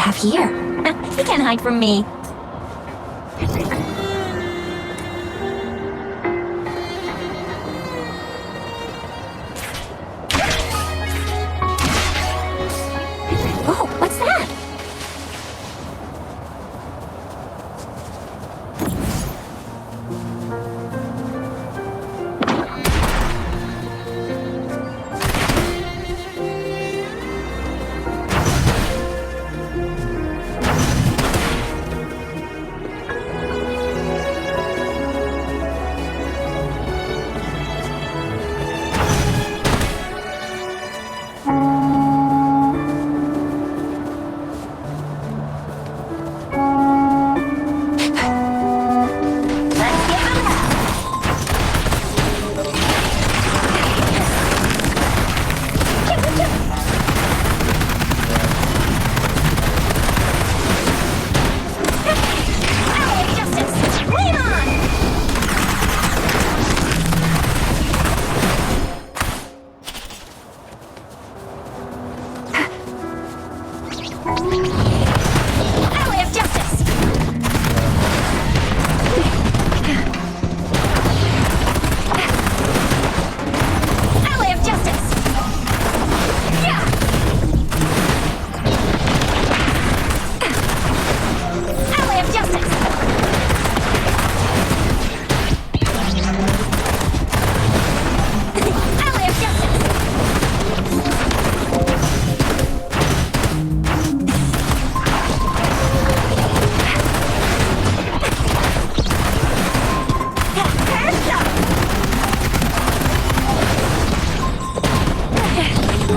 have here? He can't hide from me. Oh, what's that?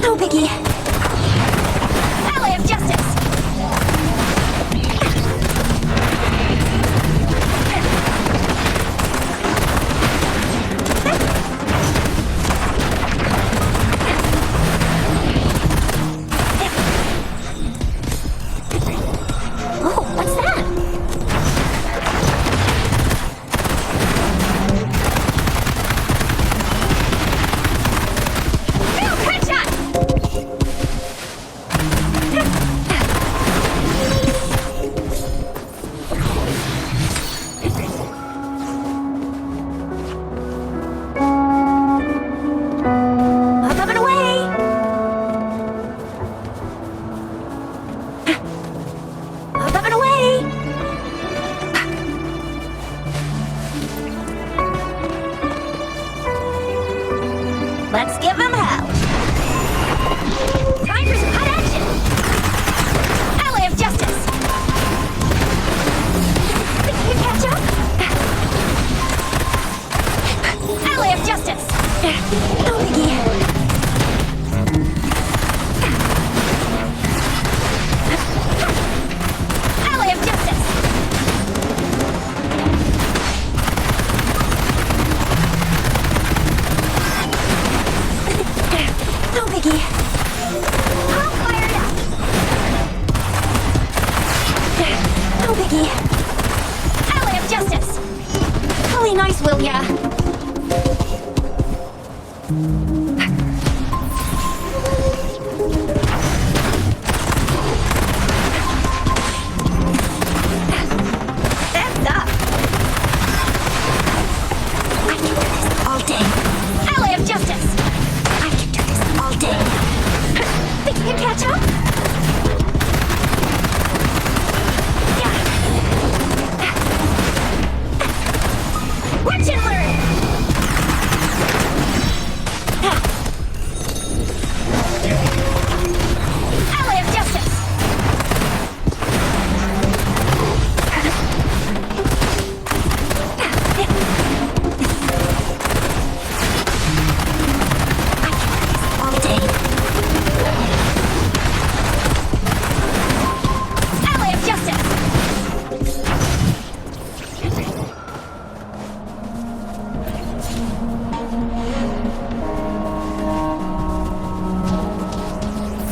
No biggie. Ally of Justice! Oh, what's that? Let's give them hell. Time for some hot action. Ally of Justice. Think you can catch up? Ally of Justice. No biggie. Ally of Justice. No biggie. All fired up. No biggie. Ally of Justice. Really nice, will ya? That's up. I can do this all day. Ally of Justice. I can do this all day. Think you can catch up? Yeah. Watch and learn! Ally of Justice! All day. Ally of Justice!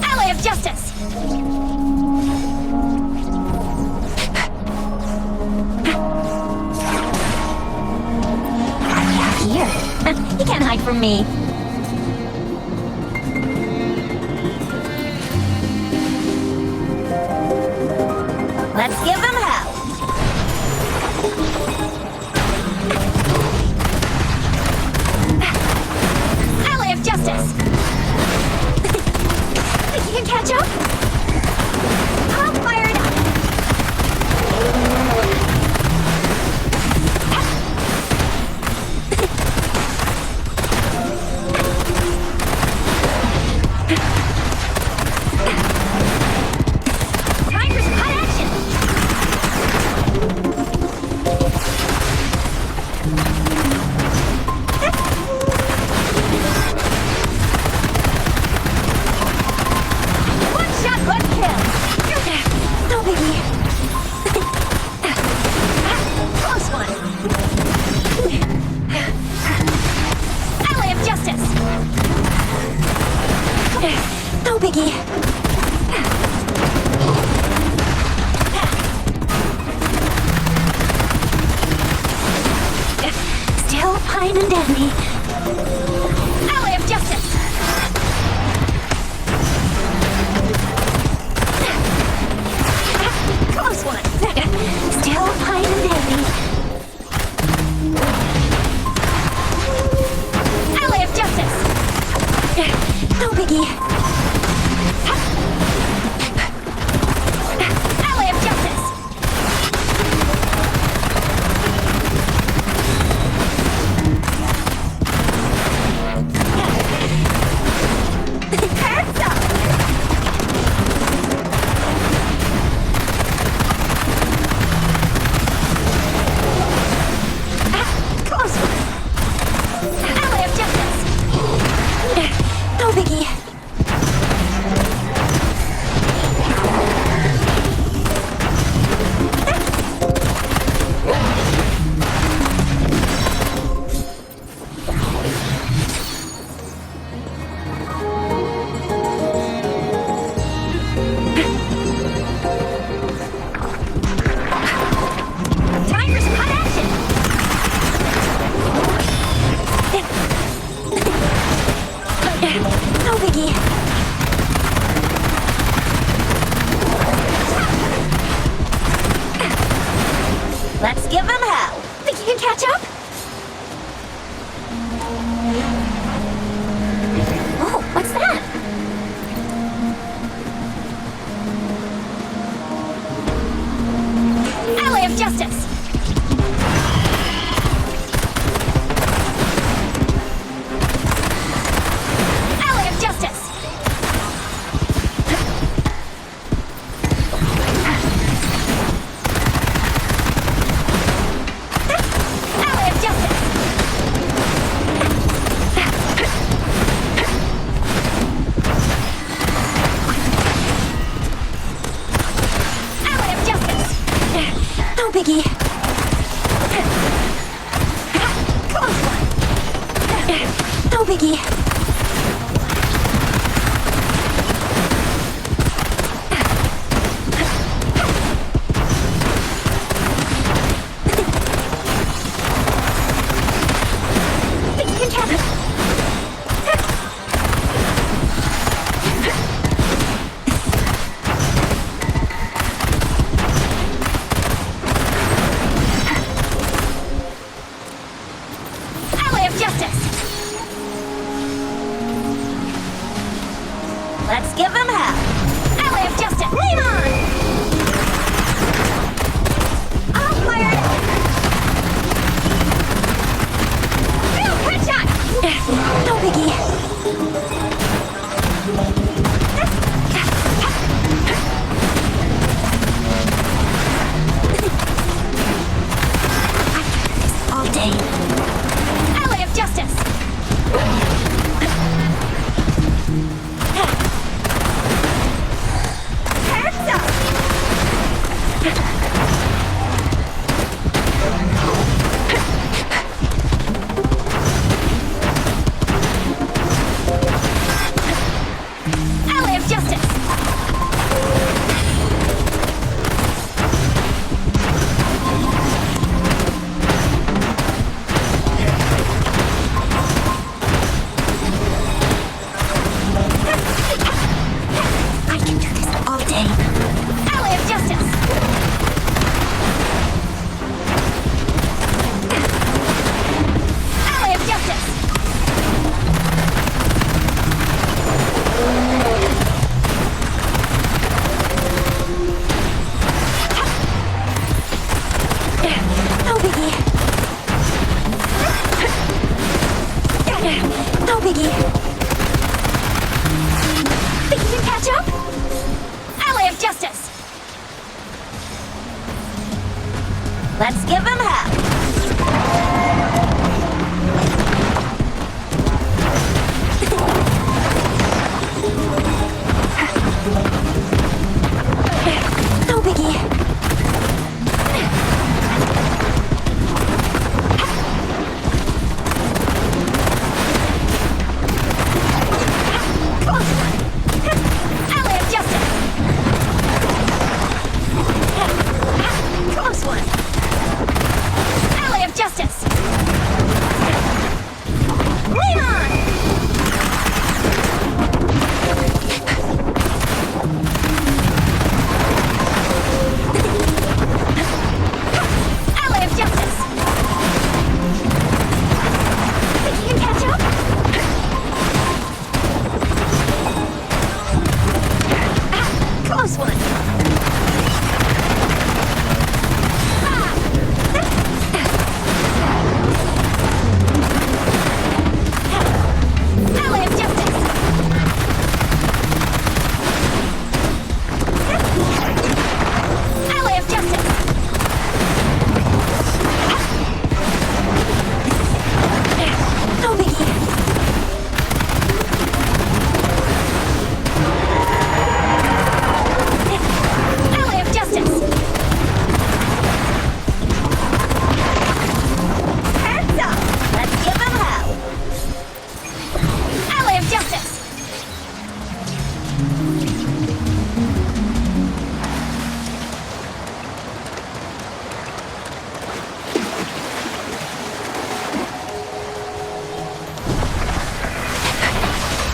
Ally of Justice! Here. He can't hide from me. Let's give them hell. Alley of justice. Think you can catch up? All fired up. Time for some hot action. One shot, one kill. No biggie. Close one. Alley of justice. No biggie. Still fine and dandy. Alley of justice. Close one. Still fine and dandy. Alley of justice. No biggie. Alley of justice. Hands up. Close one. Alley of justice. No biggie. Time for some hot action. No biggie. Let's give them hell. Think you can catch up? Oh, what's that? Alley of justice. Alley of justice. Alley of justice. Alley of justice. No biggie. Close one. No biggie. Think you can catch up? Alley of justice. Let's give him hell. No biggie. Close one. Alley of justice. Lean on. Alley of justice. Think you can catch up? Close one. Alley of justice. Alley of justice. No biggie. Alley of justice. Hands up. Let's give him hell. Alley of justice.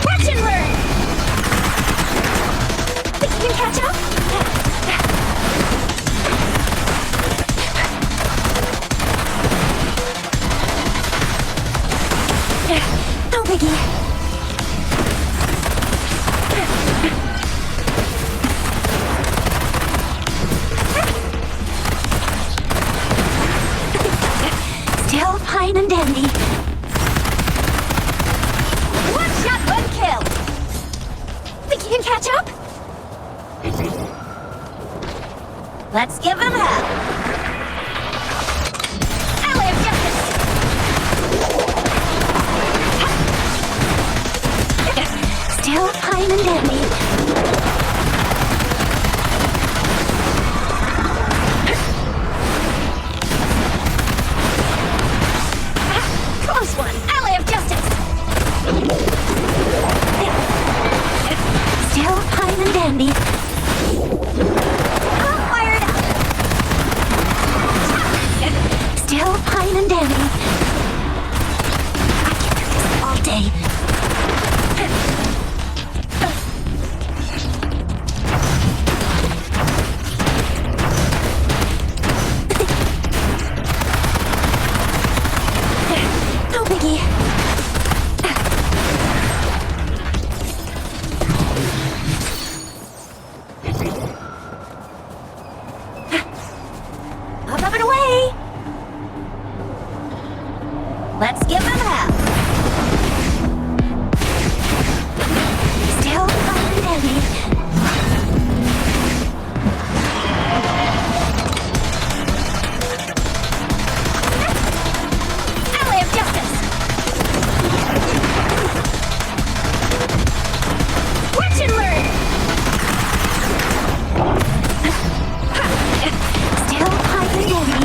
Watch and learn. Think you can catch up? No biggie. Still fine and dandy. One shot, one kill. Think you can catch up? Let's give him hell. Alley of justice. Still fine and dandy. Close one. Alley of justice. Still fine and dandy. All fired up. Still fine and dandy. I can do this all day. No biggie. Up and away. Let's give him hell. Still fine and dandy. Alley of justice. Watch and learn. Still fine and dandy.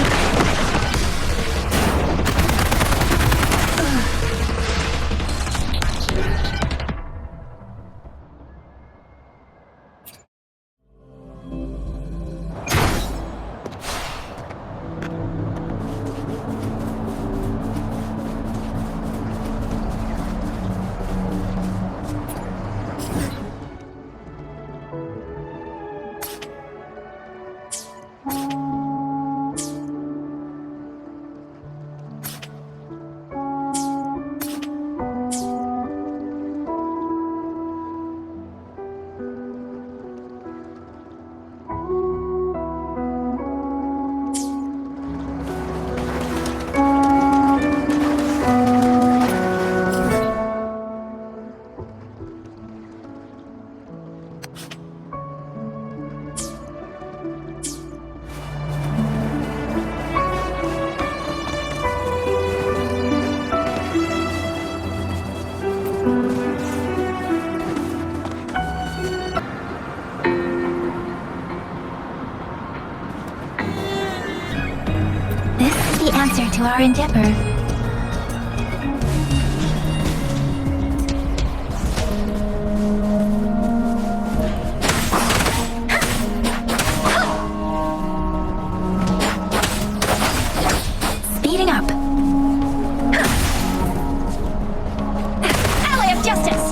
closer to our endeavor. Speeding up. Ally of justice!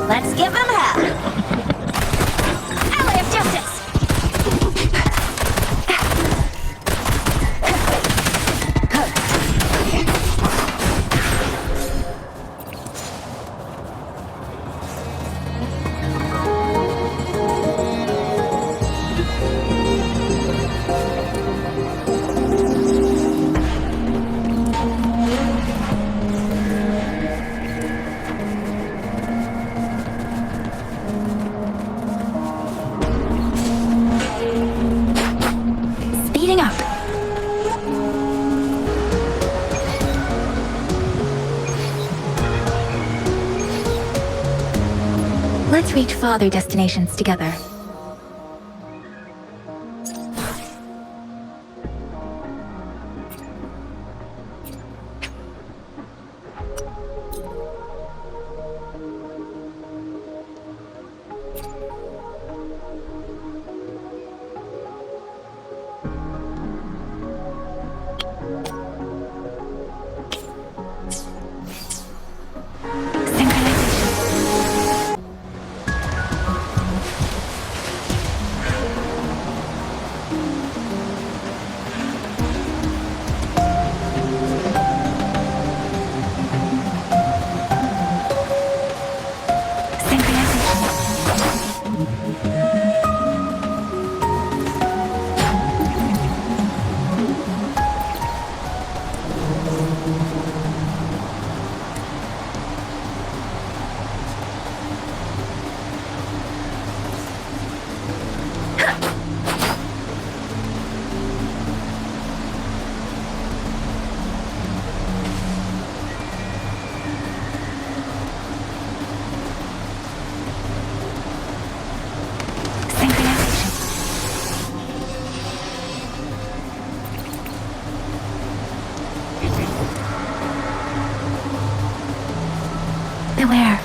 Let's give them hell! Ally of justice! Speeding up. Let's reach farther destinations together. Beware.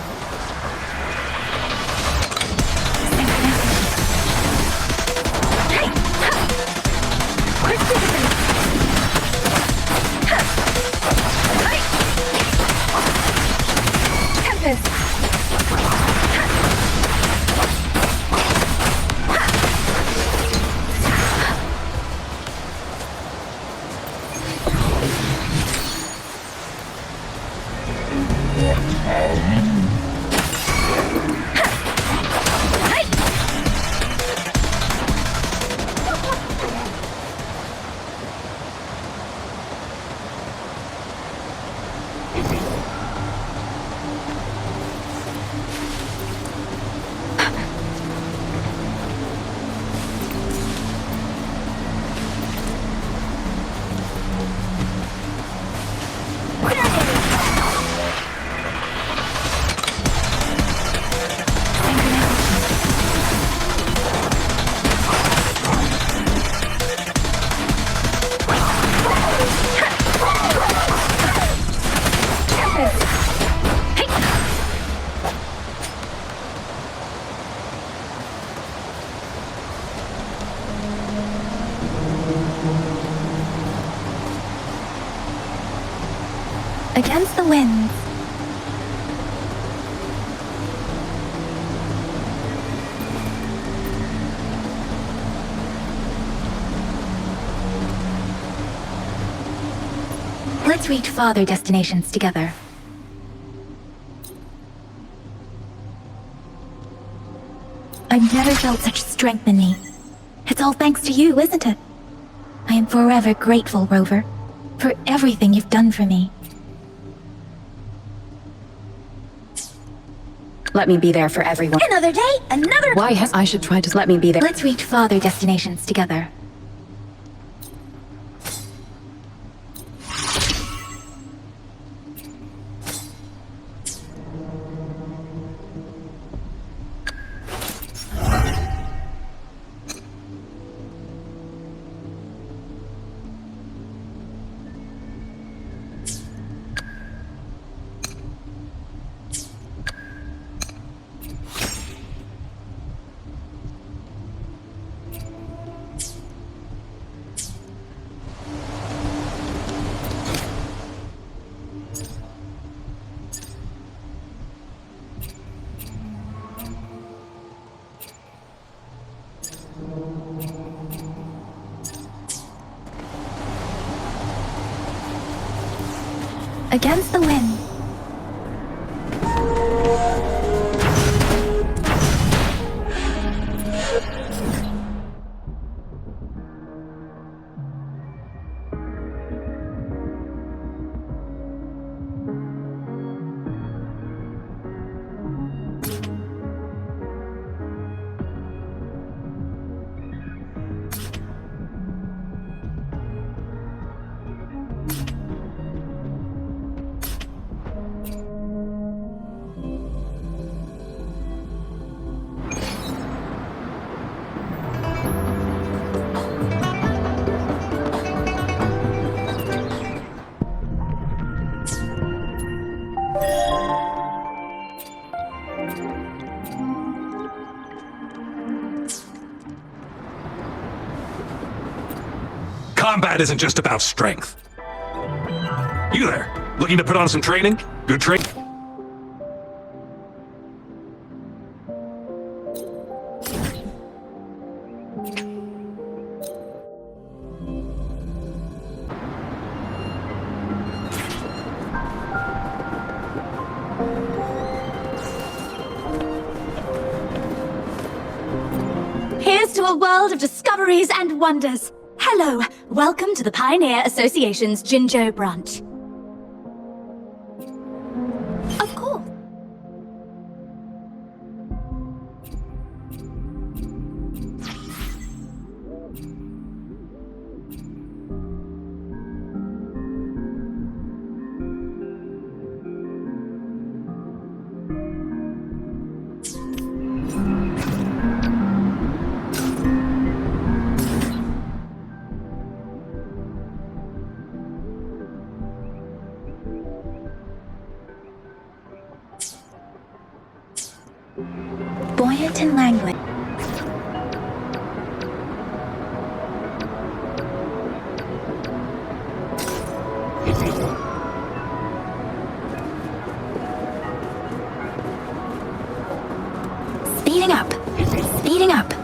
Against the winds. Let's reach farther destinations together. I've never felt such strength in me. It's all thanks to you, isn't it? I am forever grateful, Rover, for everything you've done for me. Let me be there for everyone. Another day, another... Why has I should try to let me be there? Let's reach farther destinations together. Against the wind. Combat isn't just about strength. You there, looking to put on some training? Good training. Here's to a world of discoveries and wonders. Hello, welcome to the Pioneer Association's Jinzhou branch. Of course. Buoyant and languid. Speeding up. Speeding up.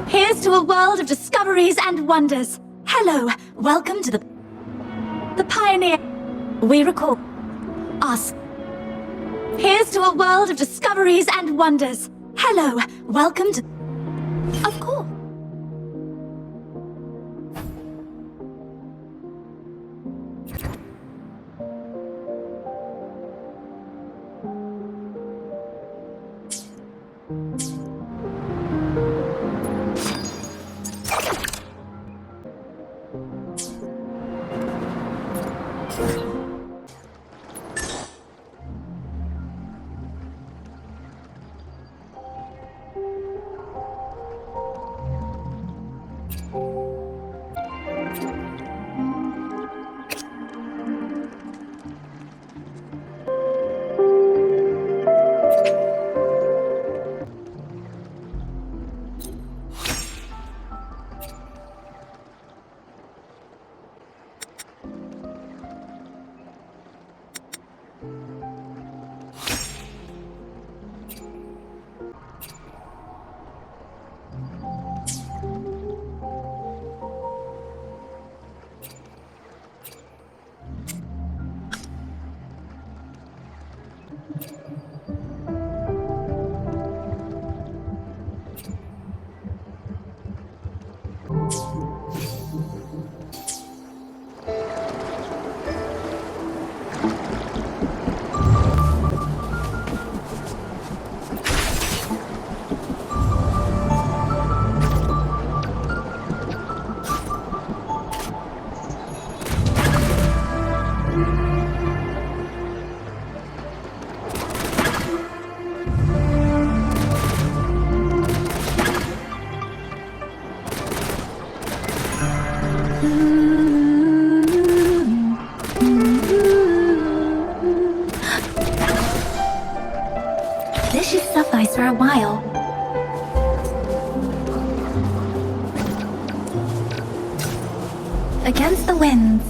Here's to a world of discoveries and wonders. Hello, welcome to the Pioneer. We recall us. Here's to a world of discoveries and wonders. Hello, welcome to... Of course. This should suffice for a while. Against the winds.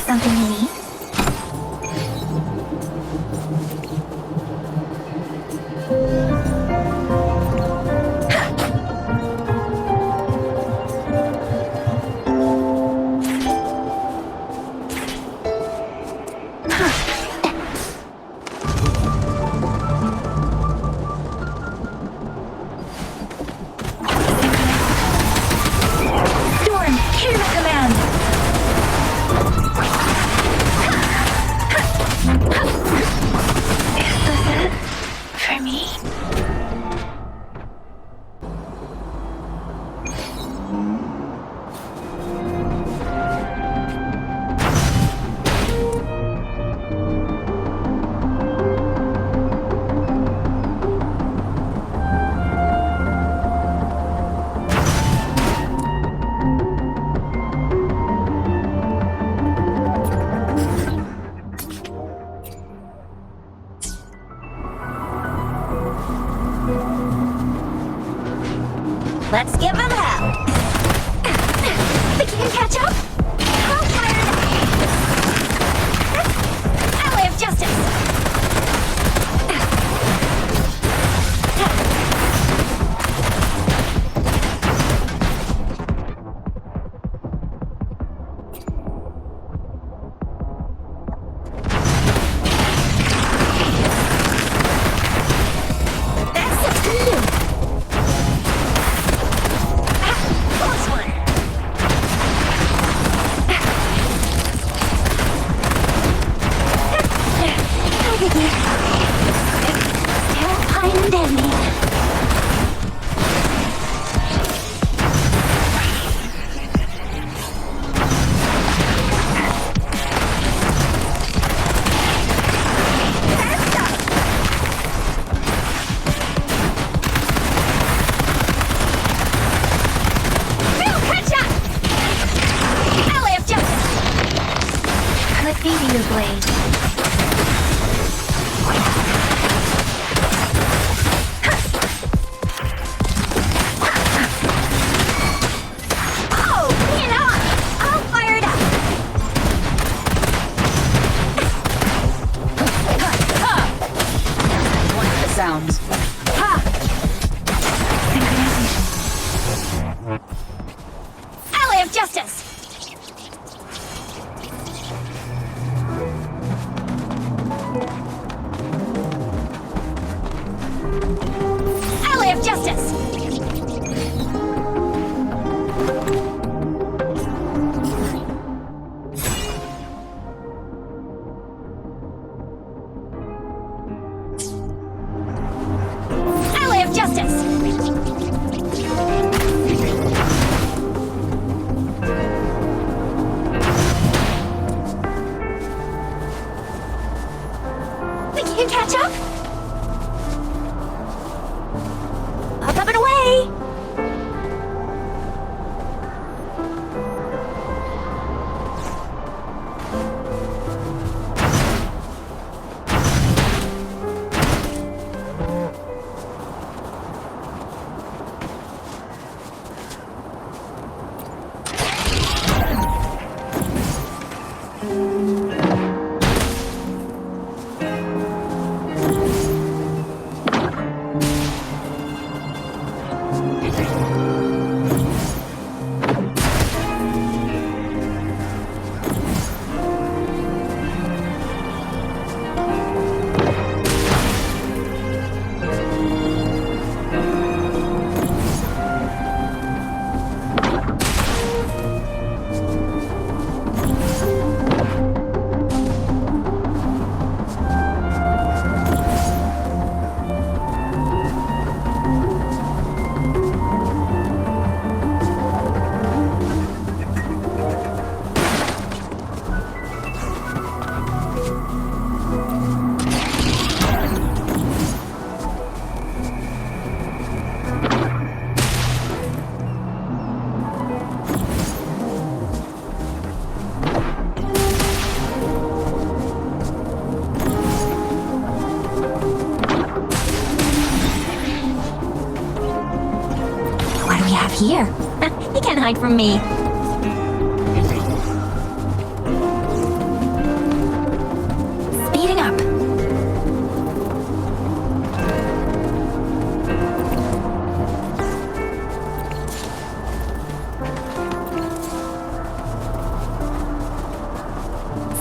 Something you need? Storm, hear the command! For me? Let's give them hell! Think you can catch up? I'll fire it! Ally of justice! I'll get you. fine and dandy. Let me be your blade. Oh, you know, I'll fire it up. The sounds. Alley of Justice. Alley of Justice. Alley of Justice. Think you can catch up? Up and away! What do we have here? He can't hide from me. Speeding up.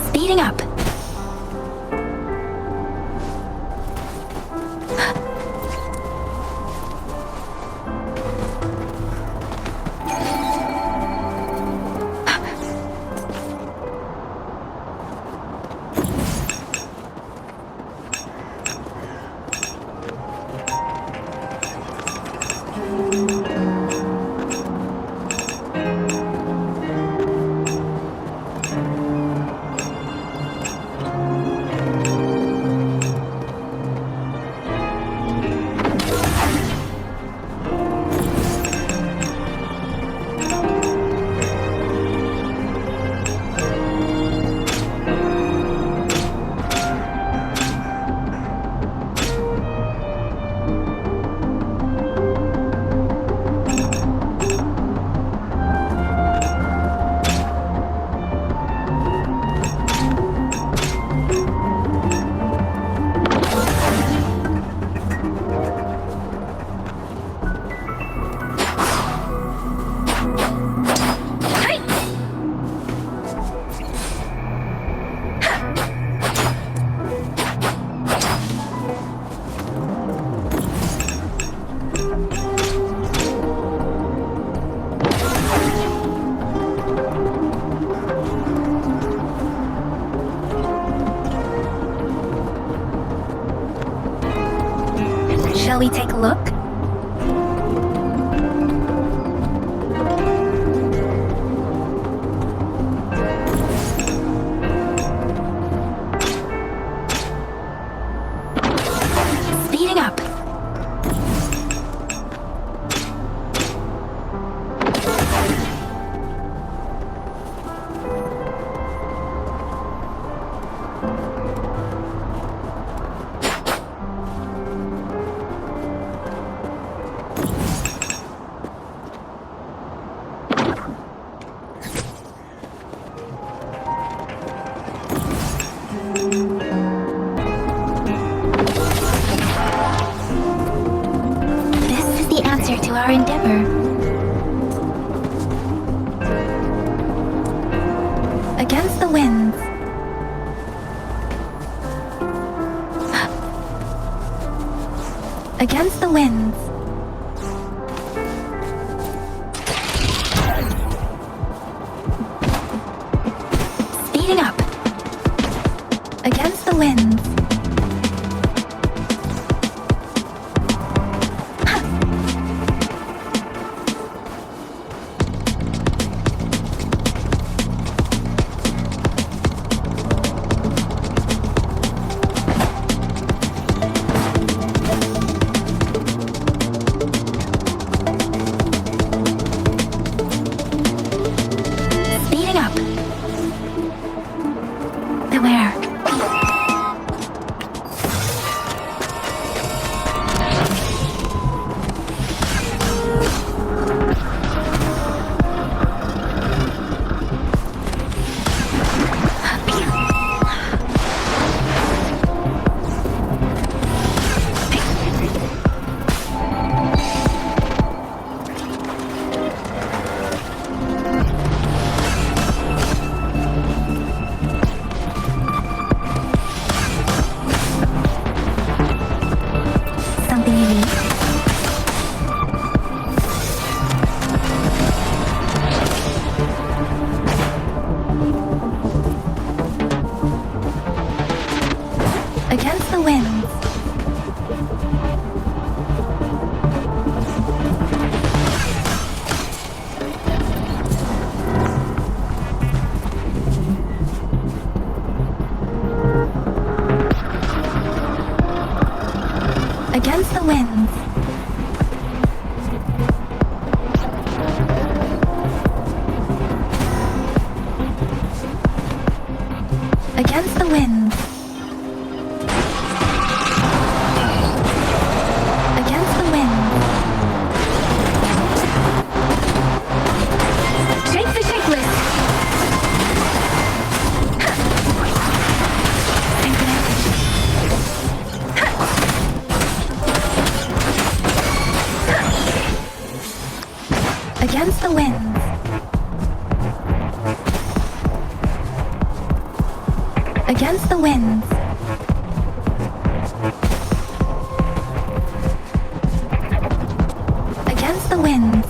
Speeding up. Shall we take a look? Speeding up. This is the answer to our endeavor. Against the winds. Against the winds. Speeding up. Against the winds. Speeding up. Beware. Something unique. Against the winds. Against the winds. Against the winds. Against the winds. Shake the shakeless. Against the winds. Against the winds. Against the winds.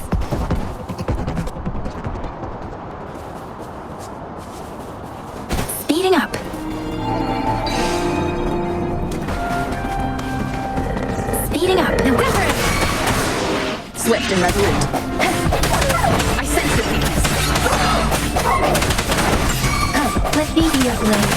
Speeding up. Speeding up. The Wuthering. Swift and resolute. I sense the weakness. Let me be your blade.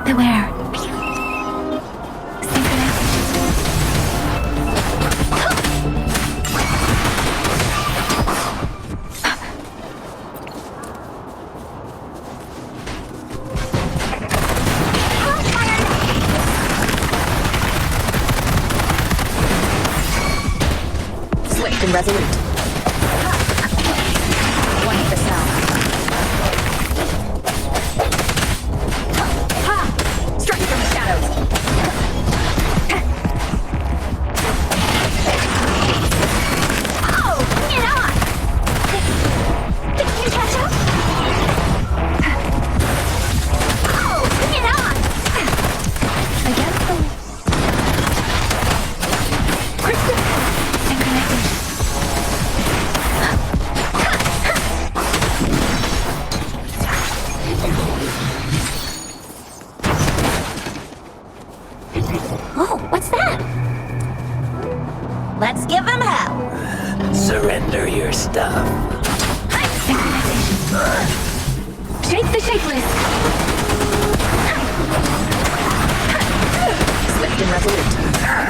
Beware. Swift and resolute. One hit the sound. Strike from the shadows. Oh, bring it on! Let's give him hell. Surrender your stuff. Shake the shapeless. Swift and resolute.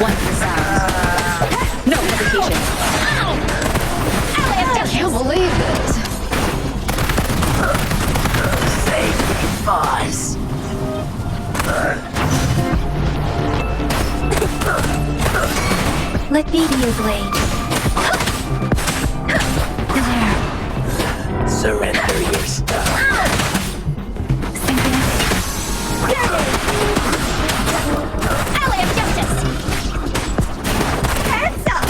Wonderful sound. No hesitation. I can't believe it. Save me, boss. Let me be your blade. There. Surrender your stuff. Alley of justice. Hands up.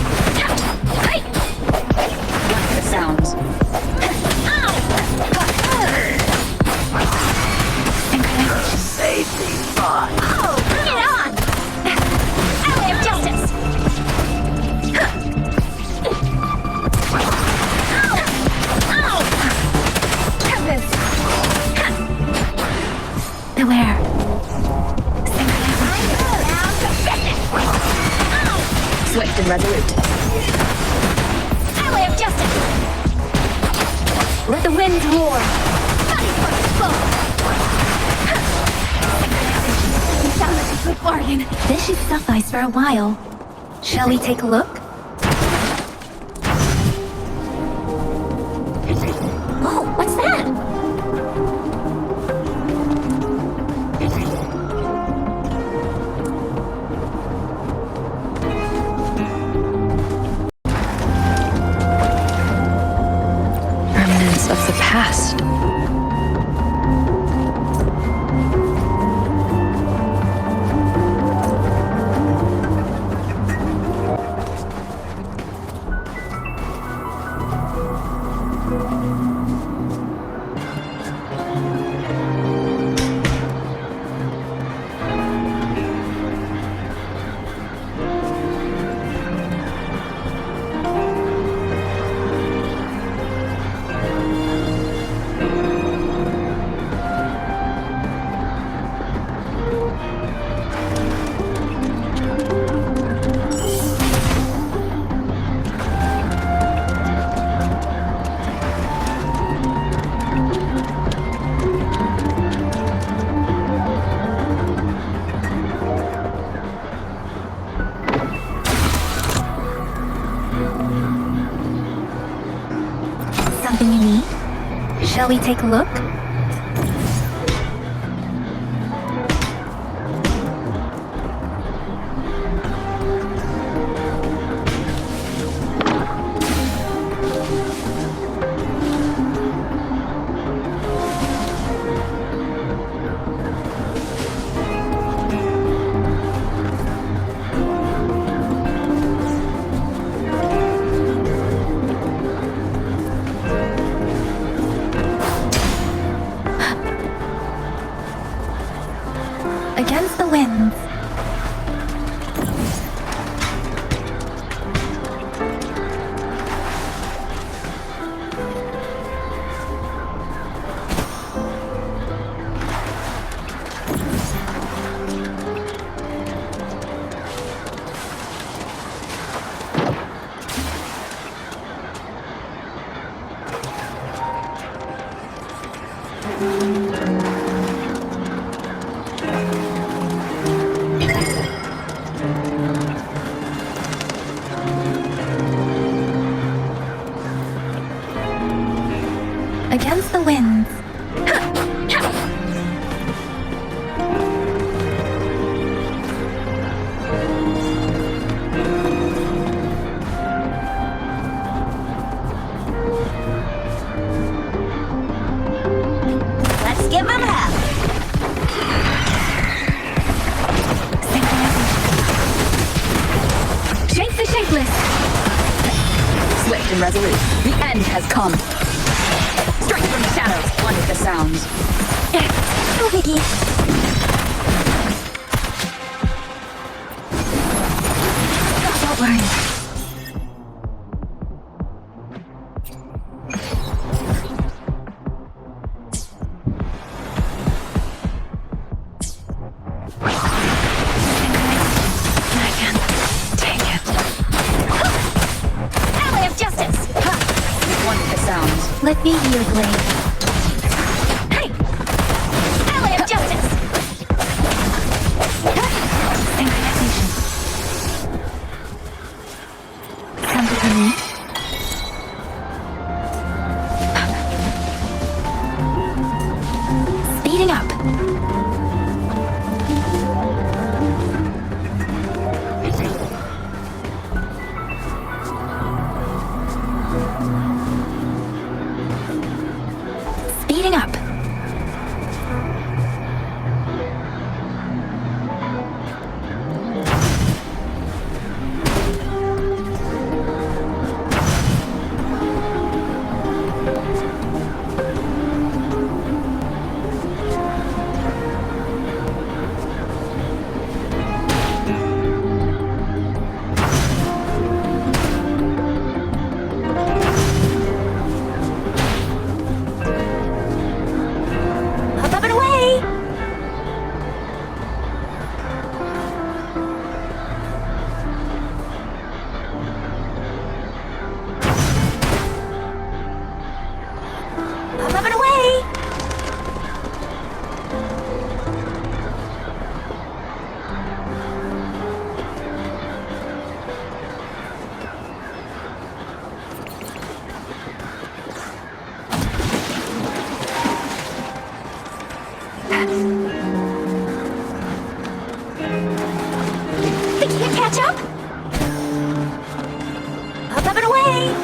Wonderful sounds. Save me, boss. Oh, bring it on. Alley of justice. Beware. Swift and resolute. Alley of justice. Let the winds roar. Body for foe. You sound like a good bargain. This should suffice for a while. Shall we take a look? Oh, what's that? Remnants of the past. Something you need? Shall we take a look? Against the winds. Against the winds. Let's give him hell. Shake the shapeless. Swift and resolute. The end has come. Strike from the shadows. Wonderful sounds. No biggie. Don't worry. I can't take it. Let me be your blade. Hey! Ally of justice! Synchronization. Something for me? Speeding up. Speeding up. Up and away! Up and away! Think you can catch up? Up and away!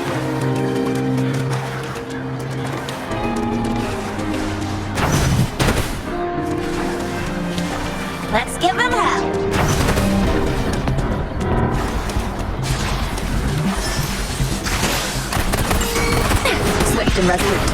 Let's give them hell! Swift and resolute.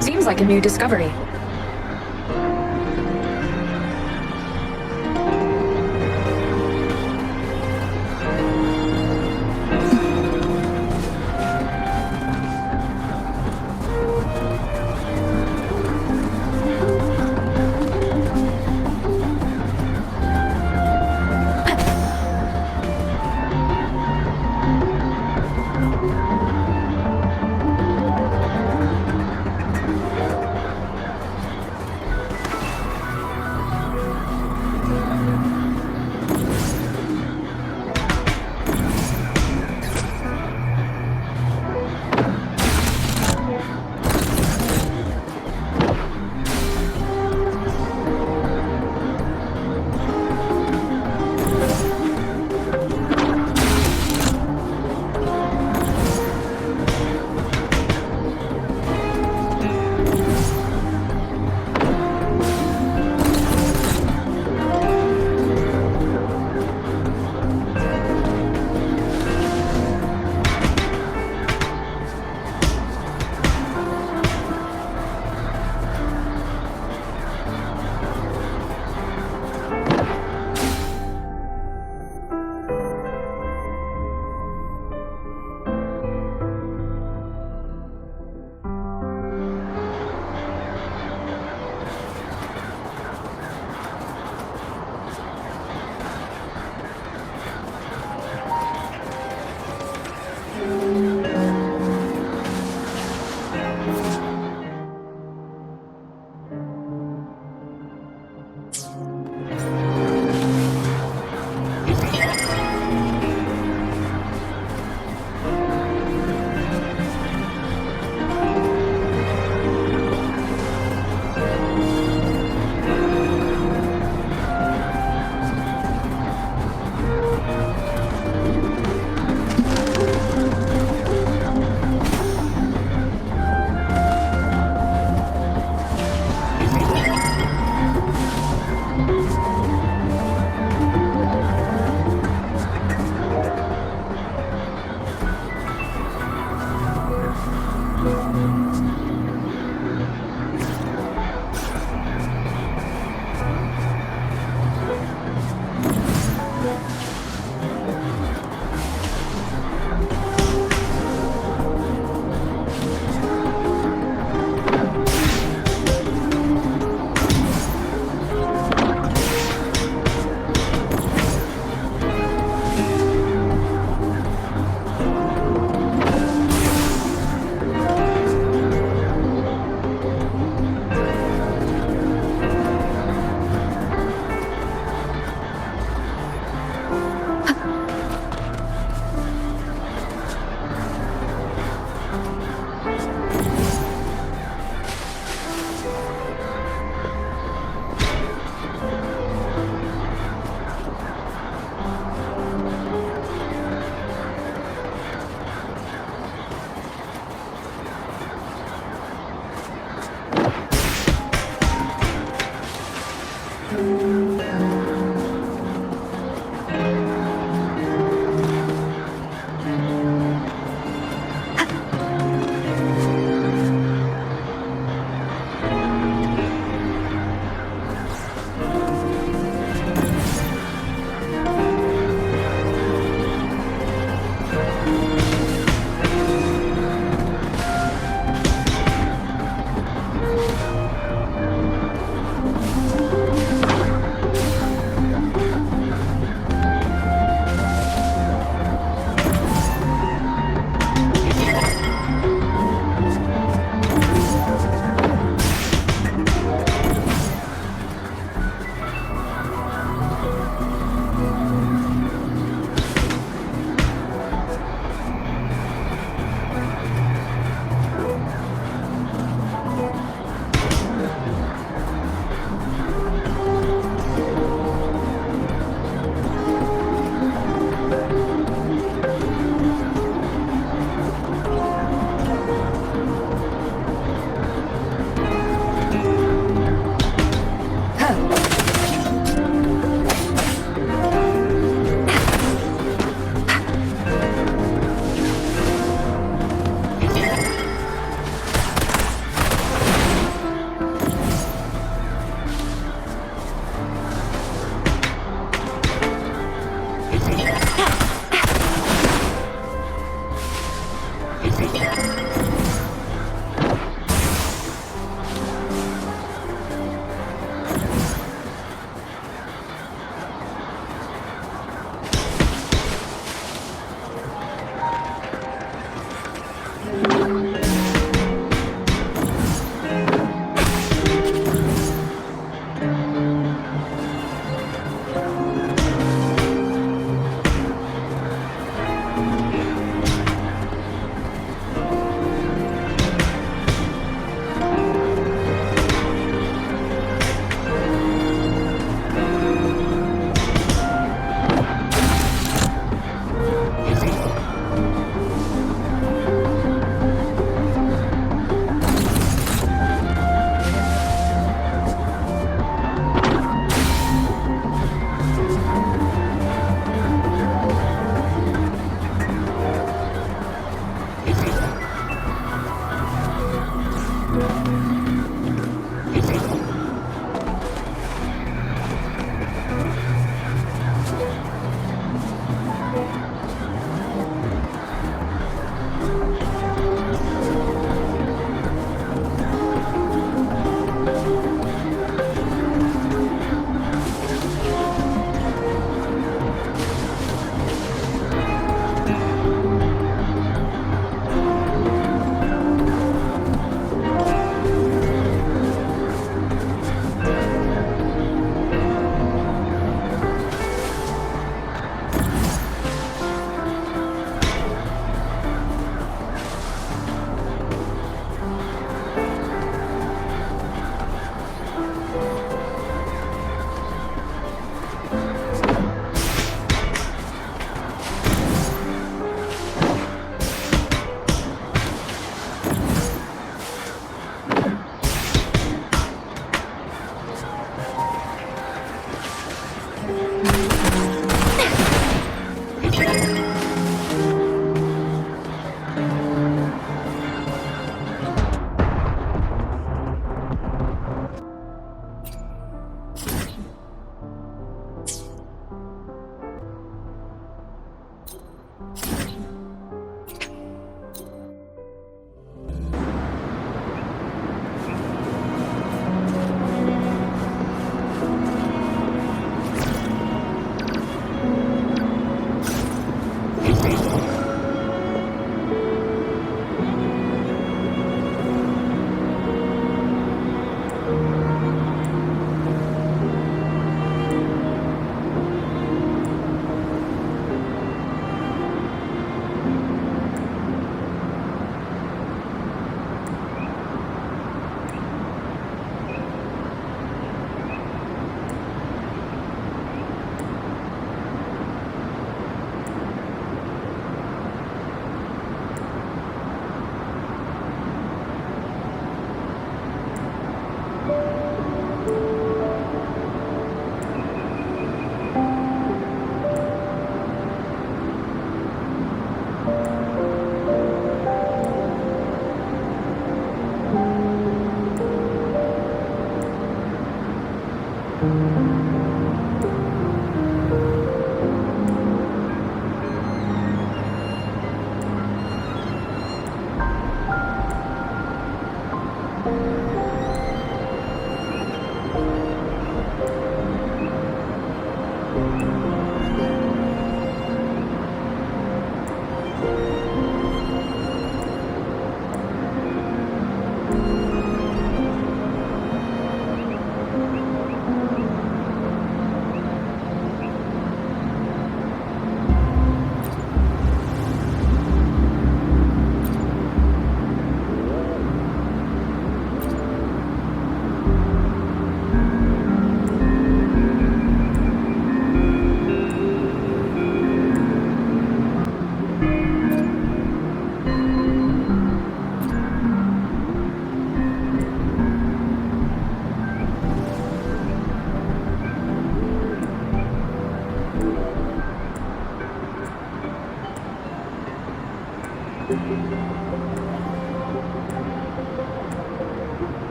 Seems like a new discovery.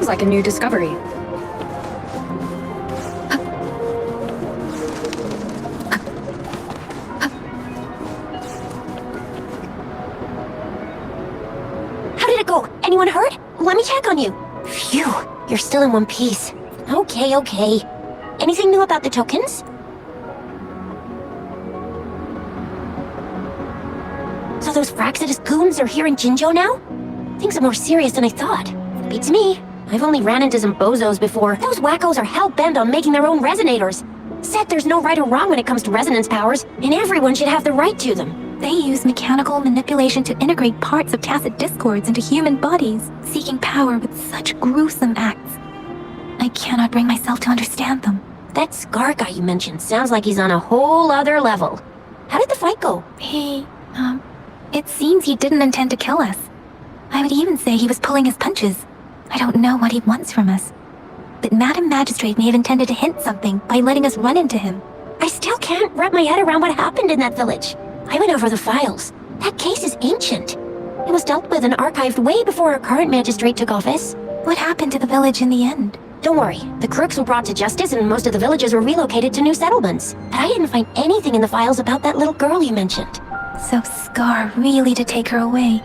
Seems like a new discovery. How did it go? Anyone hurt? Let me check on you. Phew, you're still in one piece. Okay, okay. Anything new about the tokens? So those Fraxidus goons are here in Jinjo now? Things are more serious than I thought. Beats me. I've only ran into some bozos before. Those wackos are hell-bent on making their own resonators. Said there's no right or wrong when it comes to resonance powers, and everyone should have the right to them. They use mechanical manipulation to integrate parts of tacit discords into human bodies, seeking power with such gruesome acts. I cannot bring myself to understand them. That Scar guy you mentioned sounds like he's on a whole other level. How did the fight go? It seems he didn't intend to kill us. I would even say he was pulling his punches. I don't know what he wants from us. But Madam Magistrate may have intended to hint something by letting us run into him. I still can't wrap my head around what happened in that village. I went over the files. That case is ancient. It was dealt with and archived way before our current magistrate took office. What happened to the village in the end? Don't worry, the crooks were brought to justice and most of the villages were relocated to new settlements. But I didn't find anything in the files about that little girl you mentioned. So Scar really did take her away.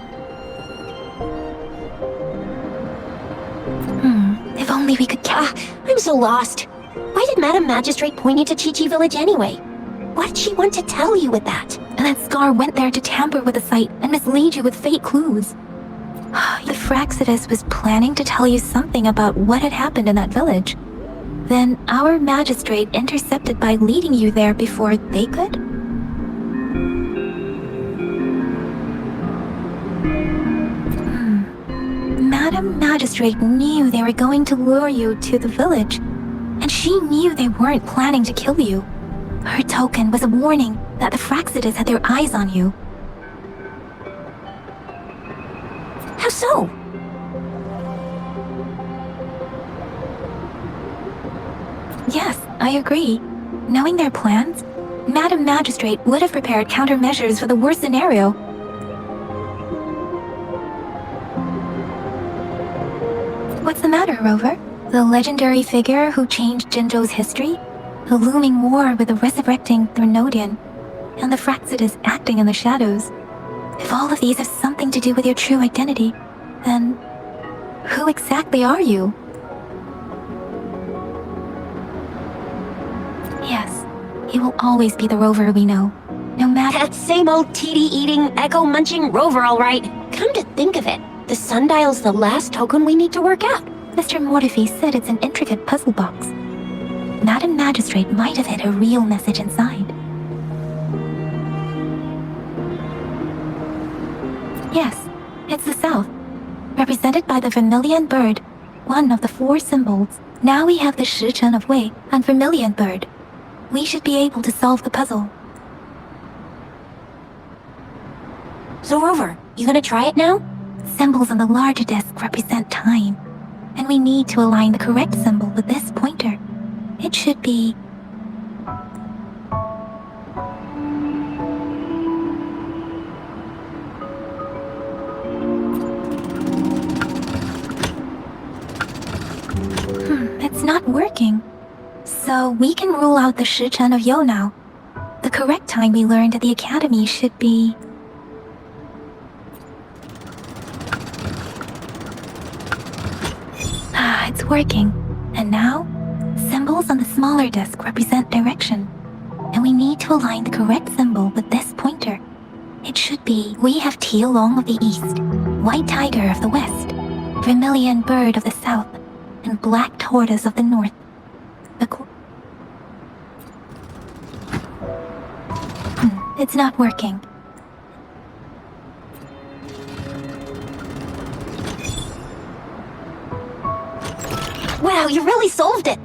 If only we could I'm so lost. Why did Madam Magistrate point you to Chi-Chi Village anyway? What did she want to tell you with that? And that Scar went there to tamper with the site and mislead you with fake clues. The Fraxidus was planning to tell you something about what had happened in that village. Then our magistrate intercepted by leading you there before they could? Madam Magistrate knew they were going to lure you to the village, and she knew they weren't planning to kill you. Her token was a warning that the Fraxidus had their eyes on you. How so? Yes, I agree. Knowing their plans, Madam Magistrate would have prepared countermeasures for the worst scenario. What's the matter, Rover? The legendary figure who changed Jinjo's history? The looming war with the resurrecting Threnodian, and the Fraxidus acting in the shadows. If all of these have something to do with your true identity, then who exactly are you? Yes, he will always be the Rover we know, no matter— That same old TD-eating, echo-munching Rover, all right. Come to think of it, the sundial's the last token we need to work out. Mr. Mortefi said it's an intricate puzzle box. Madam Magistrate might have hid a real message inside. Yes, it's the South, represented by the vermilion bird, one of the 4 symbols. Now we have the Shichen of Wei and vermilion bird. We should be able to solve the puzzle. So Rover, you gonna try it now? Symbols on the larger disc represent time, and we need to align the correct symbol with this pointer. It should be— it's not working. So we can rule out the Shichen of Yo now. The correct time we learned at the academy should be— it's working. And now, symbols on the smaller disc represent direction. And we need to align the correct symbol with this pointer. It should be— we have Tialong of the east, white tiger of the west, vermilion bird of the south, and black tortoise of the north. It's not working. Wow, you really solved it!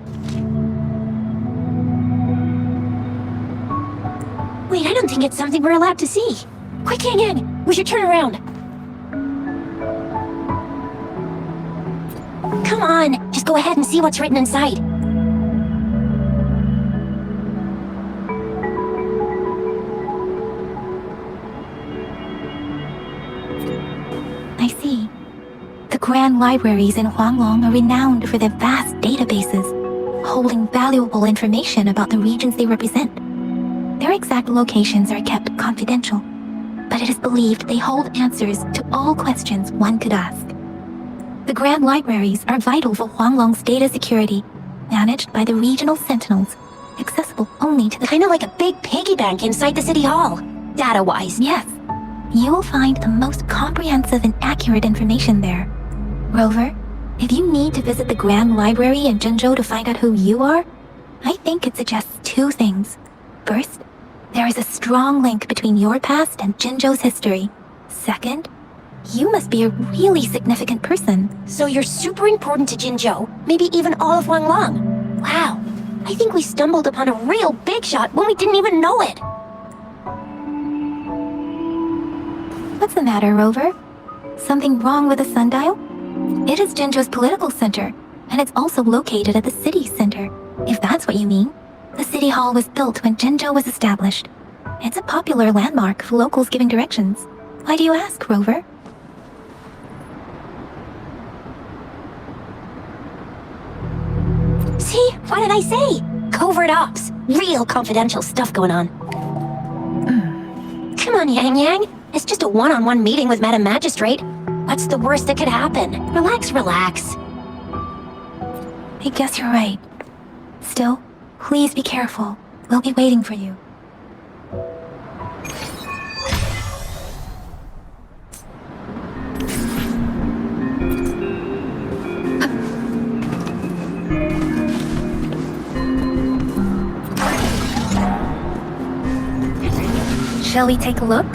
Wait, I don't think it's something we're allowed to see. Quick, hang in! We should turn around. Come on, just go ahead and see what's written inside. I see. The grand libraries in Huanglong are renowned for their vast databases, holding valuable information about the regions they represent. Their exact locations are kept confidential, but it is believed they hold answers to all questions one could ask. The grand libraries are vital for Huanglong's data security, managed by the regional sentinels, accessible only to the... Kinda like a big piggy bank inside the city hall, data-wise. Yes, you will find the most comprehensive and accurate information there. Rover, if you need to visit the Grand Library in Jinzhou to find out who you are, I think it suggests two things. First, there is a strong link between your past and Jinzhou's history. Second, you must be a really significant person. So you're super important to Jinzhou, maybe even all of Huanglong. Wow, I think we stumbled upon a real big shot when we didn't even know it. What's the matter, Rover? Something wrong with the sundial? It is Jinzhou's political center, and it's also located at the city center, if that's what you mean. The city hall was built when Jinzhou was established. It's a popular landmark for locals giving directions. Why do you ask, Rover? See, what did I say? Covert ops, real confidential stuff going on. Come on, Yang Yang. It's just a one-on-one meeting with Madam Magistrate. What's the worst that could happen? Relax, relax. I guess you're right. Still, please be careful. We'll be waiting for you. Shall we take a look?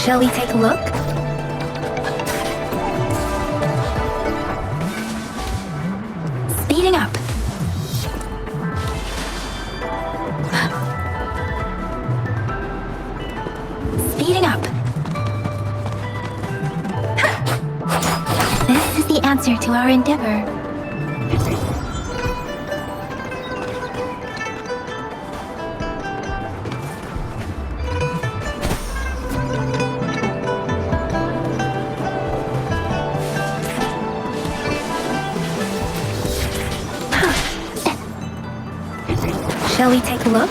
Shall we take a look? Speeding up. Speeding up. This is the answer to our endeavor. Shall we take a look?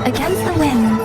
Against the wind.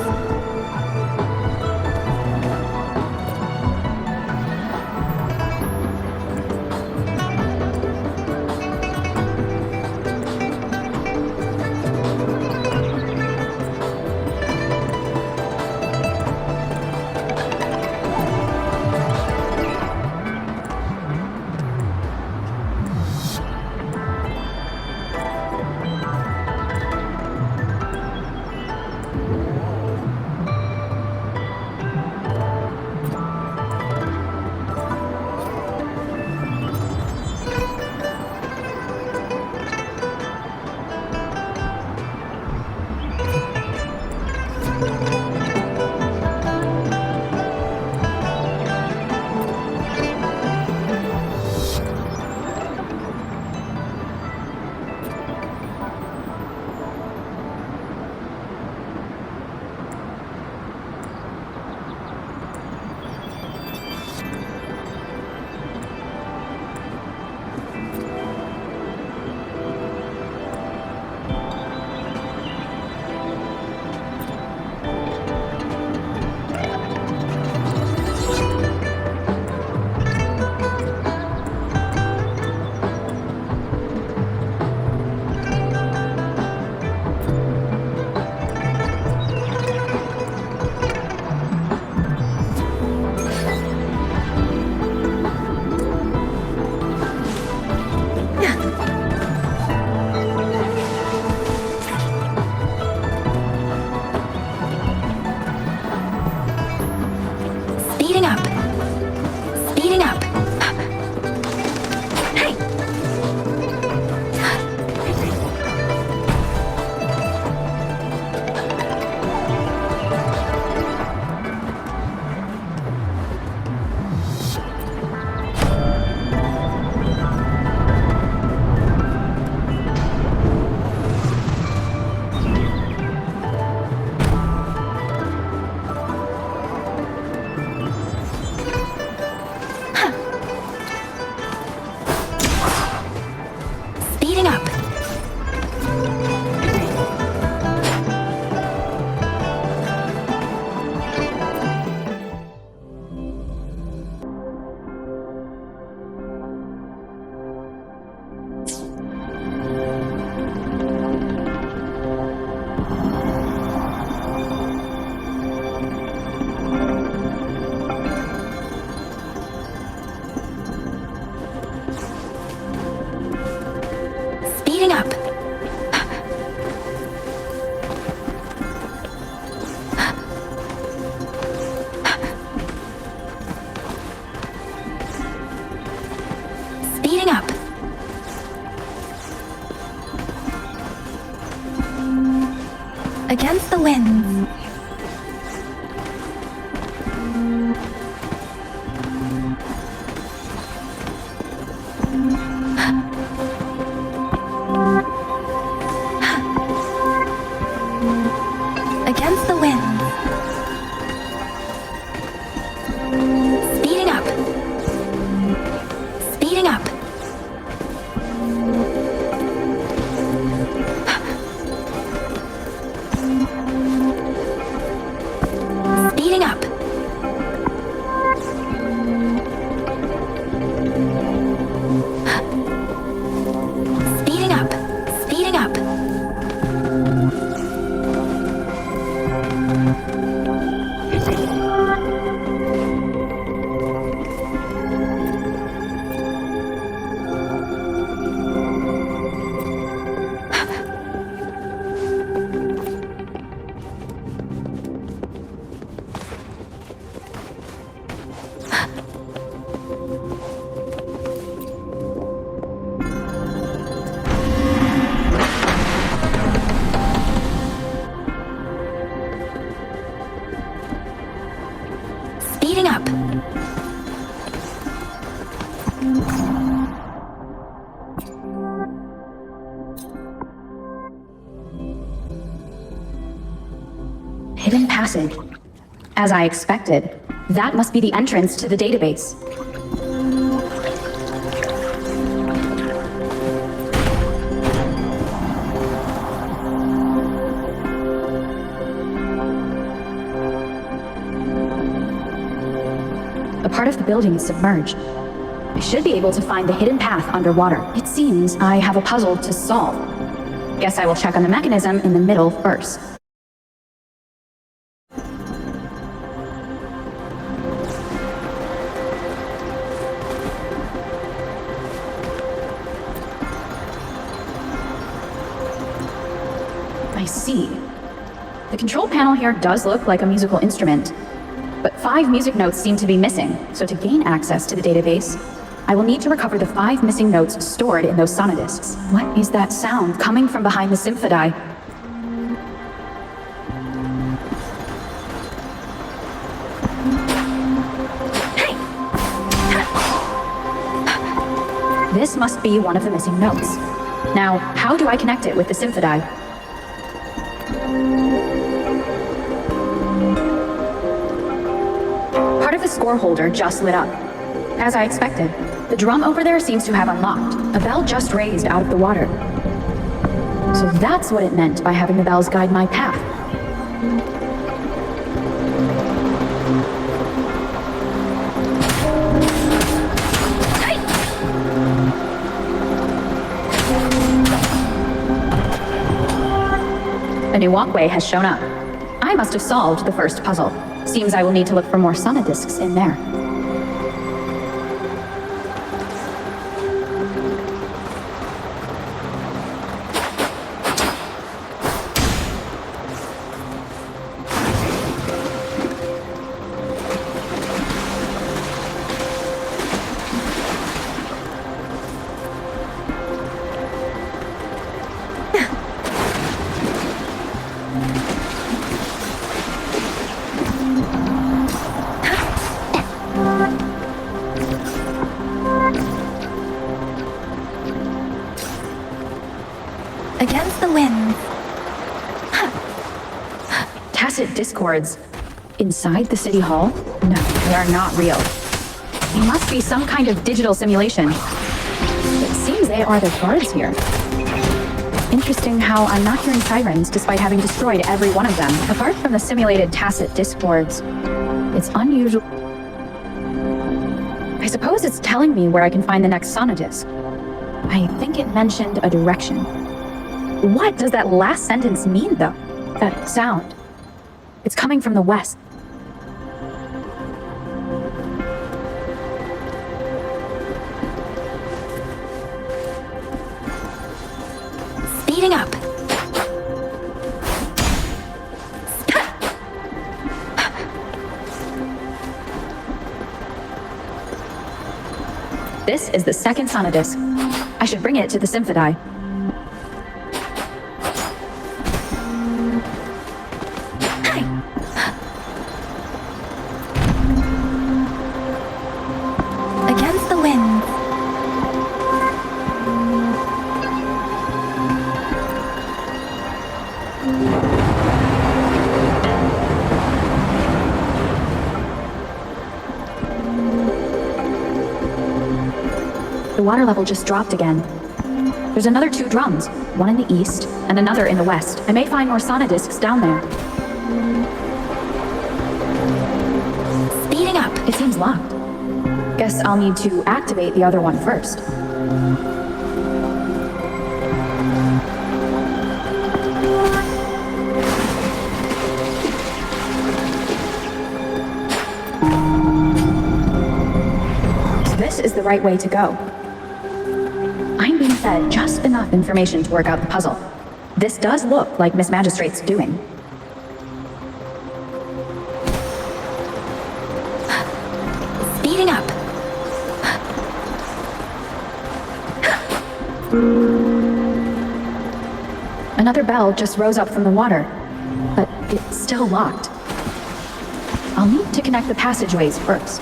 Speeding up. Speeding up. Hey! Speeding up. Speeding up. Speeding up. Against the wind. Against the wind. Speeding up. Speeding up. hidden passage. As I expected, that must be the entrance to the database. A part of the building is submerged. I should be able to find the hidden path underwater. It seems I have a puzzle to solve. Guess I will check on the mechanism in the middle first. I see. The control panel here does look like a musical instrument, but 5 music notes seem to be missing, so to gain access to the database, I will need to recover the 5 missing notes stored in those sonodiscs. What is that sound coming from behind the symphodi? This must be one of the missing notes. Now, how do I connect it with the symphodi? Part of the score holder just lit up. As I expected, the drum over there seems to have unlocked. A bell just raised out of the water. So that's what it meant by having the bells guide my path. A new walkway has shown up. I must have solved the first puzzle. Seems I will need to look for more sonodiscs in there. Against the wind. Tacit discords. Inside the city hall? No, they are not real. They must be some kind of digital simulation. It seems they are the guards here. Interesting how I'm not hearing sirens despite having destroyed every one of them. Apart from the simulated tacit discords, it's unusual. I suppose it's telling me where I can find the next sonodisc. I think it mentioned a direction. What does that last sentence mean, though? That sound. It's coming from the west. Speeding up. This is the second sonodisc. I should bring it to the symphodi. Against the wind. The water level just dropped again. There's another 2 drums, one in the east and another in the west. I may find more sonodiscs down there. Speeding up. It seems locked. Guess I'll need to activate the other one first. So this is the right way to go. I'm being fed just enough information to work out the puzzle. This does look like Miss Magistrate's doing. Speeding up. Another bell just rose up from the water, but it's still locked. I'll need to connect the passageways first.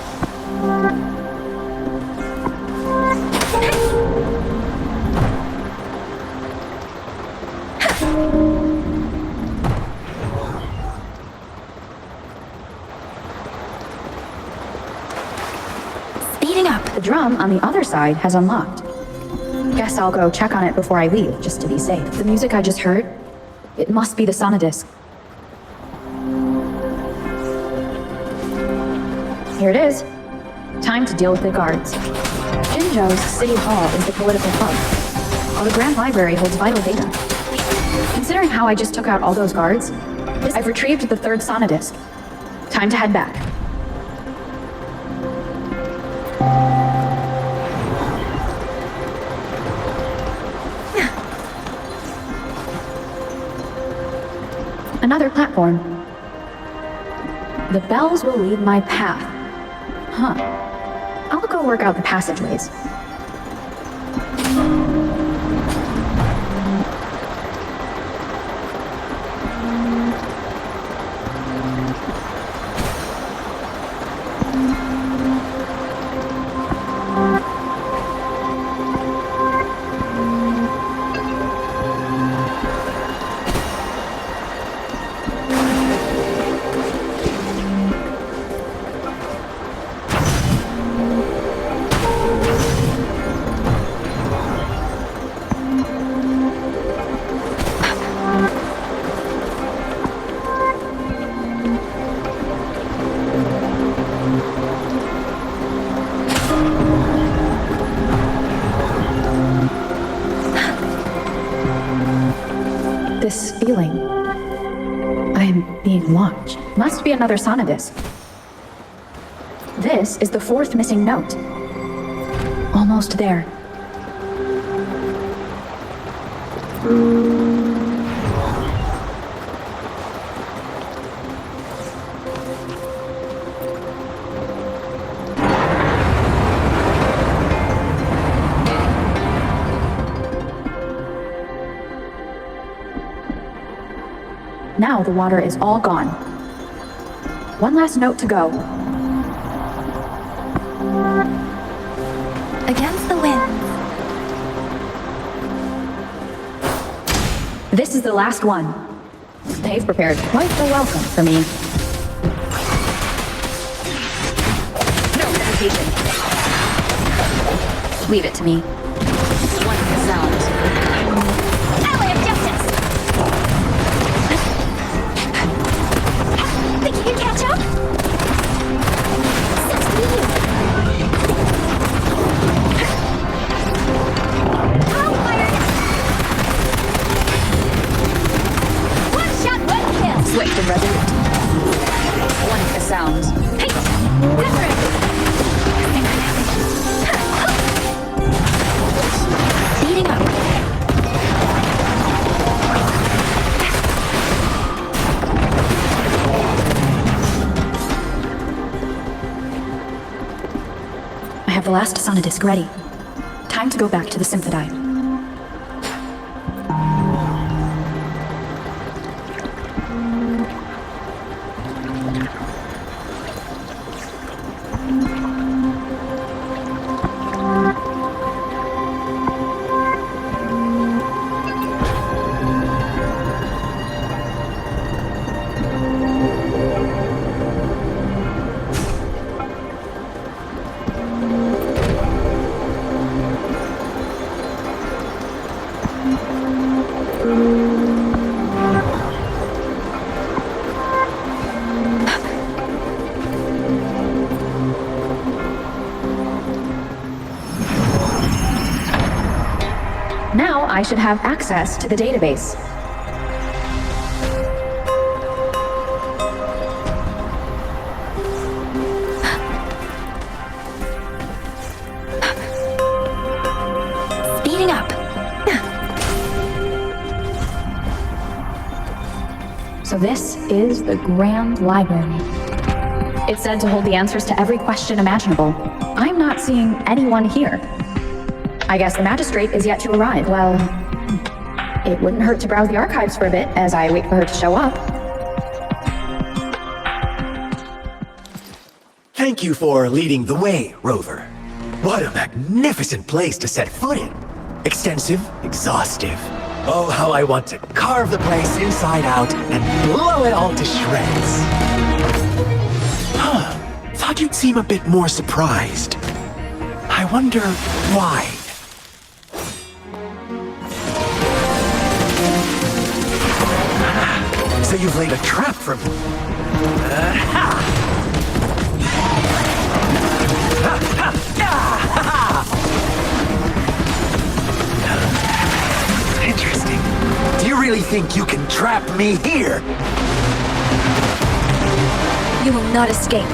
room on the other side has unlocked. Guess I'll go check on it before I leave, just to be safe. The music I just heard, it must be the Sonodisc. Here it is. Time to deal with the guards. Jinzhou's City Hall is the political hub, while the Grand Library holds vital data. Considering how I just took out all those guards, I've retrieved the third Sonodisc. Time to head back. Another platform. The bells will lead my path. Huh. I'll go work out the passageways. This feeling. I'm being watched. Must be another Sonodisc. This is the fourth missing note. Almost there. Now the water is all gone. One last note to go. Against the wind. This is the last one. They've prepared quite the welcome for me. No hesitation. Leave it to me. One sound. Ally of justice! Think you can catch up? Sucks to be you. I'll fire! One shot, one kill! Swift and resolute. One sound. Hey! Wuthering! Speeding up. I have the last Sonodisc ready. Time to go back to the Symphony. Now I should have access to the database. Speeding up. So this is the Grand Library. It's said to hold the answers to every question imaginable. I'm not seeing anyone here. I guess the magistrate is yet to arrive. Well, it wouldn't hurt to browse the archives for a bit as I wait for her to show up. Thank you for leading the way, Rover. What a magnificent place to set foot in. Extensive, exhaustive. Oh, how I want to carve the place inside out and blow it all to shreds. Thought you'd seem a bit more surprised. I wonder why. So you've laid a trap for me. Interesting. Do you really think you can trap me here? You will not escape.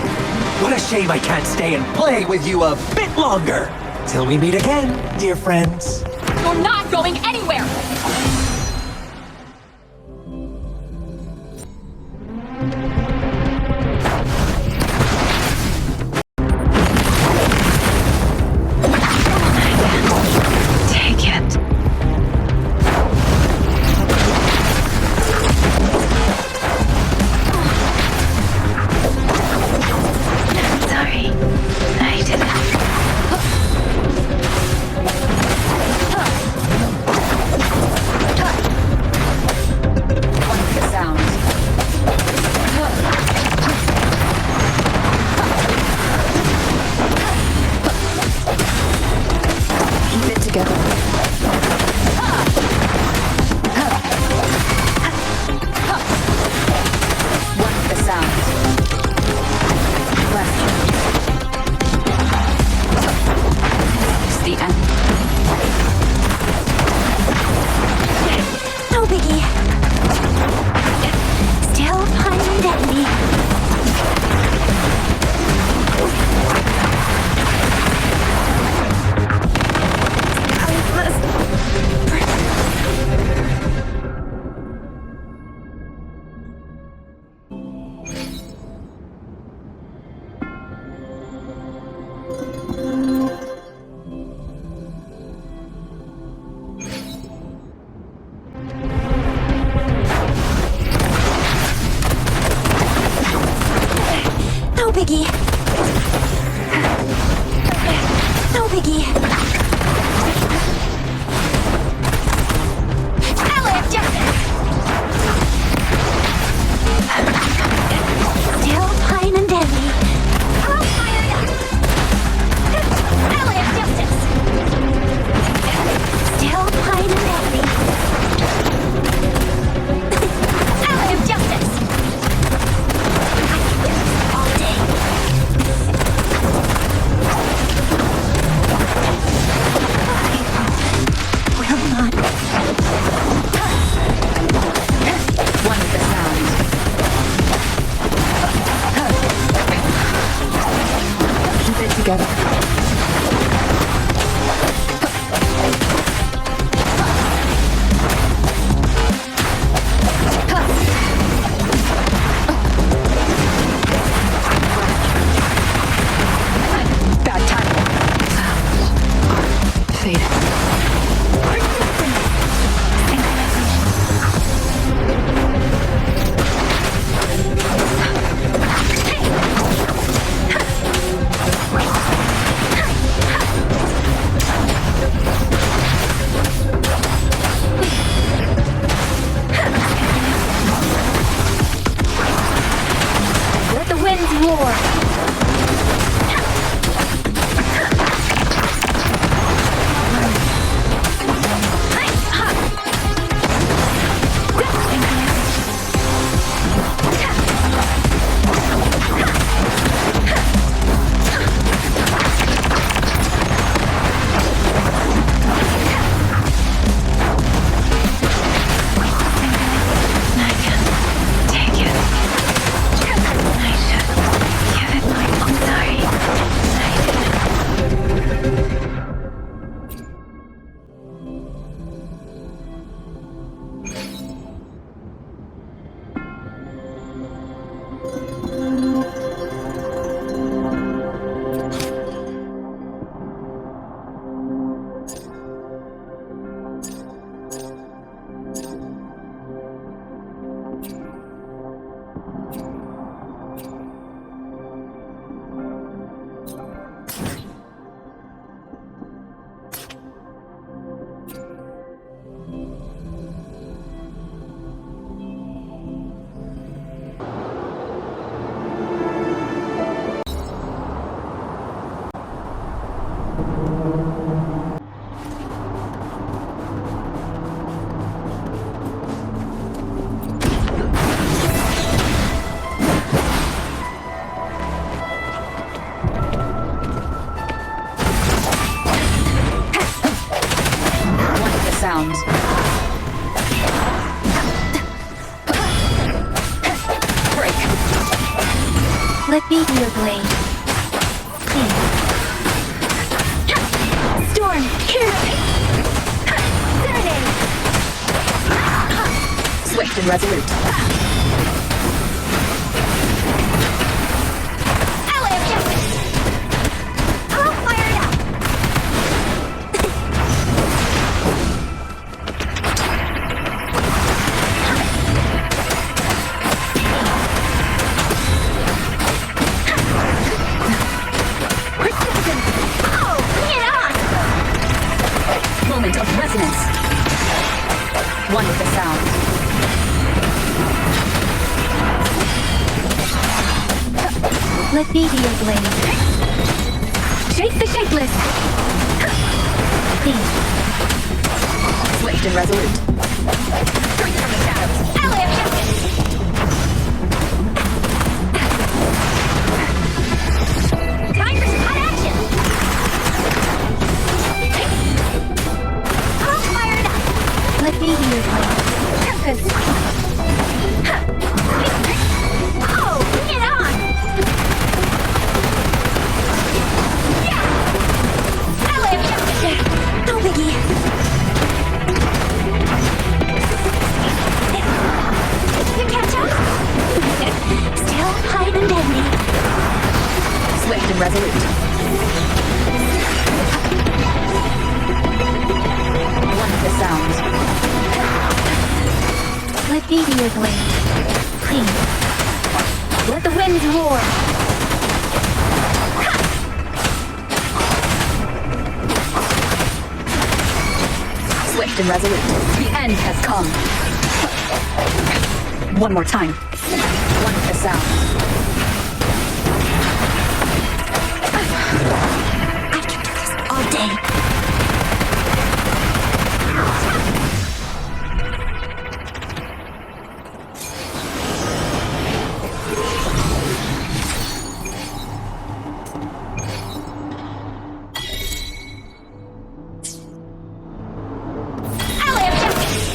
What a shame I can't stay and play with you a bit longer. Till we meet again, dear friends. You're not going anywhere! Take it. Sorry. I didn't. The sound. Keep it together. Watch the sound. Left. It's the end. No biggie. Still fun and dandy. No biggie. No biggie. Ally of justice. Still fine and dandy. I'll fire ya. Ally of justice. Still fine and dandy. Ally of justice. I can do this all day. Let me be your blade. Please. Storm, here! Serenade! Swift and resolute. Ally objective! All fired up! Oh, bring it on! Moment of resonance. One with the sound. Let me be your blade. Shake the shapeless. Please. Swift and resolute. Strength from the shadows. Ally objective! Time for some hot action! All fired up! Let me be your blade. Tempest! Oh, bring it on! Yeah! Ally objective! No biggie. You catch up? Still hide and deadly. Swift and resolute. One with the sound. Let me be your blade. Please. Let the winds roar. Swift and resolute. The end has come. One more time. One with the sound. I can do this all day. Ally objective!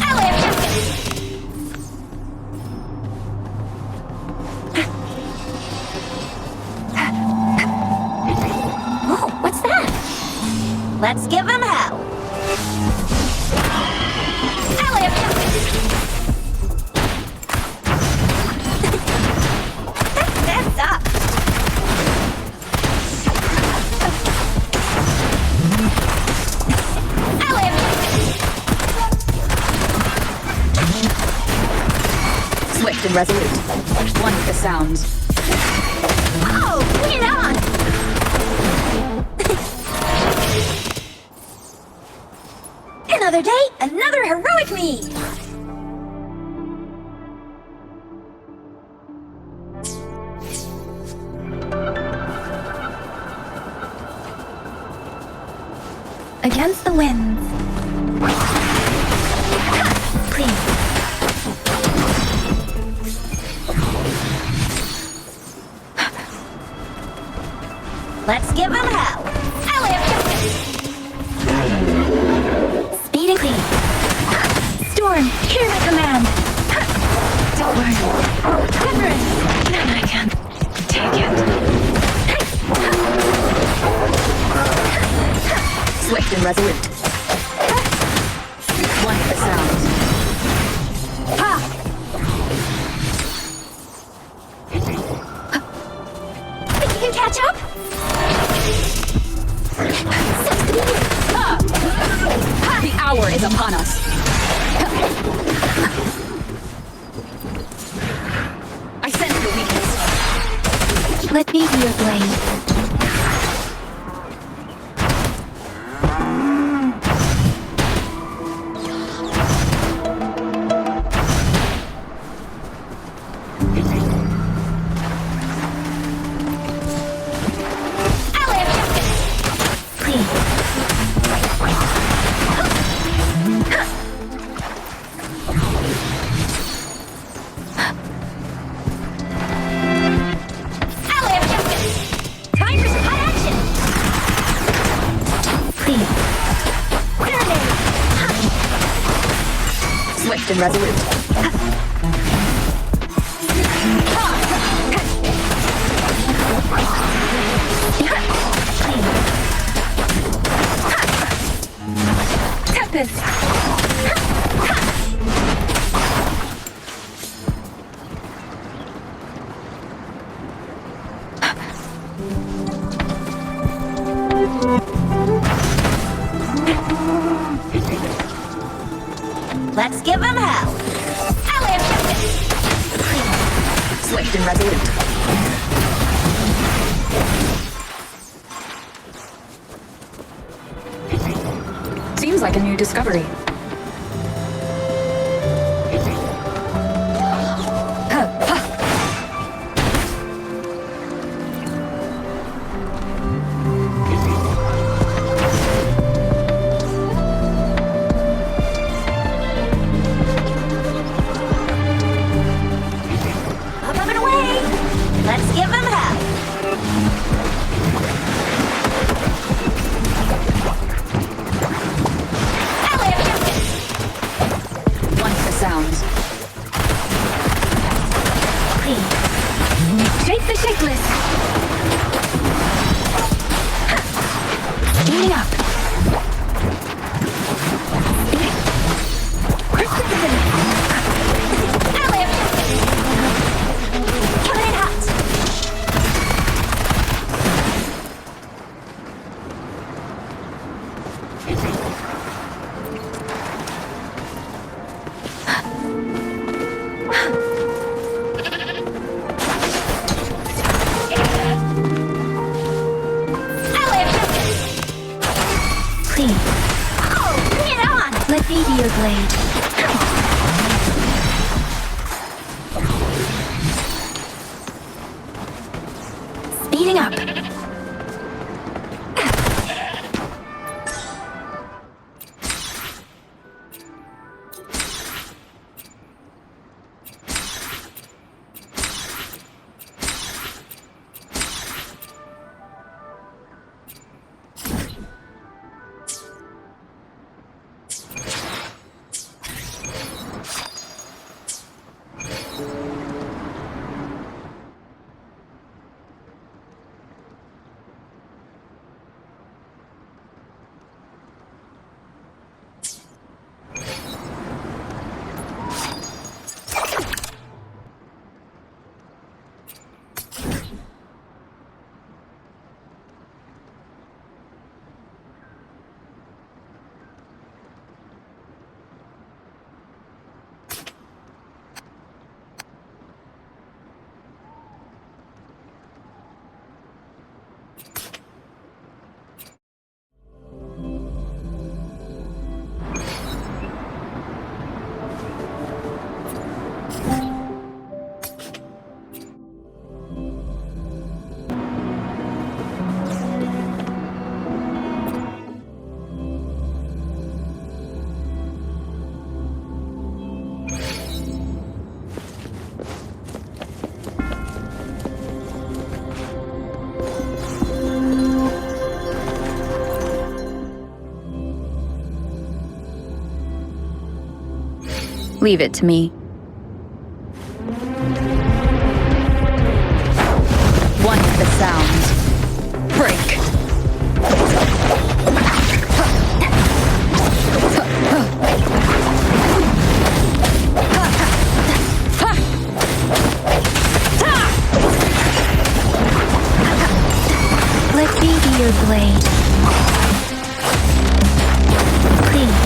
Ally objective! Oh, what's that? Let's give him hell! Ally objective! That's up! Ally objective! Swift and resolute. One with the sound. Oh, bring it on! Another day, another heroic me! Against the winds. Please. Let's give him hell! Ally objective! Speed and clean. Storm, hear my command. Don't worry. Wuthering. No, I can't take it. Swift and resolute. One with the sound. Ha! Think you can catch up? The hour is upon us. I sense your weakness. Let me be your blade. Ally objective! Please. Swift and resolute. Tempest! Let's give him hell. Ally of justice. Swift and resolute. Seems like a new discovery. Up and away. Let's give him hell. Ally of justice. One for sounds. Shake the shakeless! Speeding up! Ally of justice. Coming in hot. Ally of justice. Please, Oh, bring it on. let me be your blade. Speeding up! Leave it to me. One for the sounds. Break. Let me be your blade. Please.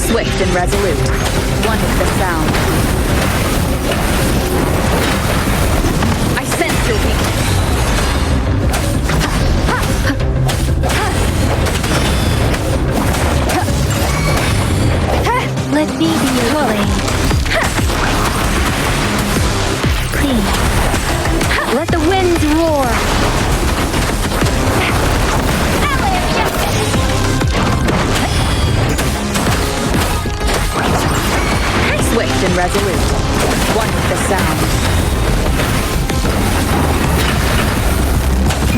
Swift and resolute. One with the sound. I sense your weakness. Let me be your blade. Clean. Let the winds roar. Ally of justice. Swift and resolute. One with the sound.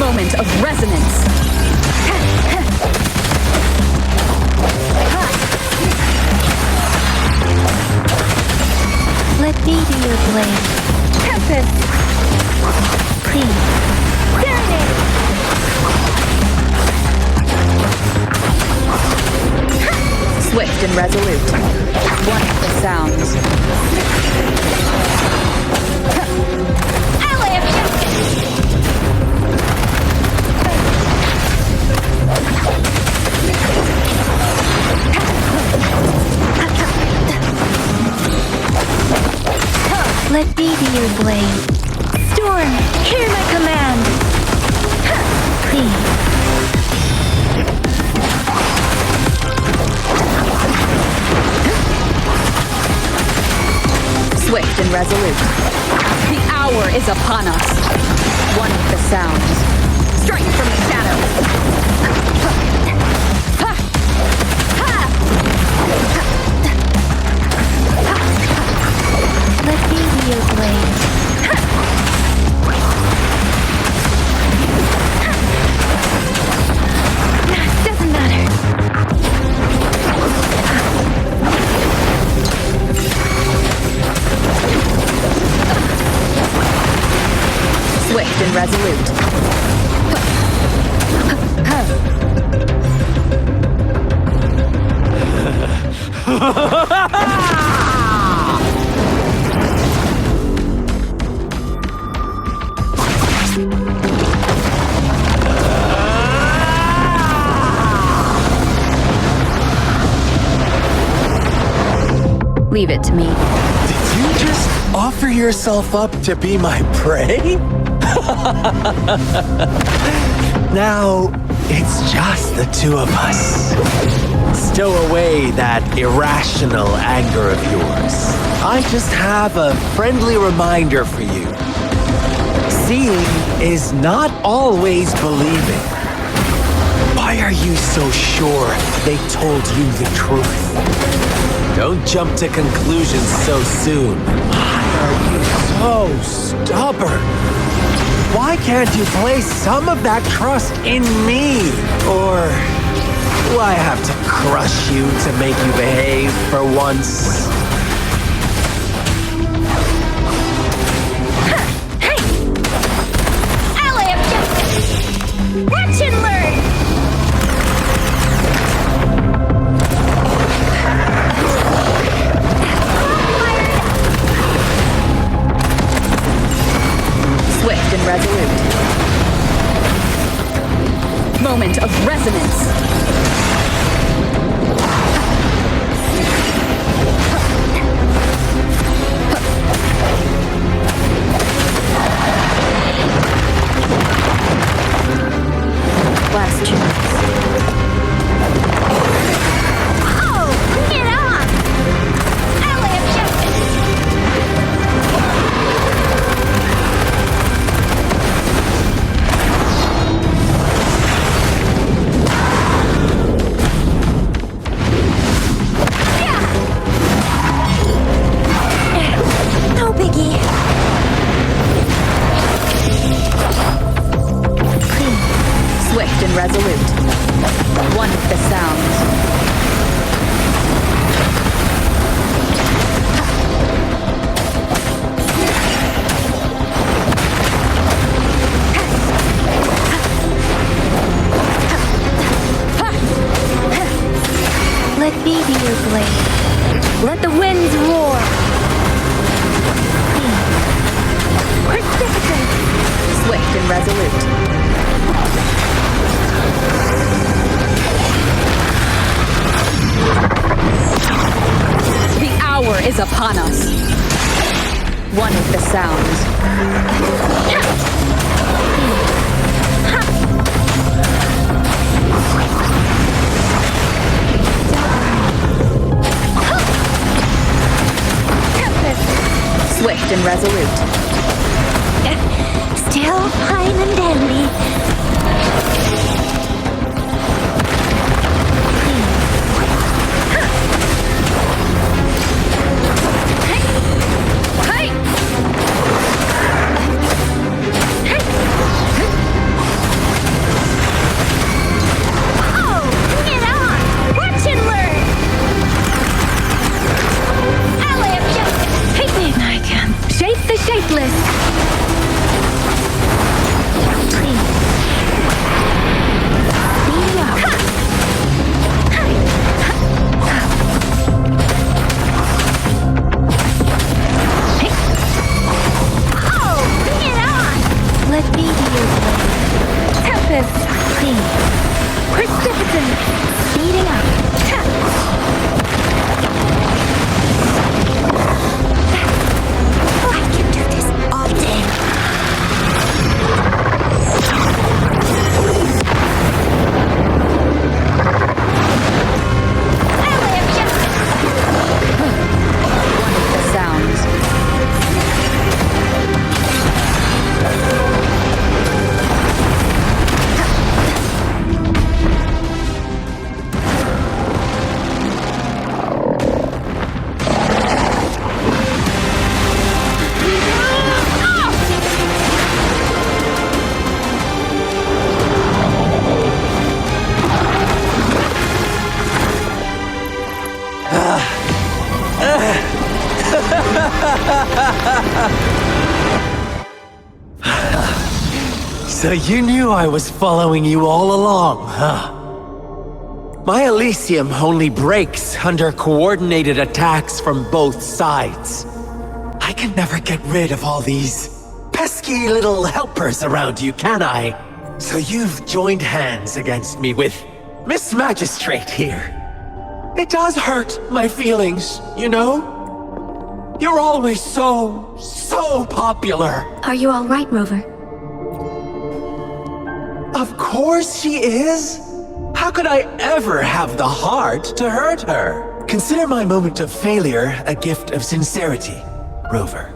Moment of resonance. Let me be your blade. Tempest! Please. Serenade! Swift and resolute. One of the sounds. Ally of justice! Let me be your blade. Storm, hear my command. Please. Swift and resolute. The hour is upon us. One of the sounds. Strike from the shadows. Let me be your blade. Doesn't matter. Swift and resolute. Leave it to me. Did you just offer yourself up to be my prey? Now, it's just the two of us. Stow away that irrational anger of yours. I just have a friendly reminder for you. Seeing is not always believing. Why are you so sure they told you the truth? Don't jump to conclusions so soon. Why are you so stubborn? Why can't you place some of that trust in me? Or do I have to crush you to make you behave for once? Ally of justice! Watch and learn! Swift and resolute. Moment of resonance. Last chance. Oh, bring it on! Ally of justice! No biggie. Swift and resolute. One of the sounds. Let me be your blade. Let the winds roar. Precipitate. Swift and resolute. The hour is upon us. One of the sounds. Swift and resolute. Still fine and dandy. Wuthering, speeding up. I can do this all day. The sounds. So you knew I was following you all along, huh? My Elysium only breaks under coordinated attacks from both sides. I can never get rid of all these pesky little helpers around you, can I? So you've joined hands against me with Miss Magistrate here. It does hurt my feelings, you know? You're always so popular. Are you all right, Rover? Of course she is. How could I ever have the heart to hurt her? Consider my moment of failure a gift of sincerity, Rover.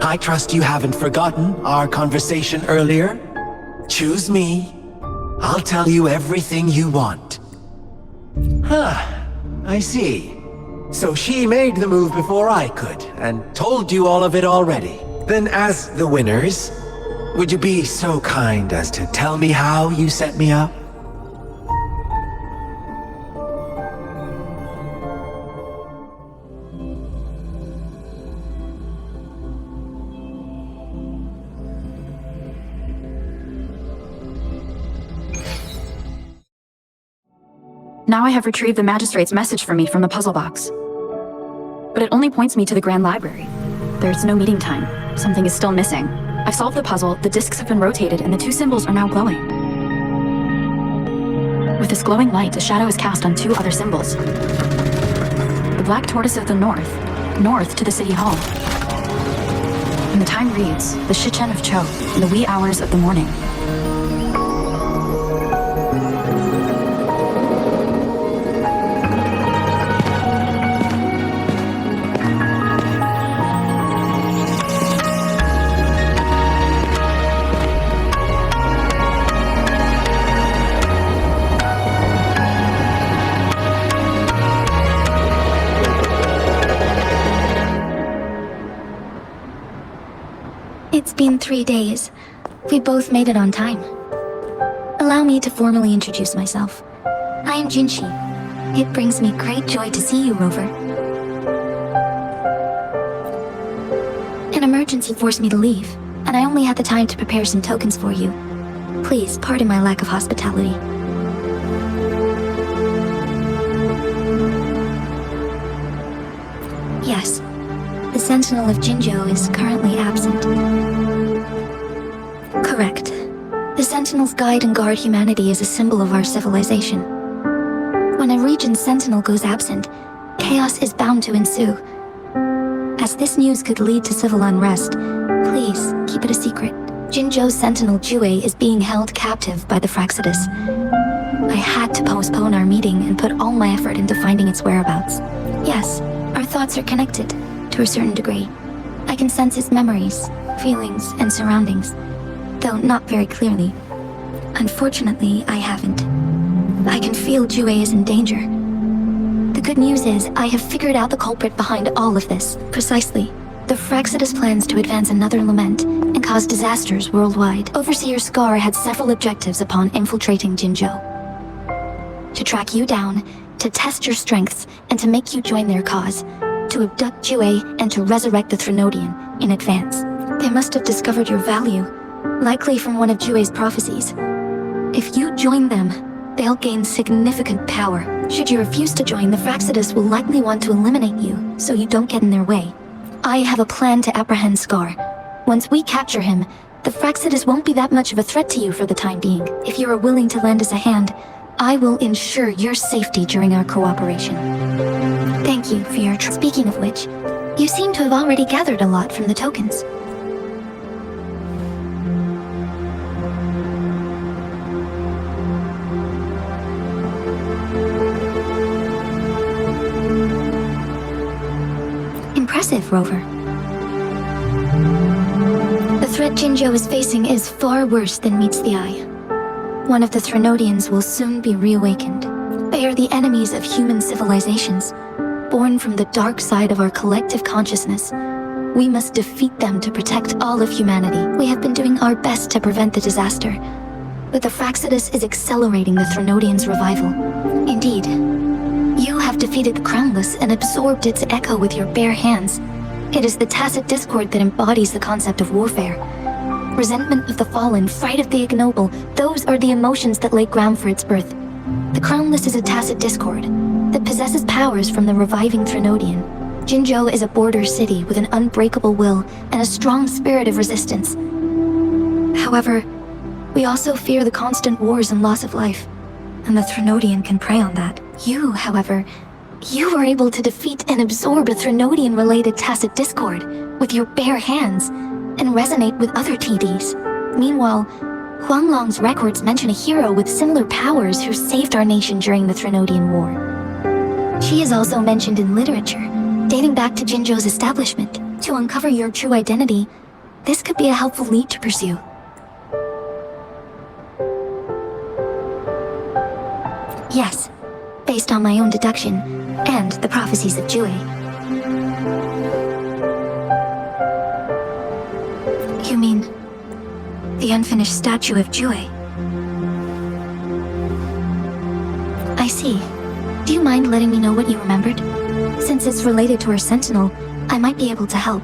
I trust you haven't forgotten our conversation earlier. Choose me. I'll tell you everything you want. Huh. I see. So she made the move before I could, and told you all of it already. Then as the winners, would you be so kind as to tell me how you set me up? Now I have retrieved the Magistrate's message for me from the puzzle box. But it only points me to the Grand Library. There's no meeting time. Something is still missing. I've solved the puzzle, the discs have been rotated, and the two symbols are now glowing. With this glowing light, a shadow is cast on two other symbols. The black tortoise of the north to the City Hall. And the time reads, the Shichen of Cho, in the wee hours of the morning. It's been 3 days. We both made it on time. Allow me to formally introduce myself. I am Jinshi. It brings me great joy to see you, Rover. An emergency forced me to leave, and I only had the time to prepare some tokens for you. Please pardon my lack of hospitality. Yes, the Sentinel of Jinzhou is currently absent. Correct. The Sentinels guide and guard humanity as a symbol of our civilization. When a region's Sentinel goes absent, chaos is bound to ensue. As this news could lead to civil unrest, please keep it a secret. Jinzhou's Sentinel Jue is being held captive by the Fraxidus. I had to postpone our meeting and put all my effort into finding its whereabouts. Yes, our thoughts are connected, to a certain degree. I can sense its memories, feelings, and surroundings, though not very clearly. Unfortunately, I haven't. I can feel Jue is in danger. The good news is, I have figured out the culprit behind all of this. Precisely. The Fraxidus plans to advance another lament and cause disasters worldwide. Overseer Scar had several objectives upon infiltrating Jinzhou. To track you down, to test your strengths, and to make you join their cause. To abduct Jue and to resurrect the Threnodian in advance. They must have discovered your value, likely from one of Jue's prophecies. If you join them, they'll gain significant power. Should you refuse to join, the Fraxidus will likely want to eliminate you, so you don't get in their way. I have a plan to apprehend Scar. Once we capture him, the Fraxidus won't be that much of a threat to you for the time being. If you are willing to lend us a hand, I will ensure your safety during our cooperation. Thank you for your Speaking of which, you seem to have already gathered a lot from the tokens. Impressive, Rover. The threat Jinzhou is facing is far worse than meets the eye. One of the Threnodians will soon be reawakened. They are the enemies of human civilizations, born from the dark side of our collective consciousness. We must defeat them to protect all of humanity. We have been doing our best to prevent the disaster, but the Fraxidus is accelerating the Threnodians' revival. Indeed, you have defeated the Crownless and absorbed its echo with your bare hands. It is the tacit discord that embodies the concept of warfare. Resentment of the fallen, fright of the ignoble, those are the emotions that lay ground for its birth. The Crownless is a tacit discord that possesses powers from the reviving Threnodian. Jinzhou is a border city with an unbreakable will and a strong spirit of resistance. However, we also fear the constant wars and loss of life, and the Threnodian can prey on that. You, however, you were able to defeat and absorb a Threnodian-related tacit discord with your bare hands and resonate with other TDs. Meanwhile, Huanglong's records mention a hero with similar powers who saved our nation during the Threnodian War. She is also mentioned in literature, dating back to Jinzhou's establishment. To uncover your true identity, this could be a helpful lead to pursue. Yes, based on my own deduction, and the prophecies of Jue. You mean the unfinished statue of Jue? I see. Do you mind letting me know what you remembered? Since it's related to our sentinel, I might be able to help.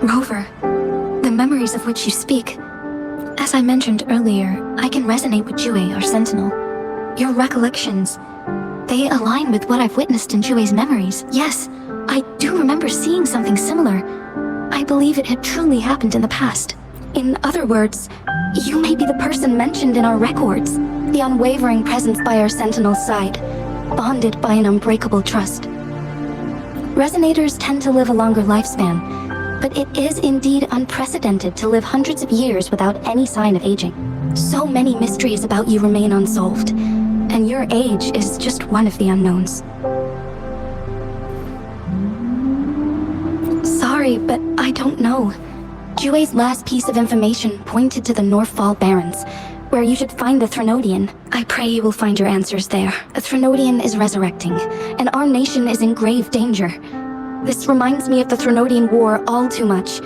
Rover, the memories of which you speak. As I mentioned earlier, I can resonate with Jue, our sentinel. Your recollections, they align with what I've witnessed in Jue's memories. Yes, I do remember seeing something similar. I believe it had truly happened in the past. In other words, you may be the person mentioned in our records, the unwavering presence by our sentinel's side, bonded by an unbreakable trust. Resonators tend to live a longer lifespan, but it is indeed unprecedented to live hundreds of years without any sign of aging. So many mysteries about you remain unsolved, and your age is just one of the unknowns. Sorry, but I don't know. Jue's last piece of information pointed to the Northfall Barrens, where you should find the Threnodian. I pray you will find your answers there. The Threnodian is resurrecting, and our nation is in grave danger. This reminds me of the Threnodian War all too much.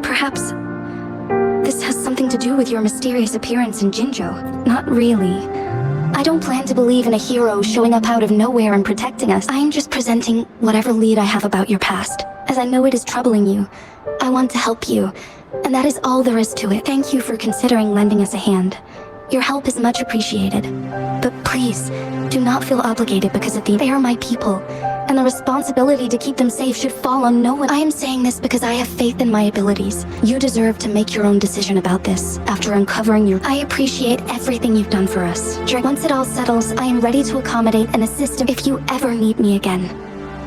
Perhaps this has something to do with your mysterious appearance in Jinzhou. Not really. I don't plan to believe in a hero showing up out of nowhere and protecting us. I am just presenting whatever lead I have about your past, as I know it is troubling you. I want to help you, and that is all there is to it. Thank you for considering lending us a hand. Your help is much appreciated. But please, do not feel obligated because they are my people, and the responsibility to keep them safe should fall on no one. I am saying this because I have faith in my abilities. You deserve to make your own decision about this after uncovering your... I appreciate everything you've done for us. Once it all settles, I am ready to accommodate and assist if you ever need me again.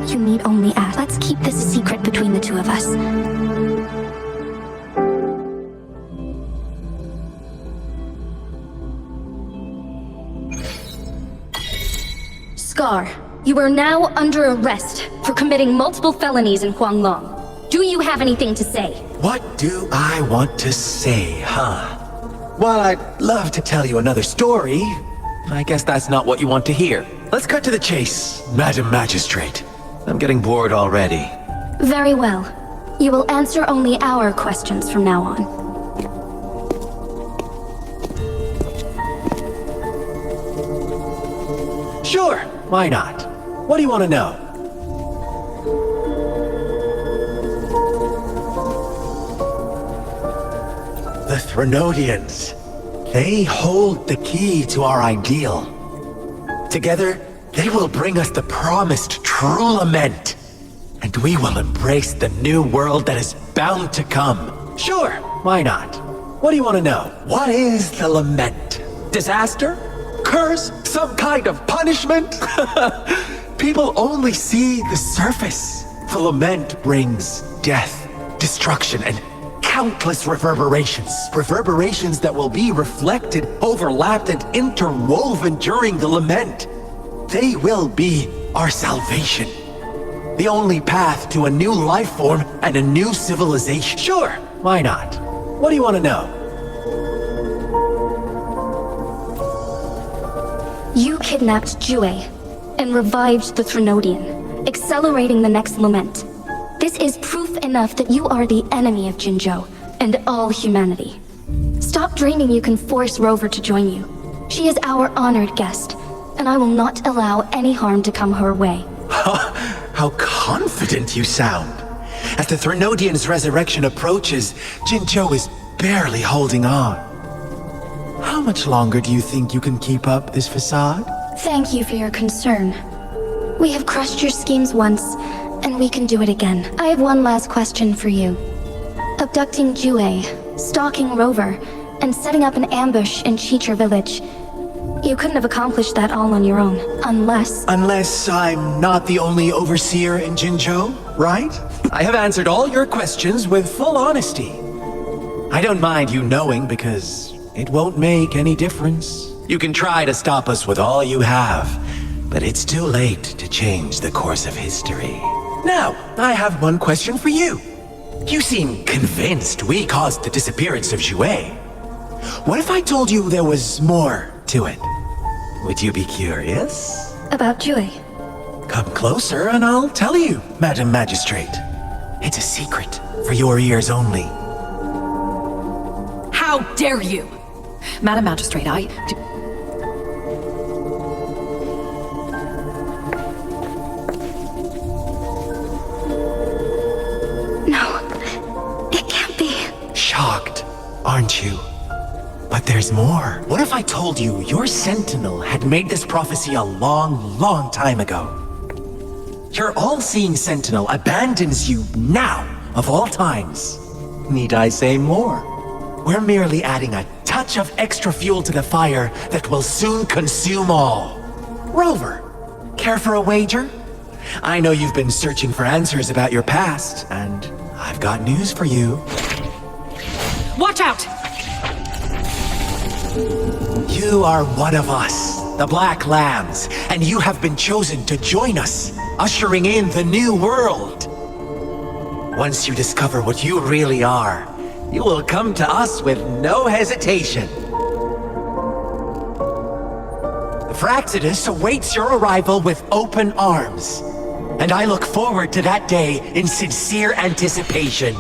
You need only ask. Let's keep this a secret between the two of us. Scar, you are now under arrest for committing multiple felonies in Huanglong. Do you have anything to say? What do I want to say, huh? While I'd love to tell you another story, I guess that's not what you want to hear. Let's cut to the chase, Madam Magistrate. I'm getting bored already. Very well. You will answer only our questions from now on. Sure, why not? What do you want to know? The Threnodians. They hold the key to our ideal. Together, they will bring us the promised true lament. And we will embrace the new world that is bound to come. Sure, why not? What do you want to know? What is the lament? Disaster? Curse? Some kind of punishment? People only see the surface. The lament brings death, destruction, and countless reverberations. Reverberations that will be reflected, overlapped, and interwoven during the lament. They will be our salvation. The only path to a new life form and a new civilization. Sure, why not? What do you want to know? You kidnapped Jue and revived the Threnodian, accelerating the next lament. This is proof enough that you are the enemy of Jinzhou and all humanity. Stop dreaming you can force Rover to join you. She is our honored guest, and I will not allow any harm to come her way. How confident you sound. As the Threnodian's resurrection approaches, Jinzhou is barely holding on. How much longer do you think you can keep up this facade? Thank you for your concern. We have crushed your schemes once, and we can do it again. I have one last question for you. Abducting Jue, stalking Rover, and setting up an ambush in Chicher village. You couldn't have accomplished that all on your own, unless... Unless I'm not the only overseer in Jinzhou, right? I have answered all your questions with full honesty. I don't mind you knowing because it won't make any difference. You can try to stop us with all you have, but it's too late to change the course of history. Now, I have one question for you. You seem convinced we caused the disappearance of Jue. What if I told you there was more to it? Would you be curious? About Jue. Come closer and I'll tell you, Madam Magistrate. It's a secret for your ears only. How dare you! Madam Magistrate, No, it can't be. Shocked, aren't you? But there's more. What if I told you your sentinel had made this prophecy a long, long time ago? Your all-seeing sentinel abandons you now, of all times. Need I say more? We're merely adding a touch of extra fuel to the fire that will soon consume all. Rover, care for a wager? I know you've been searching for answers about your past, and I've got news for you. watch out! You are one of us, the Black Lambs, and you have been chosen to join us, ushering in the new world. Once you discover what you really are, you will come to us with no hesitation. The Fraxidus awaits your arrival with open arms, and I look forward to that day in sincere anticipation.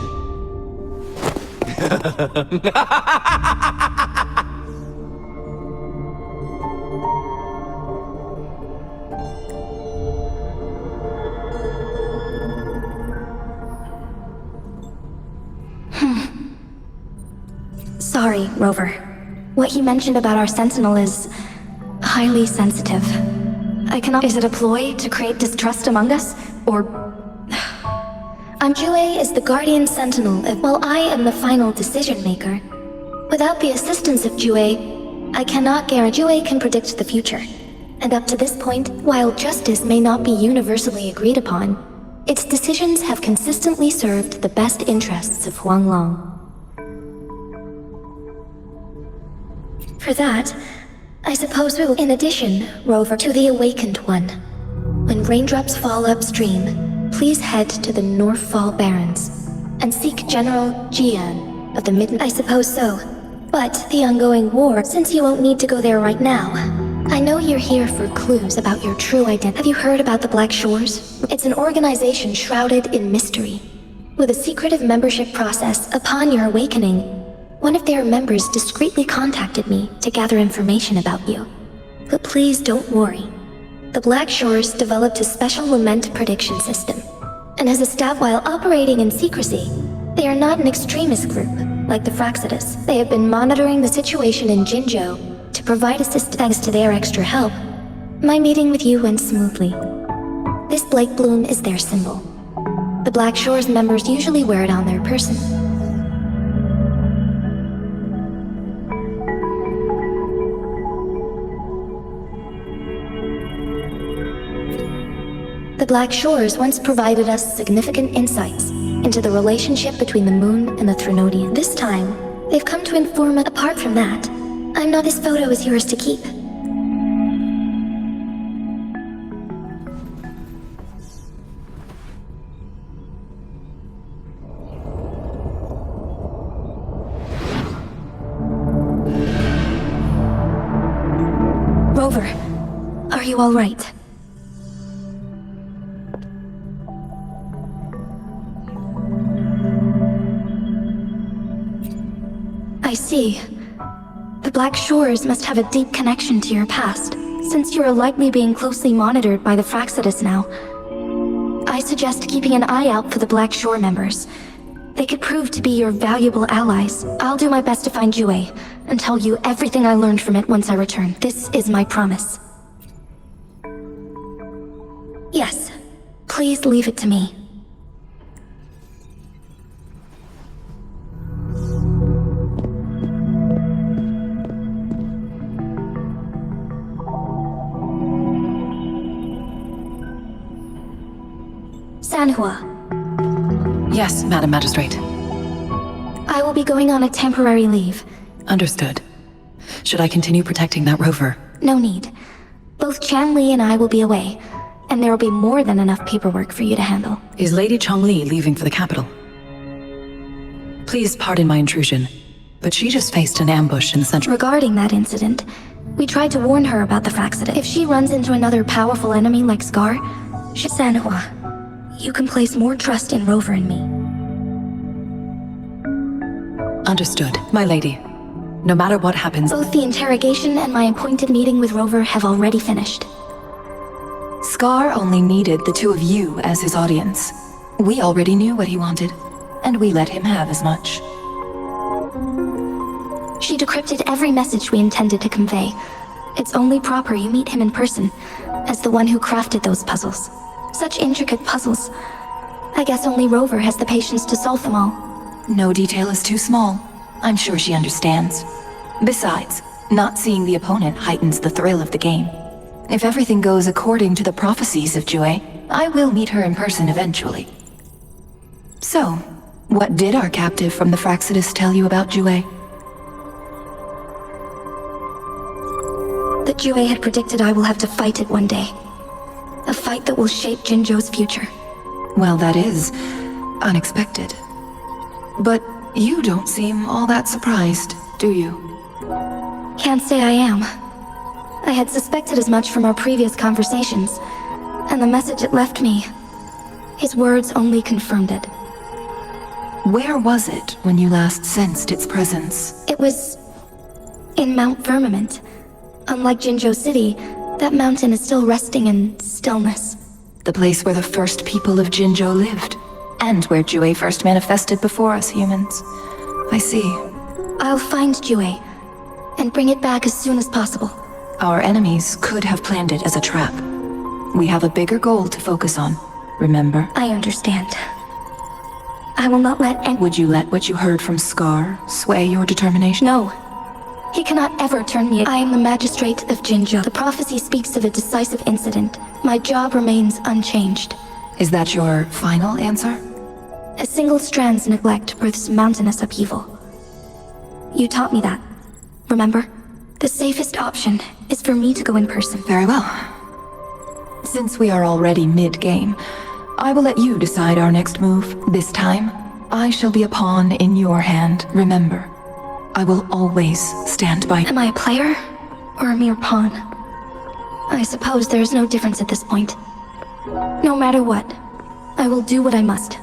Sorry, Rover. What you mentioned about our sentinel is highly sensitive. I cannot... Is it a ploy to create distrust among us? Or... Jue is the guardian sentinel, while I am the final decision maker. Without the assistance of Jue, I cannot guarantee Jue can predict the future. And up to this point, while justice may not be universally agreed upon, its decisions have consistently served the best interests of Huanglong. For that, I suppose we will, in addition, Rover, to the Awakened One. When raindrops fall upstream, please head to the Northfall Barrens and seek General Jian of the I suppose so. But the ongoing war, since you won't need to go there right now. I know you're here for clues about your true identity. Have you heard about the Black Shores? It's an organization shrouded in mystery. With a secretive membership process, upon your awakening, one of their members discreetly contacted me to gather information about you. But please don't worry. The Black Shores developed a special lament prediction system, and as a staff while operating in secrecy, they are not an extremist group, like the Fraxidus. They have been monitoring the situation in Jinzhou to provide assistance. Thanks to their extra help, my meeting with you went smoothly. This Blake Bloom is their symbol. The Black Shores members usually wear it on their person. The Black Shores once provided us significant insights into the relationship between the moon and the Threnodian. This time, they've come to inform us. Apart from that, I'm not. This photo is yours to keep. Rover, are you all right? I see. The Black Shores must have a deep connection to your past, since you are likely being closely monitored by the Fraxidus now. I suggest keeping an eye out for the Black Shore members. They could prove to be your valuable allies. I'll do my best to find Jue, and tell you everything I learned from it once I return. This is my promise. Yes, please leave it to me. Sanhua, Yes, Madam Magistrate. I will be going on a temporary leave. Understood. Should I continue protecting that rover? No need. Both Chanli and I will be away, and there will be more than enough paperwork for you to handle. Is Lady Chongli leaving for the capital? Please pardon my intrusion, but she just faced an ambush in the central. Regarding that incident, we tried to warn her about the Fraxidus. If she runs into another powerful enemy like Scar, Sanhua, you can place more trust in Rover and me. Understood, my lady. No matter what happens, Both the interrogation and my appointed meeting with Rover have already finished. Scar only needed the two of you as his audience. We already knew what he wanted, and we let him have as much. She decrypted every message we intended to convey. It's only proper you meet him in person, as the one who crafted those puzzles. Such intricate puzzles. I guess only Rover has the patience to solve them all. No detail is too small. I'm sure she understands. Besides, not seeing the opponent heightens the thrill of the game. If everything goes according to the prophecies of Jue, I will meet her in person eventually. So, what did our captive from the Fraxidus tell you about Jue? That Jue had predicted I will have to fight it one day. A fight that will shape Jinzhou's future. Well, that is unexpected. But you don't seem all that surprised, do you? Can't say I am. I had suspected as much from our previous conversations, and the message it left me, his words only confirmed it. Where was it when you last sensed its presence? It was in Mount Firmament. Unlike Jinzhou City, that mountain is still resting in stillness. The place where the first people of Jinzhou lived, and where Jue first manifested before us humans. I see. I'll find Jue, and bring it back as soon as possible. Our enemies could have planned it as a trap. We have a bigger goal to focus on, remember? I understand. I will not let any— Would you let what you heard from Scar sway your determination? No. He cannot ever turn me— I am the magistrate of Jinzhou. The prophecy speaks of a decisive incident. My job remains unchanged. Is that your final answer? A single strand's neglect births mountainous upheaval. You taught me that. Remember? The safest option is for me to go in person. Very well. Since we are already mid-game, I will let you decide our next move. This time, I shall be a pawn in your hand, remember. I will always stand by— Am I a player or a mere pawn? I suppose there is no difference at this point. No matter what, I will do what I must.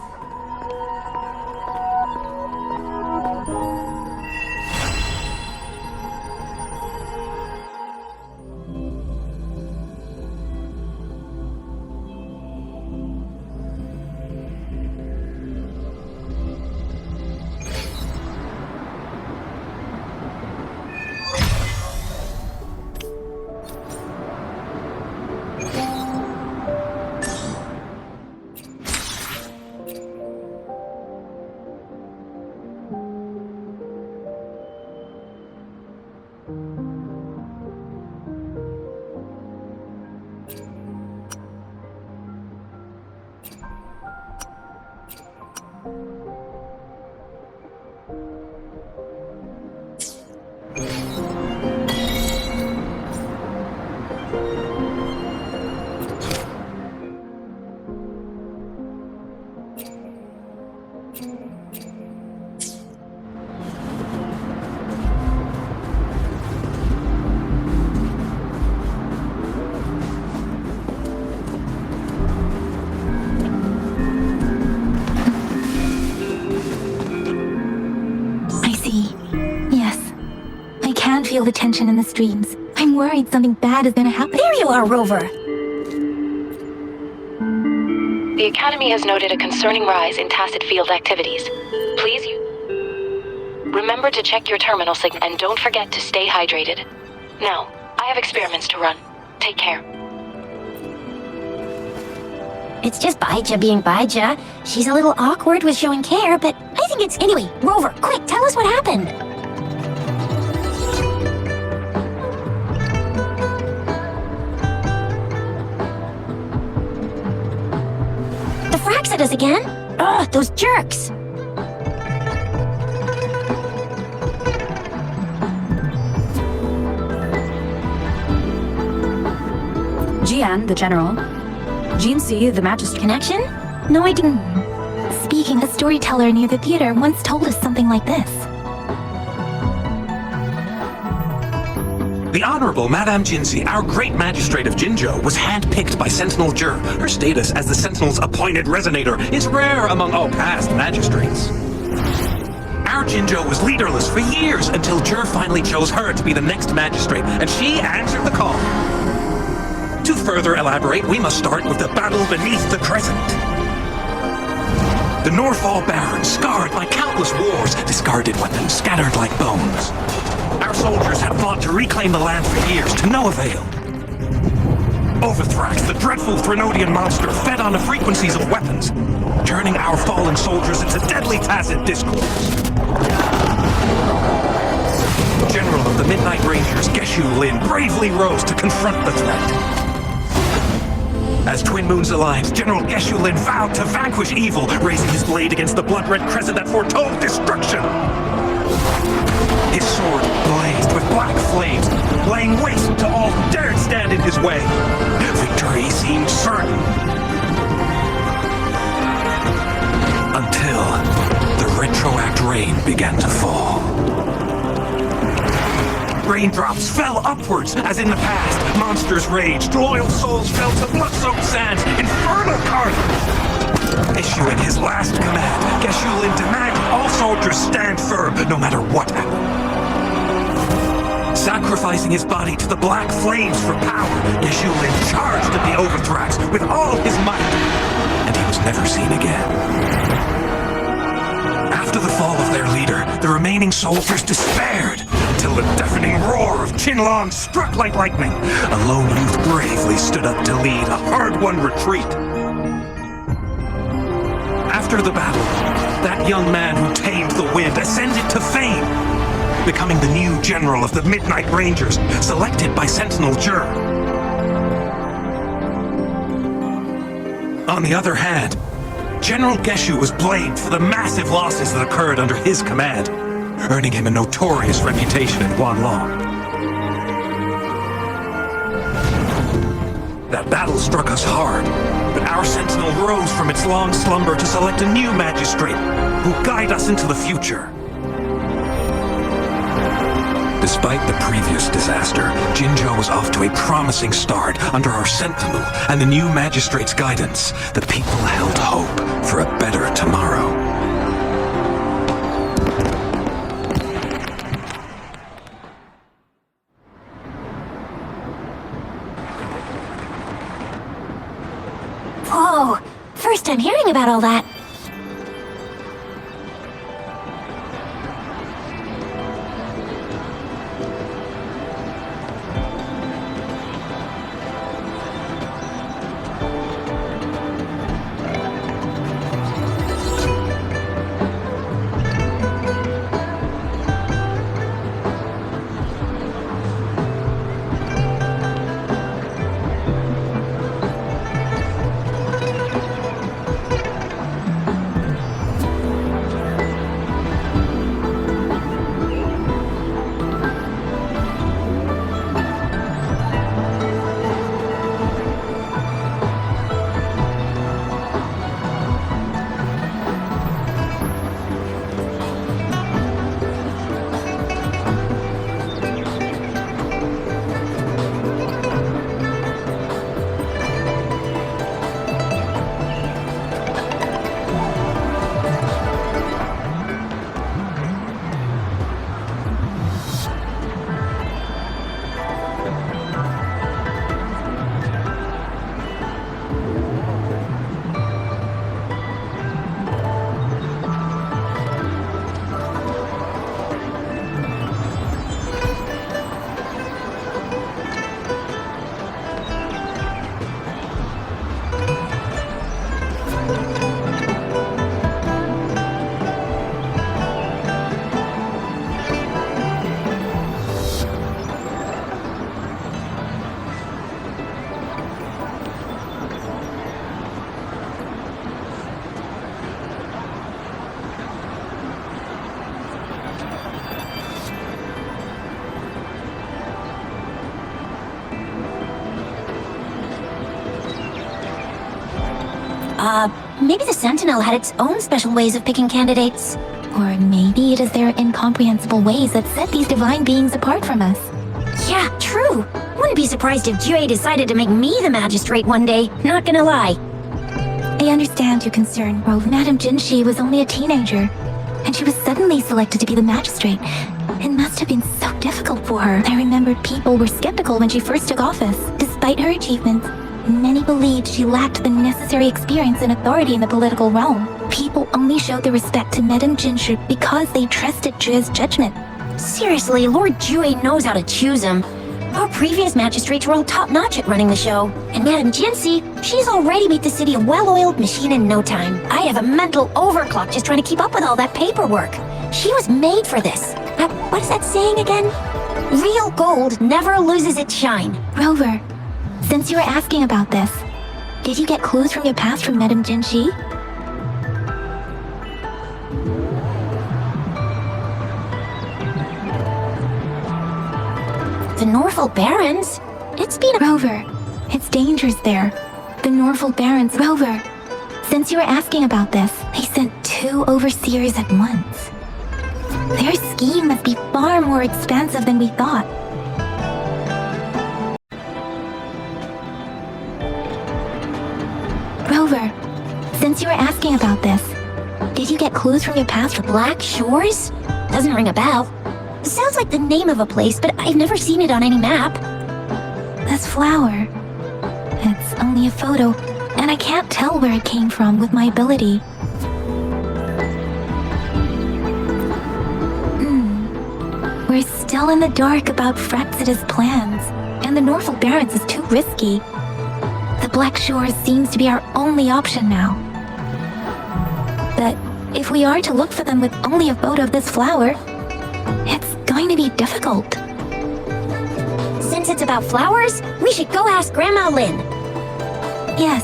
can't feel the tension in the streams. I'm worried something bad is gonna happen. There you are, Rover! The Academy has noted a concerning rise in tacit field activities. Please remember to check your terminal signal and don't forget to stay hydrated. Now, I have experiments to run. Take care. It's just Baija being Baija. She's a little awkward with showing care, but I think it's... Anyway, Rover, quick, tell us what happened. The frags at us again? Ugh, those jerks! Jian, the general. Jinsi, the magistrate. Connection? No, I didn't. Speaking, a storyteller near the theater once told us something like this. The Honorable Madame Jinsi, our great magistrate of Jinzhou, was handpicked by Sentinel Jur. Her status as the Sentinel's appointed resonator is rare among all past magistrates. Our Jinzhou was leaderless for years until Jur finally chose her to be the next magistrate, and she answered the call. To further elaborate, we must start with the battle beneath the crescent. The Northfall Barrens, scarred by countless wars, discarded weapons scattered like bones. Our soldiers had fought to reclaim the land for years, to no avail. Overthrax, the dreadful Threnodian monster, fed on the frequencies of weapons, turning our fallen soldiers into deadly tacit discords. General of the Midnight Rangers, Geshu Lin, bravely rose to confront the threat. As Twin Moons aligned, General Geshu Lin vowed to vanquish evil, raising his blade against the blood-red crescent that foretold destruction. His sword blazed with black flames, laying waste to all who dared stand in his way. Victory seemed certain. Until the retroact rain began to fall. Raindrops fell upwards, as in the past. Monsters raged, loyal souls fell to blood-soaked sands, infernal carnage. Issuing his last command, Geshu Lin demanded all soldiers stand firm, no matter what happened. Sacrificing his body to the black flames for power, Geshu Lin charged at the Overthrax with all his might, and he was never seen again. After the fall of their leader, the remaining soldiers despaired, until the deafening roar of Qinlong struck like lightning. A lone youth bravely stood up to lead a hard-won retreat. After the battle, that young man who tamed the wind ascended to fame, becoming the new general of the Midnight Rangers, selected by Sentinel Jur. On the other hand, General Geshu was blamed for the massive losses that occurred under his command, earning him a notorious reputation in Guanlong. That battle struck us hard, but our sentinel rose from its long slumber to select a new magistrate who guide us into the future. Despite the previous disaster, Jinzhou was off to a promising start under our sentinel and the new magistrate's guidance. The people held hope for a better tomorrow. Whoa! First time hearing about all that. Maybe the Sentinel had its own special ways of picking candidates. Or maybe it is their incomprehensible ways that set these divine beings apart from us. Yeah, true. Wouldn't be surprised if Jue decided to make me the magistrate one day, not gonna lie. I understand your concern, Rove. Madame Jinshi was only a teenager, and she was suddenly selected to be the magistrate. It must have been so difficult for her. I remembered people were skeptical when she first took office. Despite her achievements, many believed she lacked the necessary experience and authority in the political realm. People only showed their respect to Madame Jinshi because they trusted Jue's judgment. Seriously, Lord Jue knows how to choose him. Our previous magistrates were all top-notch at running the show. And Madame Jinshi, she's already made the city a well-oiled machine in no time. I have a mental overclock just trying to keep up with all that paperwork. She was made for this. What is that saying again? Real gold never loses its shine. Rover, since you were asking about this, did you get clues from your past from Madame Jinshi? The Norfolk Barons? It's been a... Rover, it's dangerous there. The Norfolk Barons. Rover, since you were asking about this, they sent 2 overseers at once. Their scheme must be far more expansive than we thought. Rover, since you were asking about this, did you get clues from your past from Black Shores? Doesn't ring a bell. Sounds like the name of a place, but I've never seen it on any map. this flower? It's only a photo, and I can't tell where it came from with my ability. We're still in the dark about Fraxita's plans, and the Norfolk Barrens is too risky. The Black Shores seems to be our only option now. But if we are to look for them with only a photo of this flower, it's going to be difficult. Since it's about flowers, we should go ask Grandma Lynn. Yes,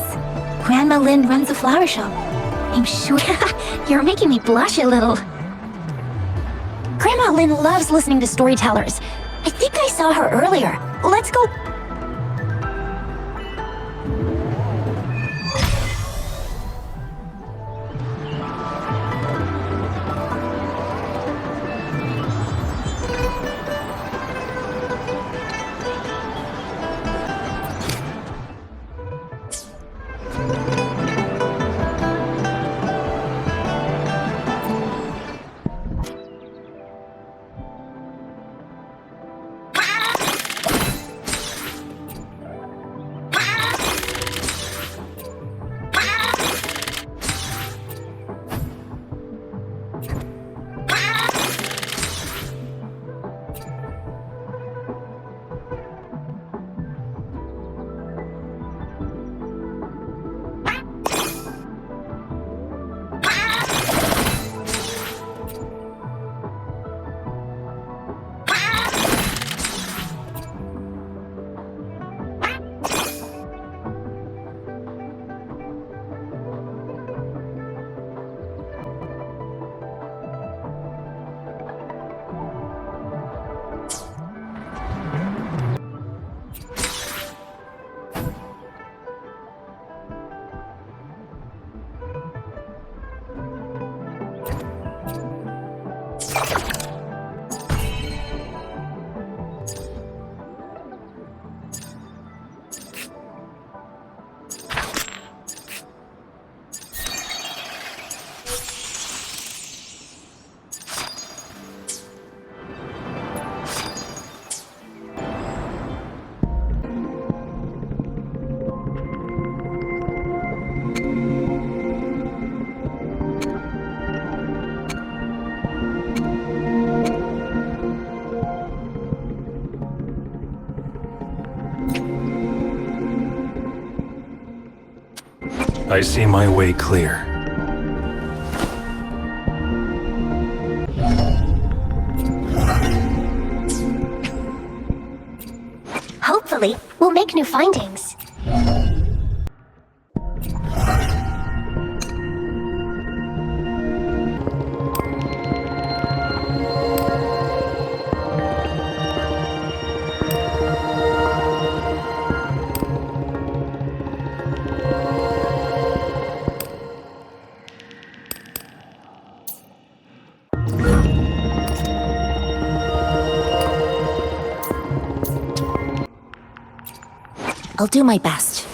Grandma Lynn runs a flower shop. I'm sure. You're making me blush a little. Grandma Lynn loves listening to storytellers. I think I saw her earlier. Let's go. I see my way clear. Hopefully, we'll make new findings. I'll do my best.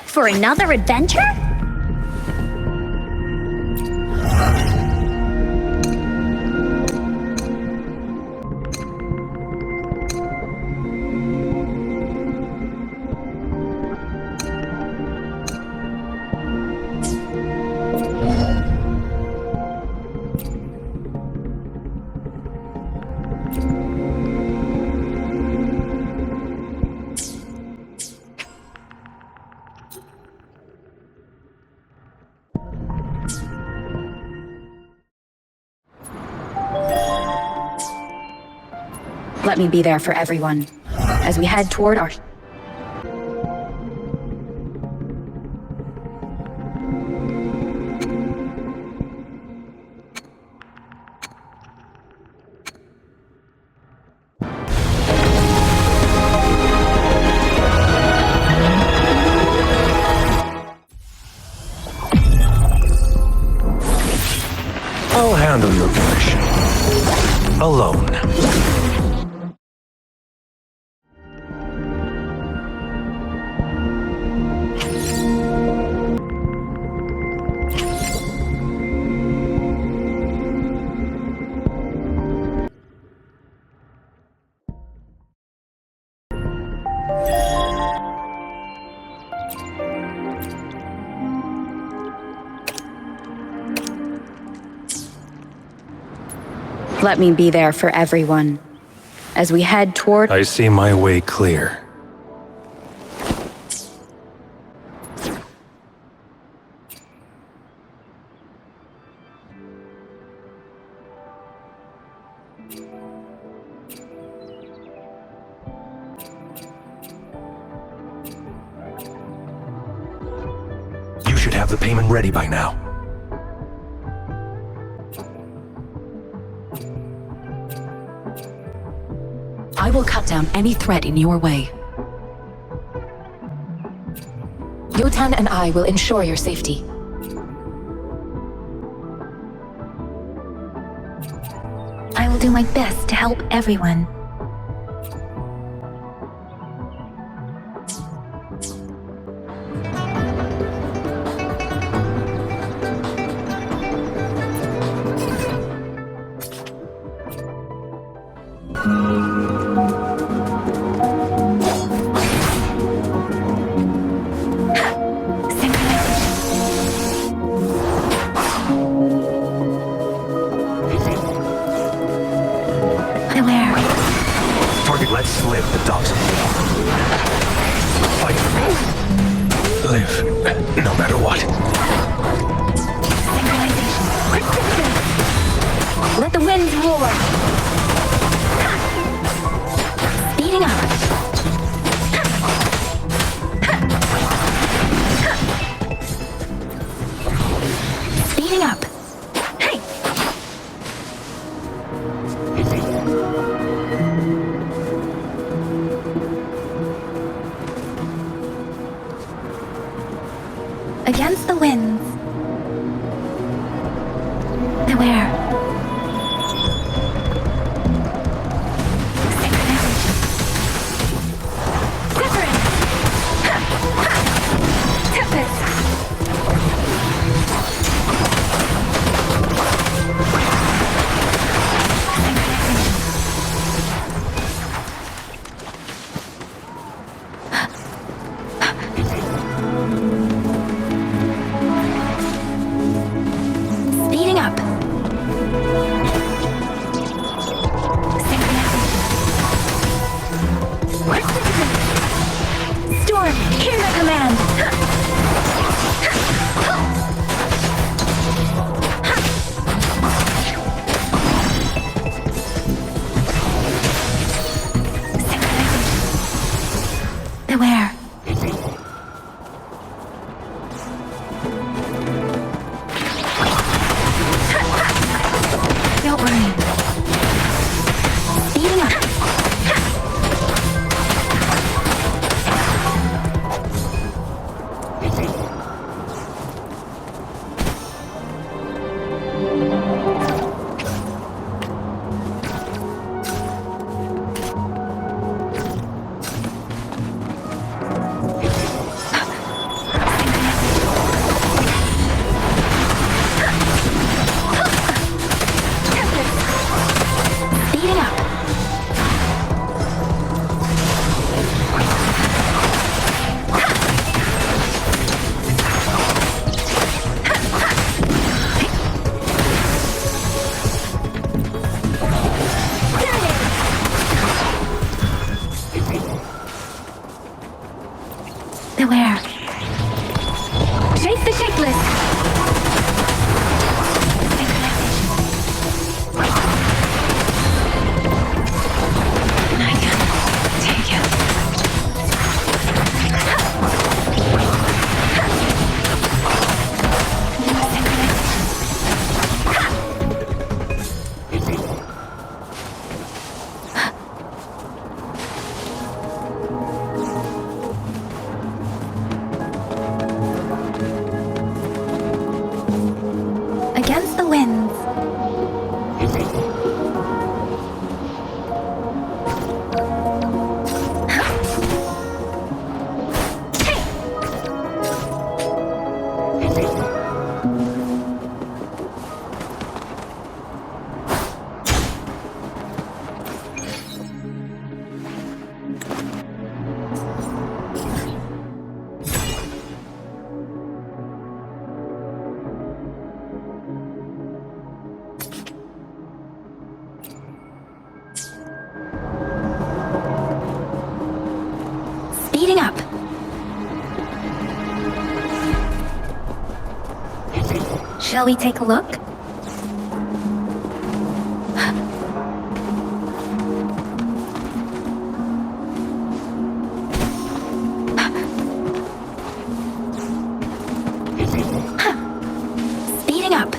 For another adventure? Let me be there for everyone as we head toward our... I'll handle your commission. Alone. Let me be there for everyone as we head toward... I see my way clear. You should have the payment ready by now. I will cut down any threat in your way. Yotan and I will ensure your safety. I will do my best to help everyone. Let slip the dogs. Fight for me. Live, no matter what. Let the winds roar. Speeding up. Speeding up. Hey. Against the winds. Beware. Chase the checklist. I can take it. Against the winds. Speeding up. Shall we take a look? Speeding up.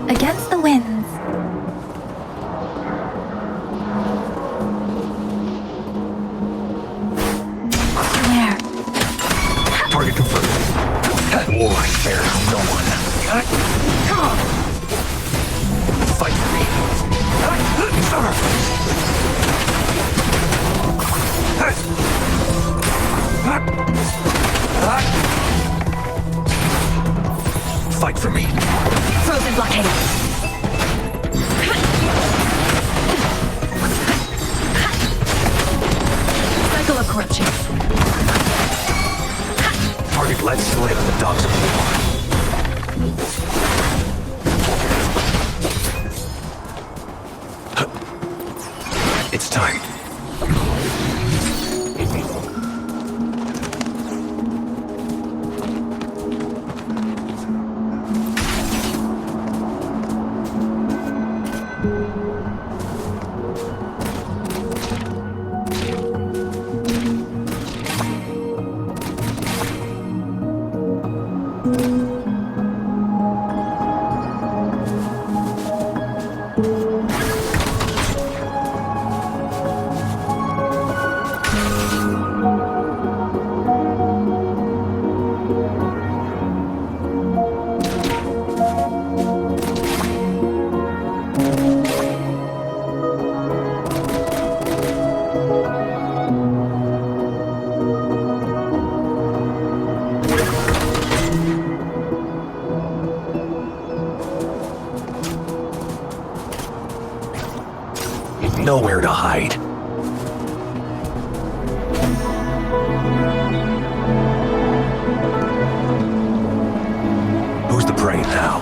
Against the winds. Where? Target confirmed. War spares no one. Fight for me. Fight for me. Frozen blockade. Cycle of corruption. Target led slave in the dogs of war. It's time. Nowhere to hide. Who's the prey now?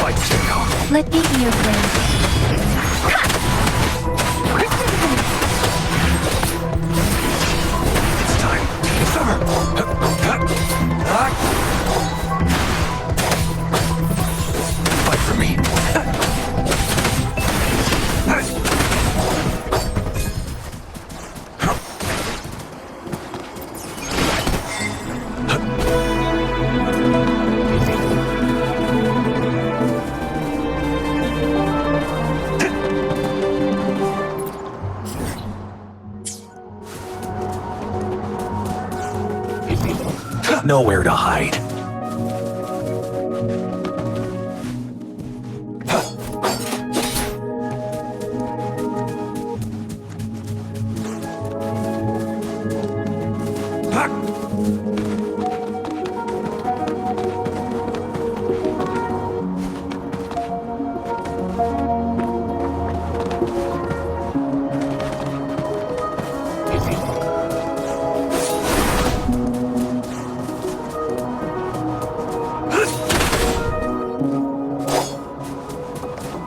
Fight signal. Let me be your friend. It's time. Fight for me. nowhere to hide.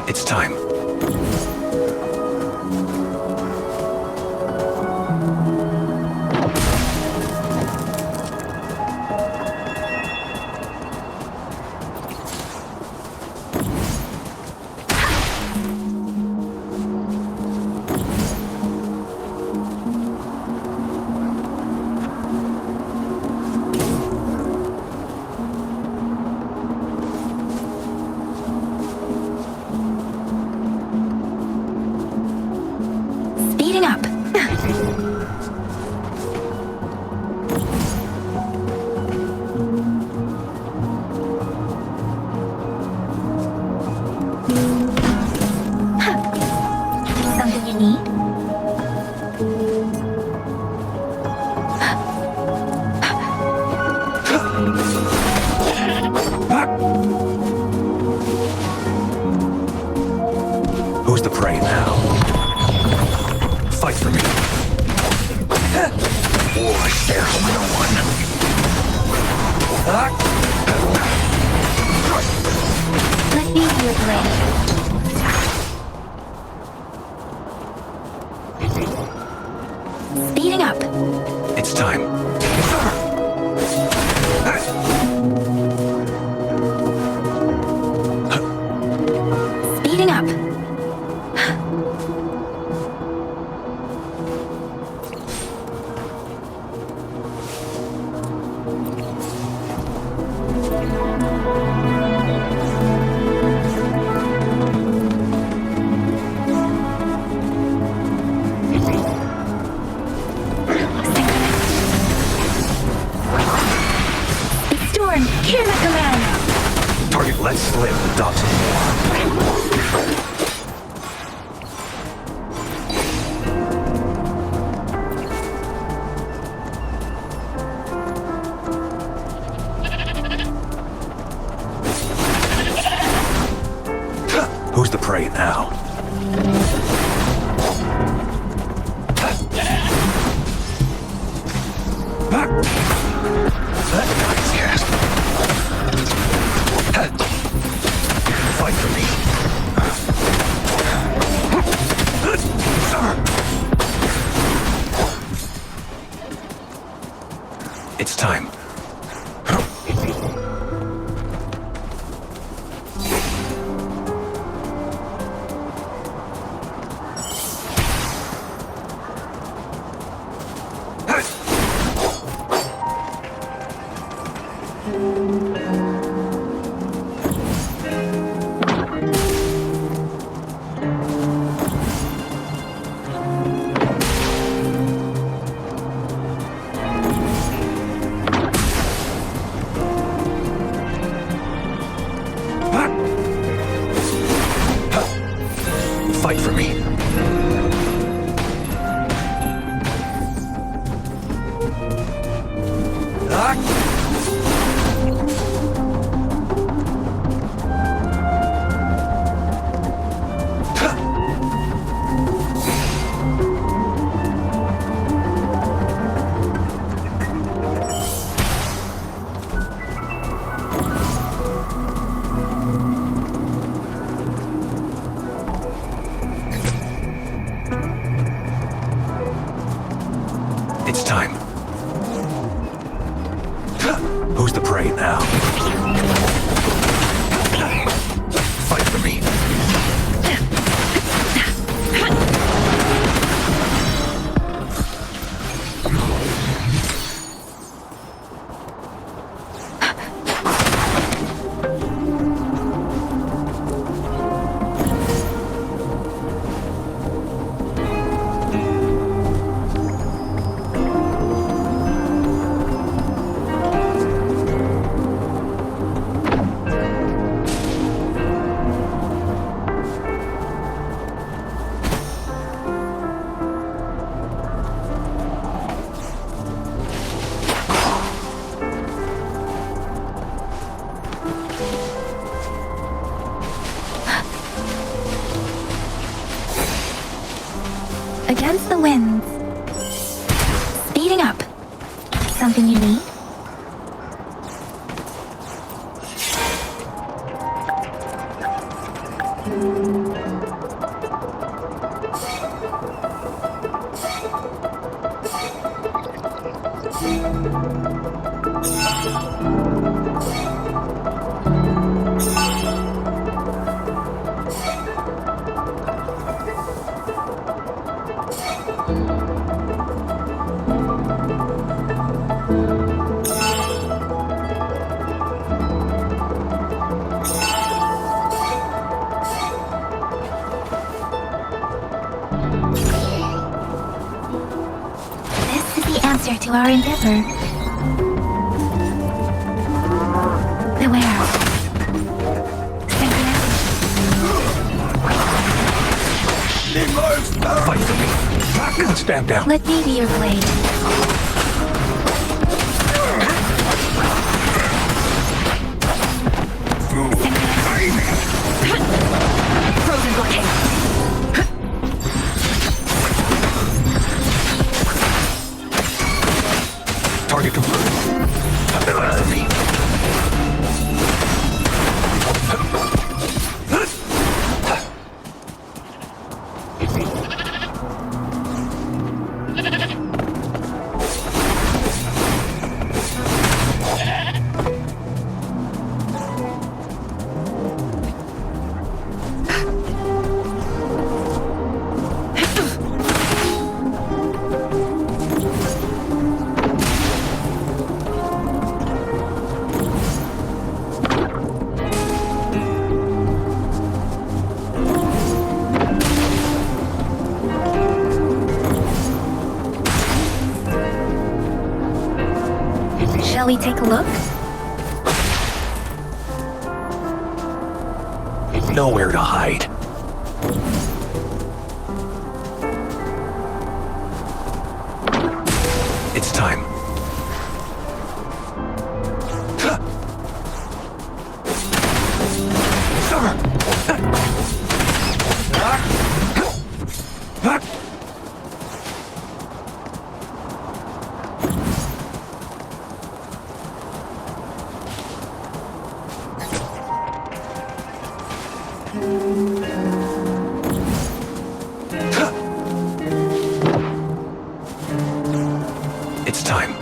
It's time. Speeding up. Something you need? Who's the prey now? Fight for me. War shares no one. Let me be your blade. Speeding up. It's time. Speeding up. Storm, hear my command. Target let slip the dots of war. Who's the prey now? Yes. Fight for me. It's time. Fight for me. It's time. Who's the prey now? Fight for me. against the winds. Speeding up. Something you need? To our endeavor. The warehouse. Fight for me. Back and stand down. Let me be your blade. Frozen blockade. Target complete. Ability. Shall we take a look? Nowhere to hide. It's time. It's time.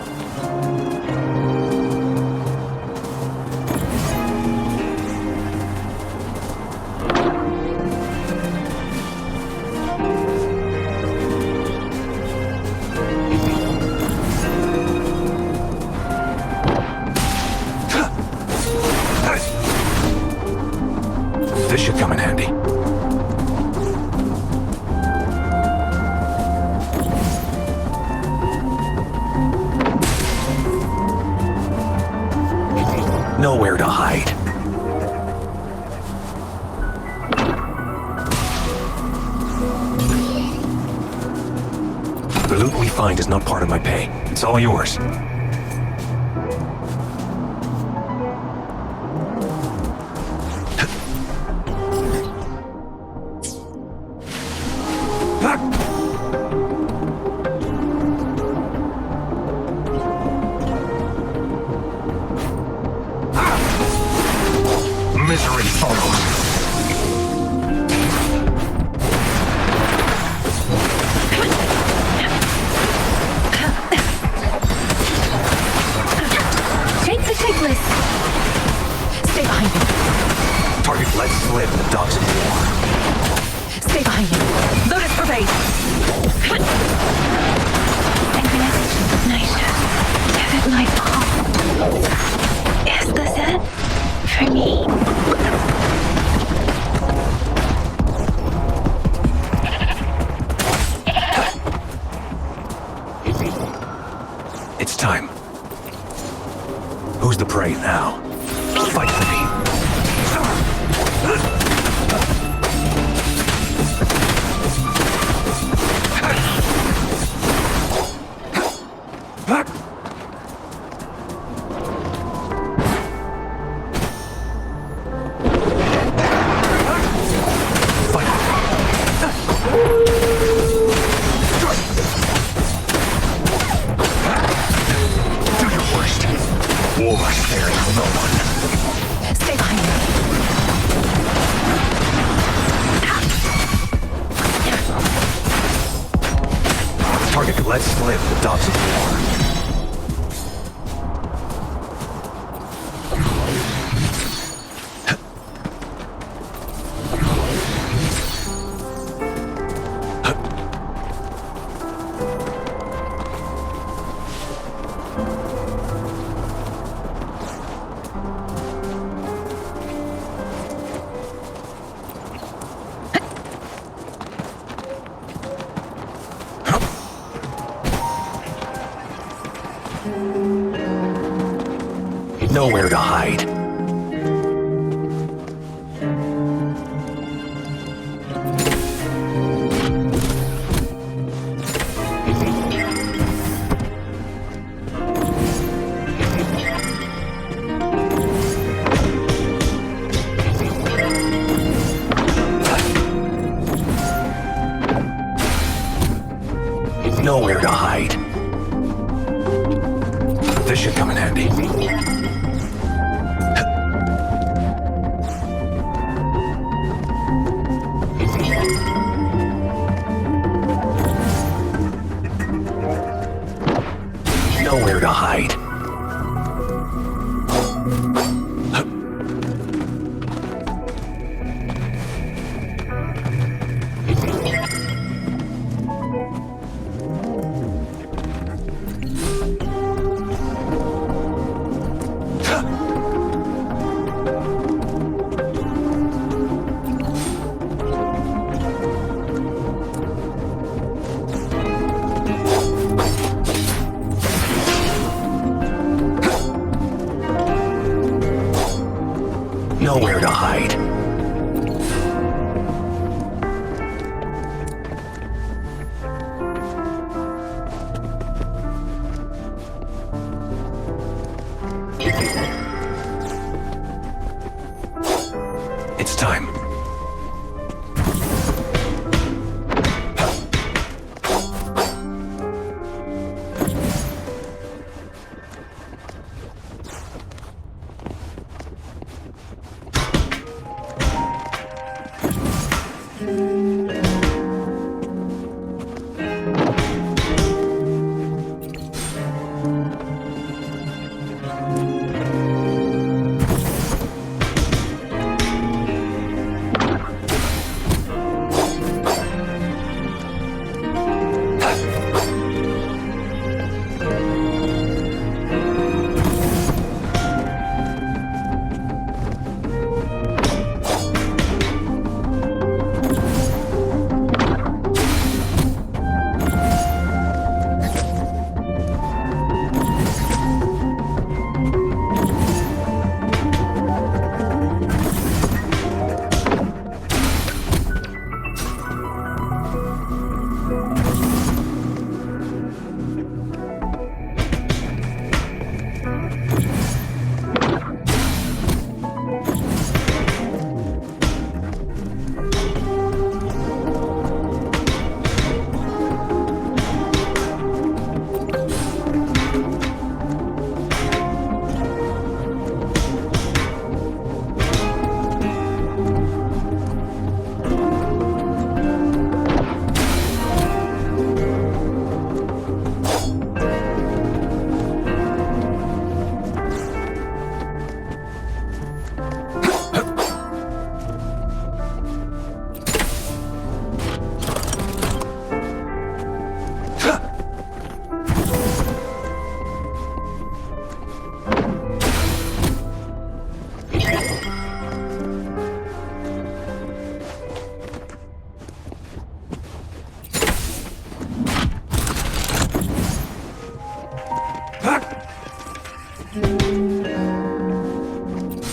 This should come in handy. Nowhere to hide. The loot we find is not part of my pay. It's all yours. Misery follows. Take the tick list. Stay behind me. Target let slip in the dogs of war. Stay behind me. Lotus pervade. Synchronization. Nice. Vivid light bulb. Is this it? For me? It's time. Who's the prey now? Fight for me. war sparing no one. Stay behind me. Target lets slip the dogs of war. Nowhere to hide. Nowhere to hide. This should come in handy. Nowhere to hide. Nowhere to hide. It's time.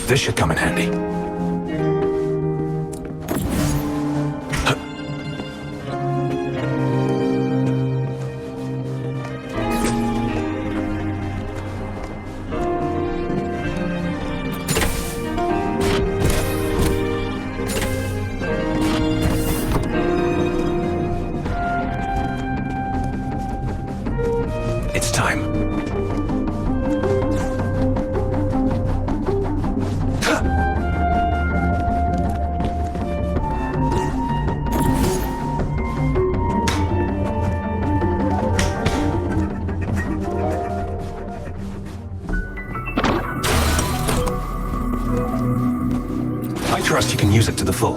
This should come in handy. It's time. trust you can use it to the full.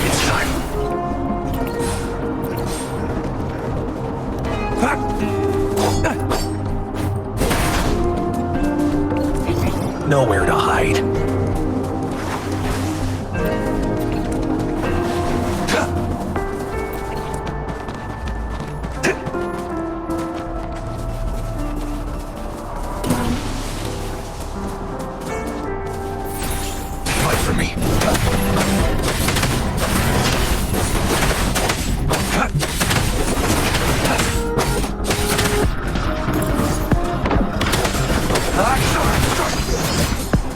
It's time. Nowhere to hide. Fight for me.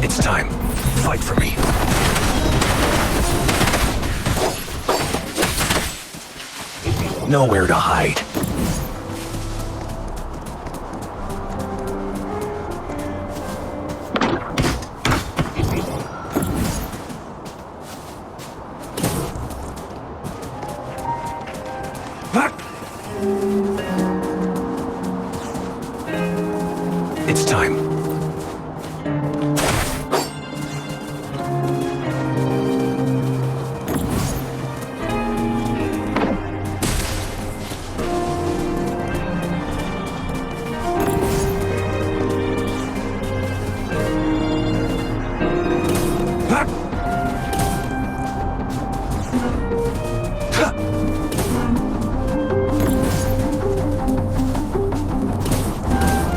It's time. Fight for me. Nowhere to hide. It's time.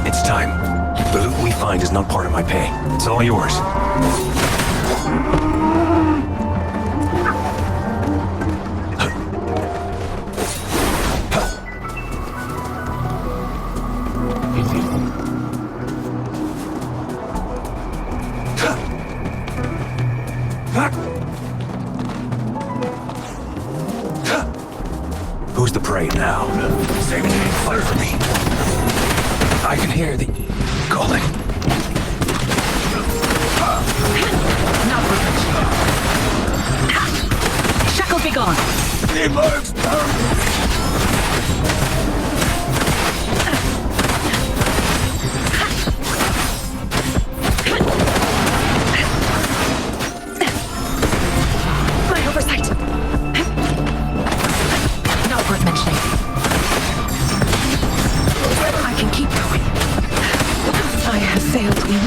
It's time. The loot we find is not part of my pay. It's all yours. Who's the prey now? Save me and fight for me. I can hear the calling. Not perfect. Shackles be gone. The bugs My oversight. Not worth mentioning. I can keep going. I have failed you.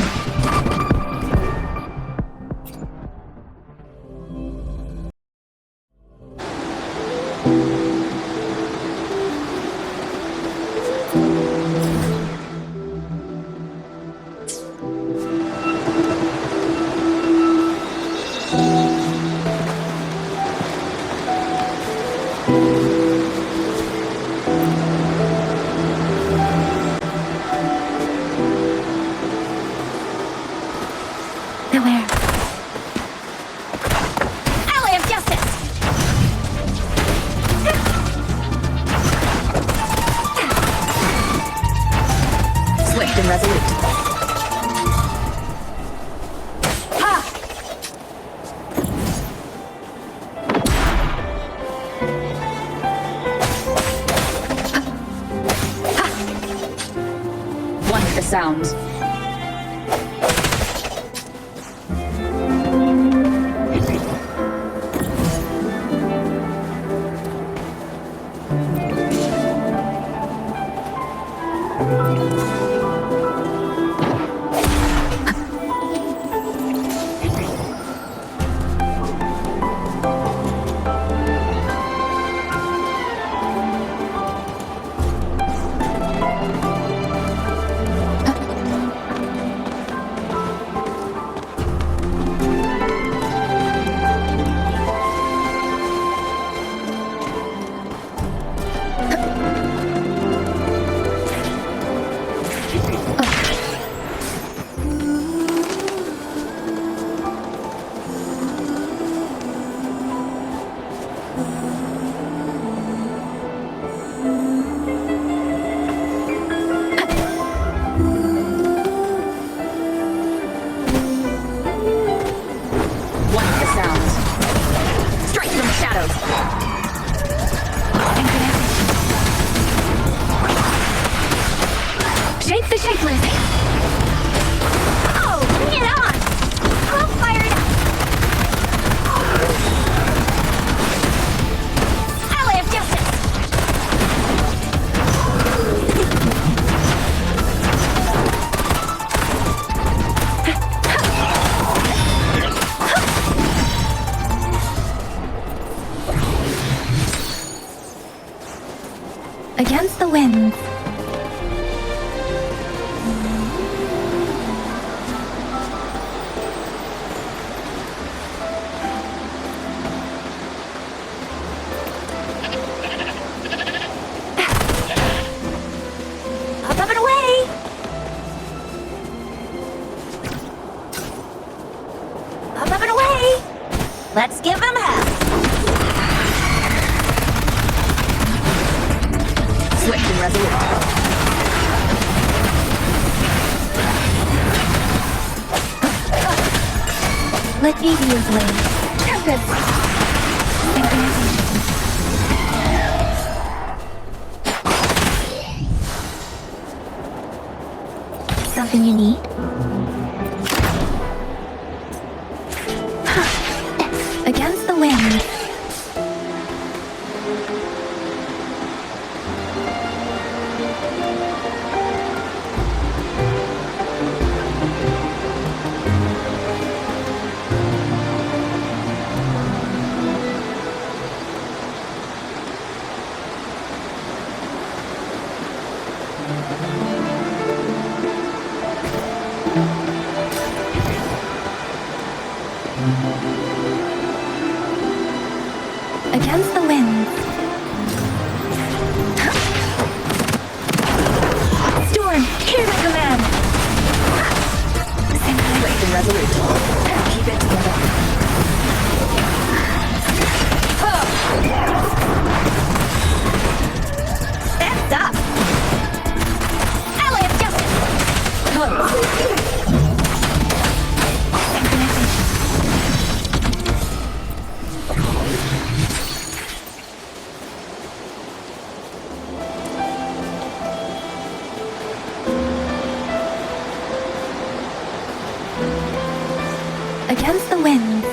Nowhere. Ally of Justice! Swift and resolute. One with the sounds. Let's give him hell. Swift and resolute. Let me be your blade. Something you need? Against the wind. Against the wind. Storm, hear the command. Swift and resolute. Keep it together. That's up. Ally of justice. Against the wind.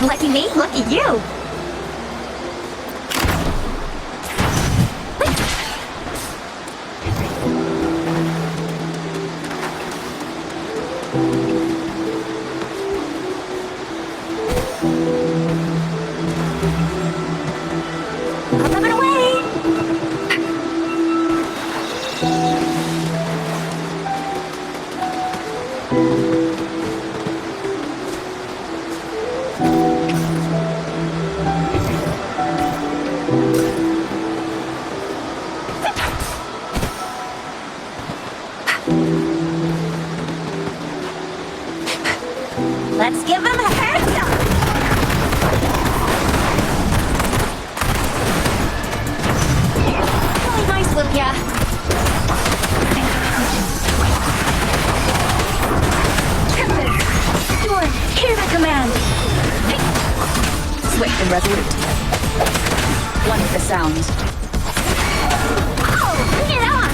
Lucky me, lucky you. I'll give it away. Let's give him a heads up! Really nice, Lucia. Storm, hear the command. Swift and resolute. One with the sound. Oh, bring it on!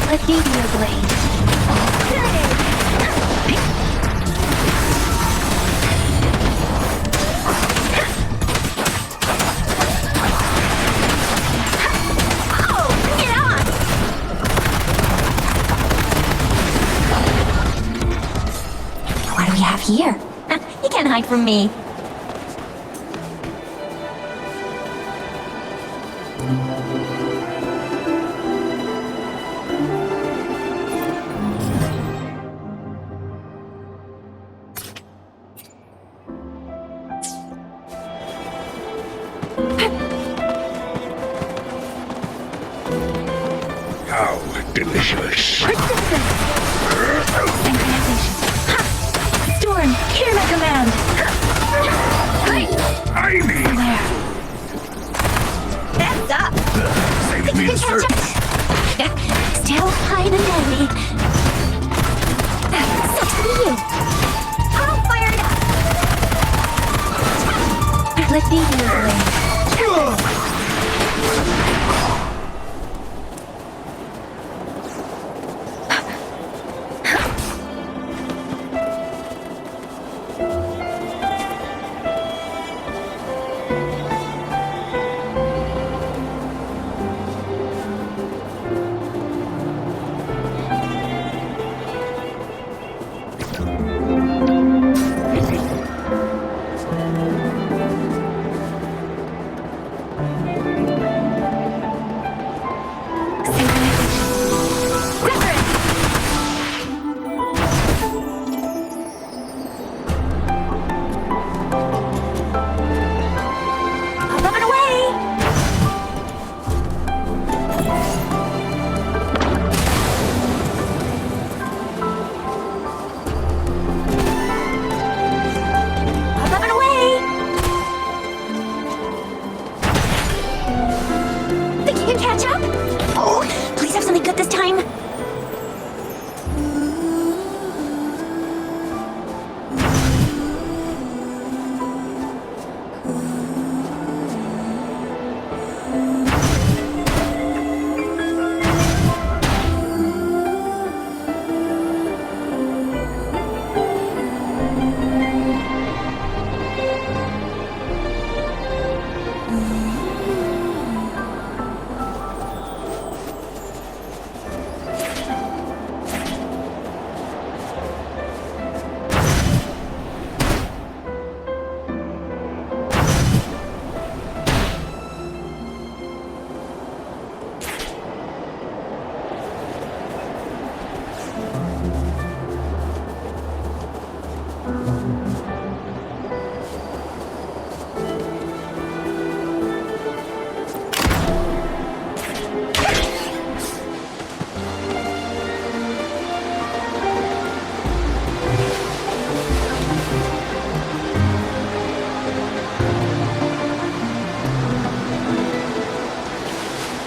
Let me be your blade. Oh, bring it on! here. You can't hide from me. How delicious. Storm, hear my command! I mean, That's up! save me the search. Still high and deadly. Sucks to be you. All fired up! Let me heal the way. Up and away! Up and away! Think you can catch up? Oh, please have something good this time.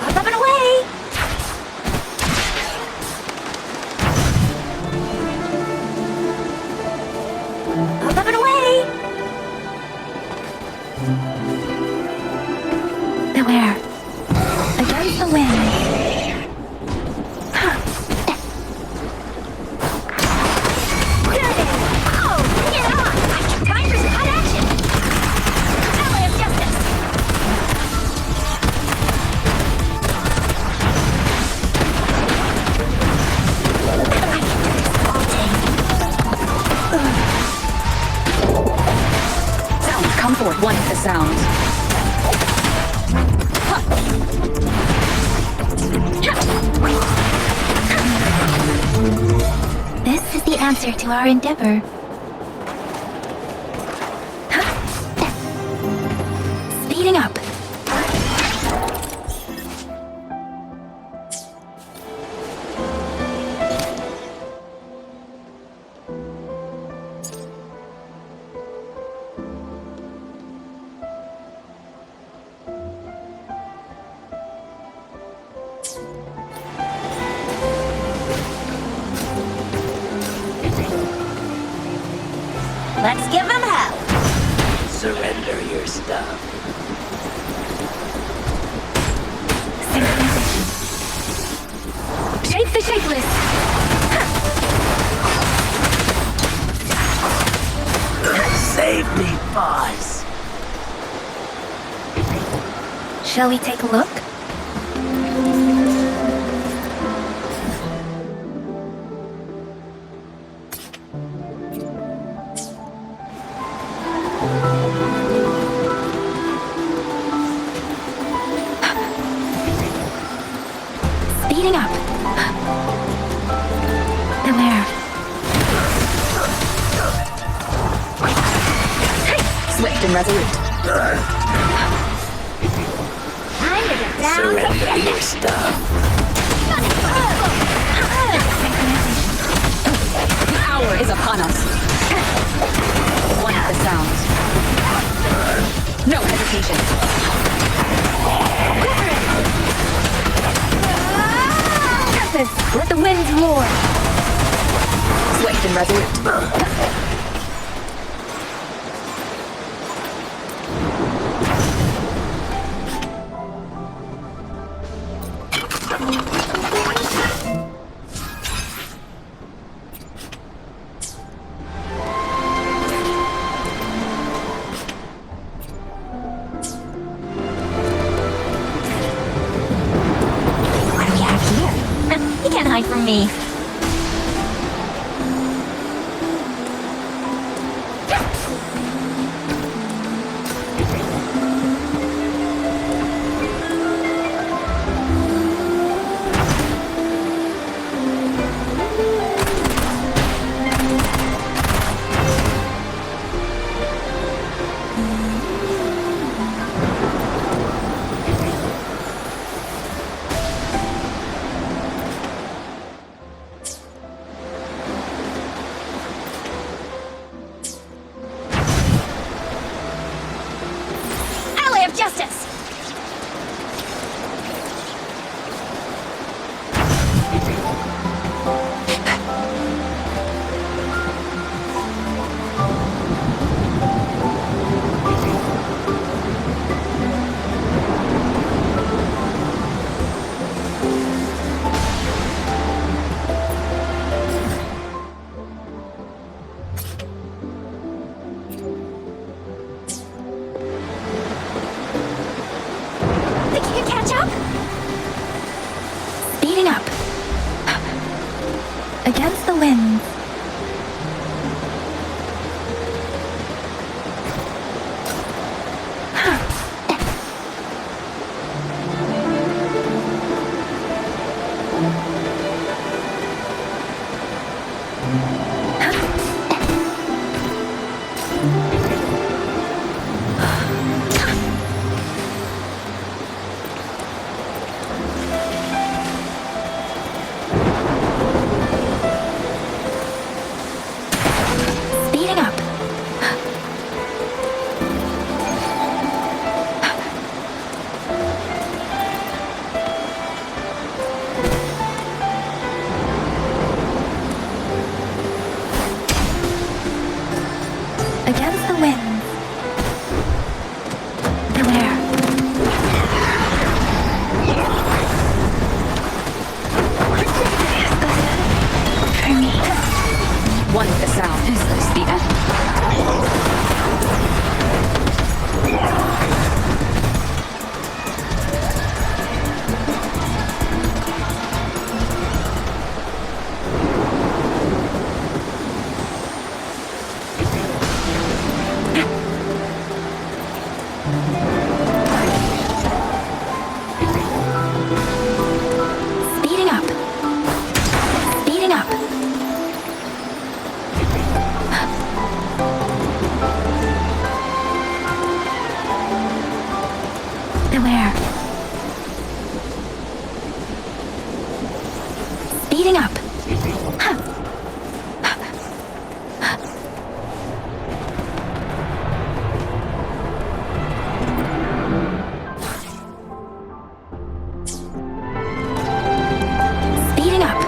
Up and away! Up and away! Beware. Against the wind. Oh, bring it on! Time for some hot action! Ally of justice! Sound, come forth, one with the sound. This is the answer to our endeavor. Speeding up. Let's give him hell! Surrender your stuff. Shape the shapeless. Save me, boss. Shall we take a look? Speeding up. Beware. Swift and resolute. Time to get down. Surrender your stuff. The hour is upon us. One of the sounds. No hesitation. Tempest, let the winds roar. Swift and resolute. What do we have here? You can't hide from me. Alley of Justice! Think you can catch up? Speeding up. Against the wind. Speeding up. Against the wind. Beware. For me. One with the sound. Is this the end? Speeding up. Speeding up. Beware. Speeding up. Speeding up.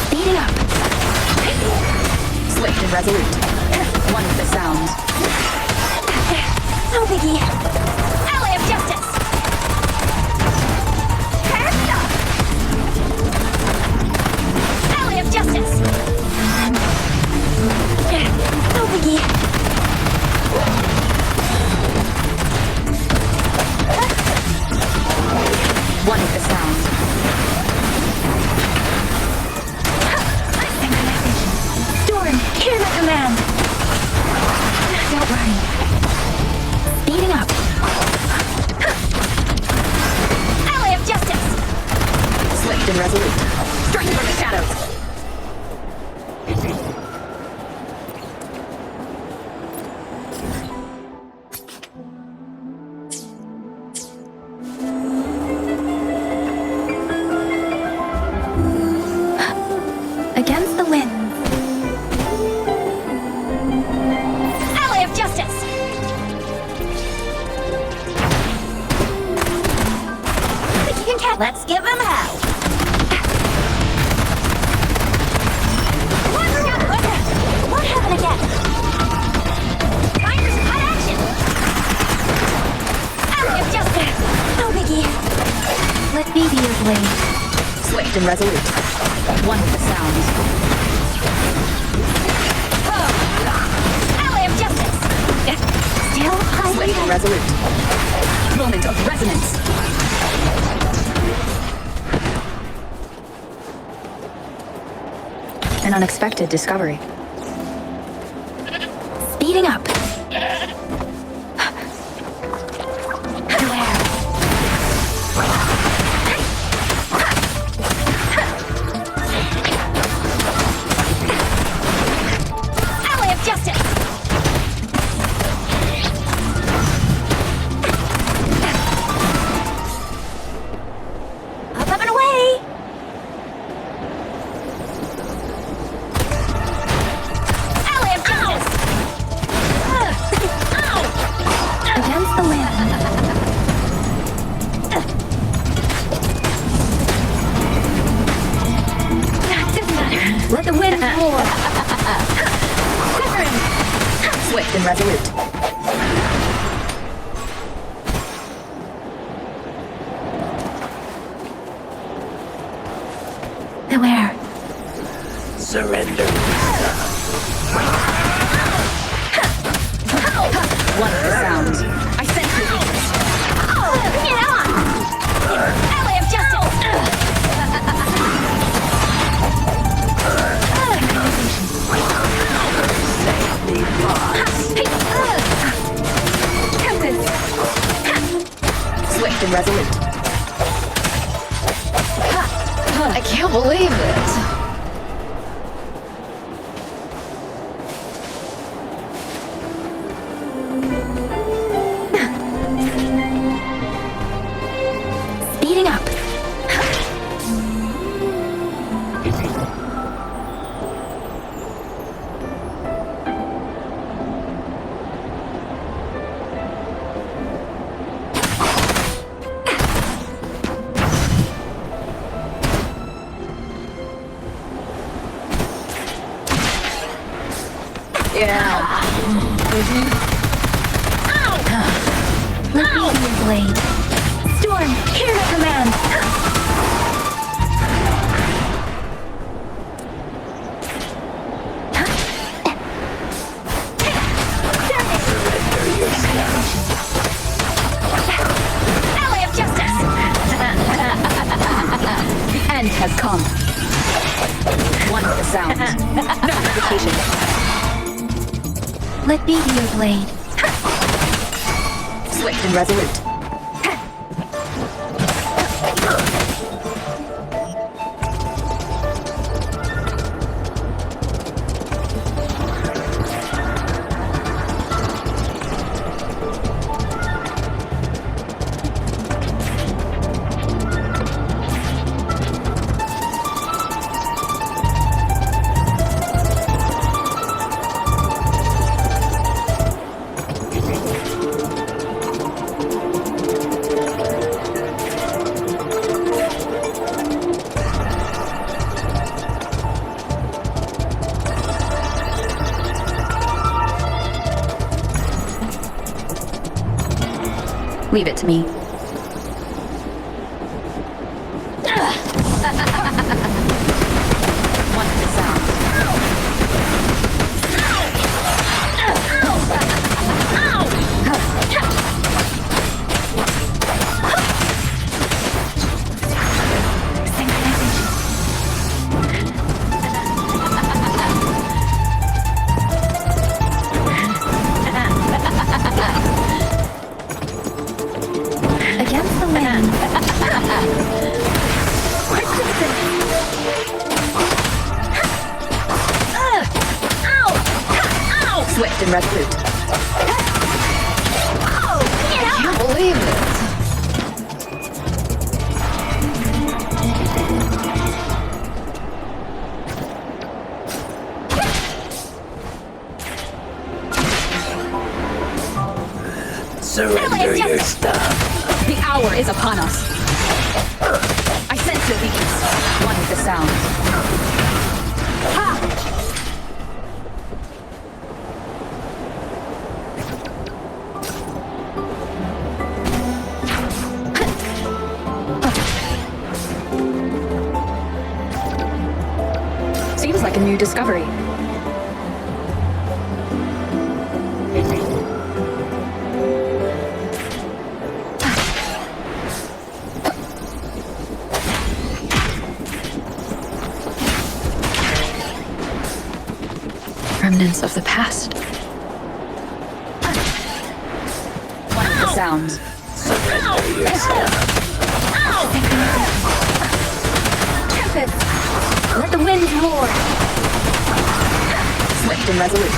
Speeding up. Swift and resolute. One with the sound. No biggie. Alley of Justice! First up! Alley of Justice! No biggie. Swift and resolute. One with the sound. Ally of justice! Still highly Swift and resolute. Moment of resonance. An unexpected discovery. Speeding up. Ally of justice! Up and away! Ally of justice! Against the wind. Doesn't matter. Let the wind roar. Wuthering! Swift and resolute. Beware. Surrender. One with the sound. I sense your weakness. Get on! Ally of justice! Save me, boss. Swift and resolute. I can't believe it. Speeding up. Yeah. Let me be your blade. Storm, hear my command. Surrender yourself. Ally of justice! The end has come. One with the sound. No hesitation. Let me be your blade. Swift and resolute. Leave it to me. One with the sound. Against the wind. Swift and resolute. I can't believe it. Surrender your stuff. The hour is upon us. I sense your weakness. One with the sound. discovery. Remnants of the past. One of the sounds. Surrender yourself. Tempest! Let the winds roar! Swift and resolute.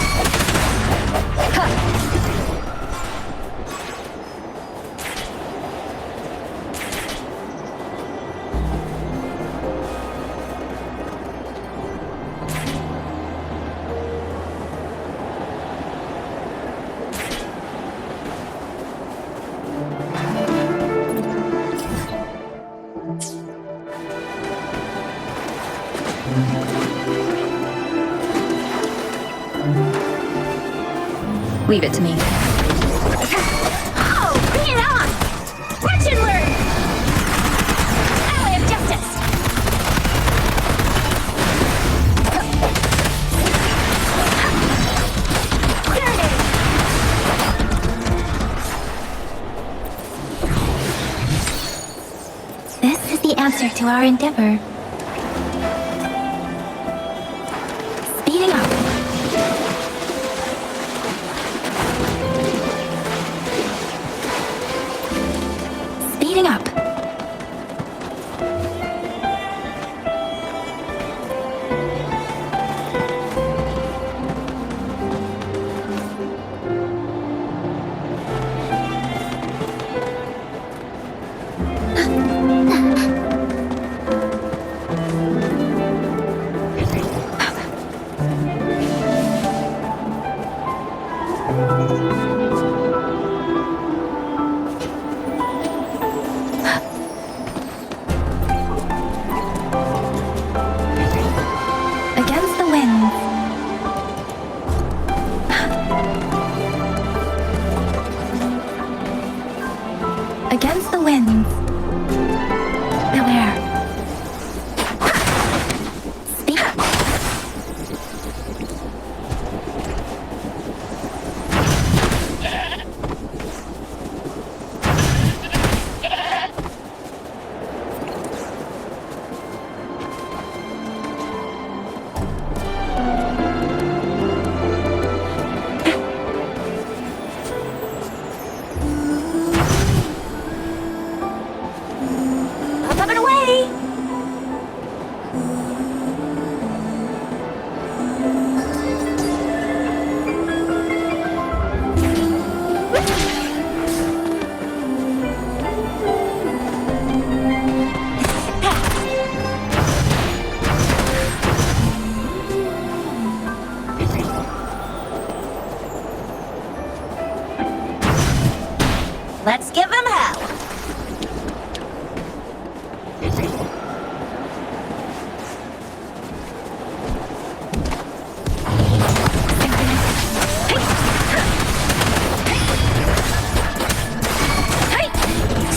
Leave it to me. Oh, bring it on! Watch and learn! Ally of justice! Serenade! This is the answer to our endeavor. Speeding up. Speeding up. Against the wind. Against the winds. Beware. Speak. Up and away! Let's give them hell!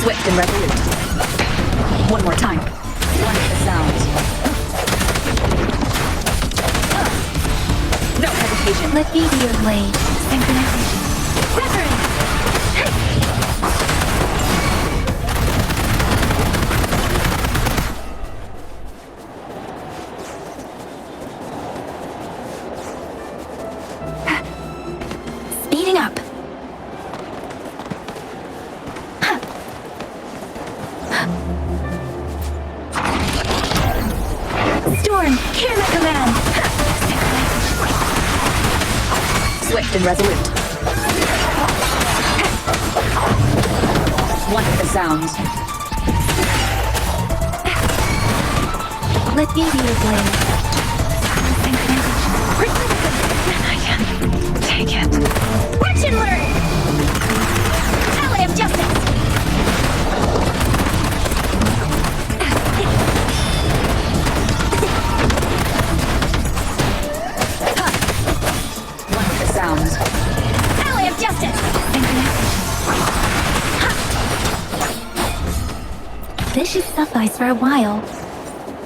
Swift and resolute. One more time. One of the sounds. No hesitation. Let me be your blade. Synchronization. Wuthering! Speeding up. Storm, hear my command. Swift and resolute. One of the sounds. Let me be your blade. I can take it. Watch and learn! Ally of justice! One of the sounds. Ally of justice! This should suffice for a while.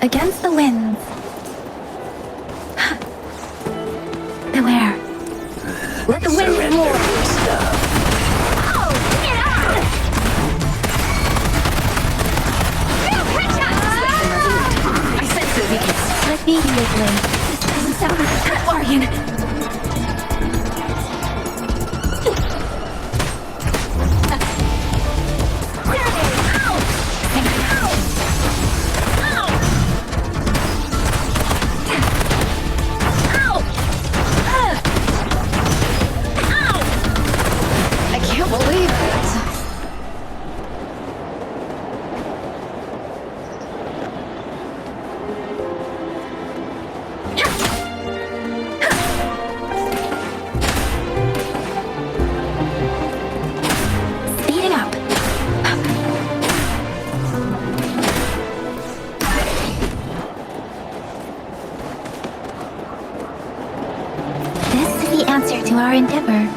Against the winds. Let the wind Surrender roar. your stuff. Oh, get out! I sense the weakness. Let me be your blade. This doesn't sound like a bargain. I can't believe it. Speed it up. This is the answer to our endeavor.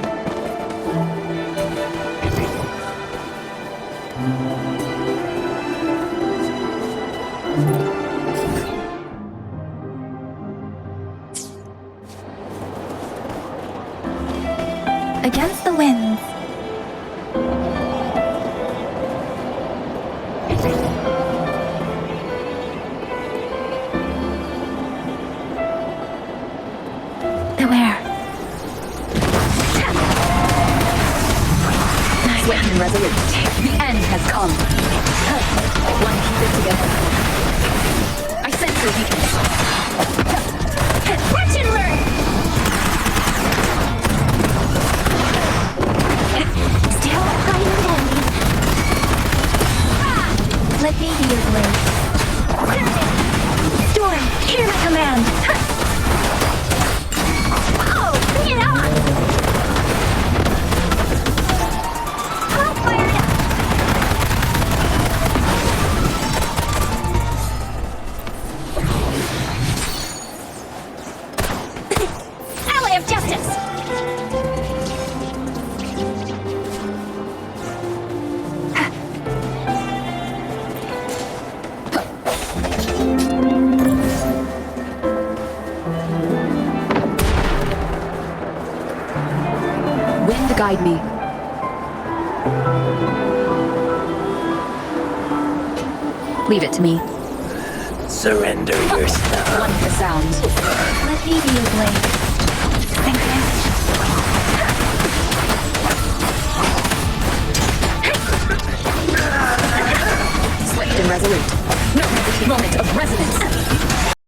Against the winds. Beware. Swift and resolute. The end has come. One keep it together. I sense your weakness. Watch and learn! Still high and dandy. Let me be your blade. Storm, hear my command! Oh, bring it on! All fired up! Ally of justice! Wind guide me. Leave it to me. Surrender your stuff. One for sound. Let me be your blade. Swift and resolute. No moment of resonance.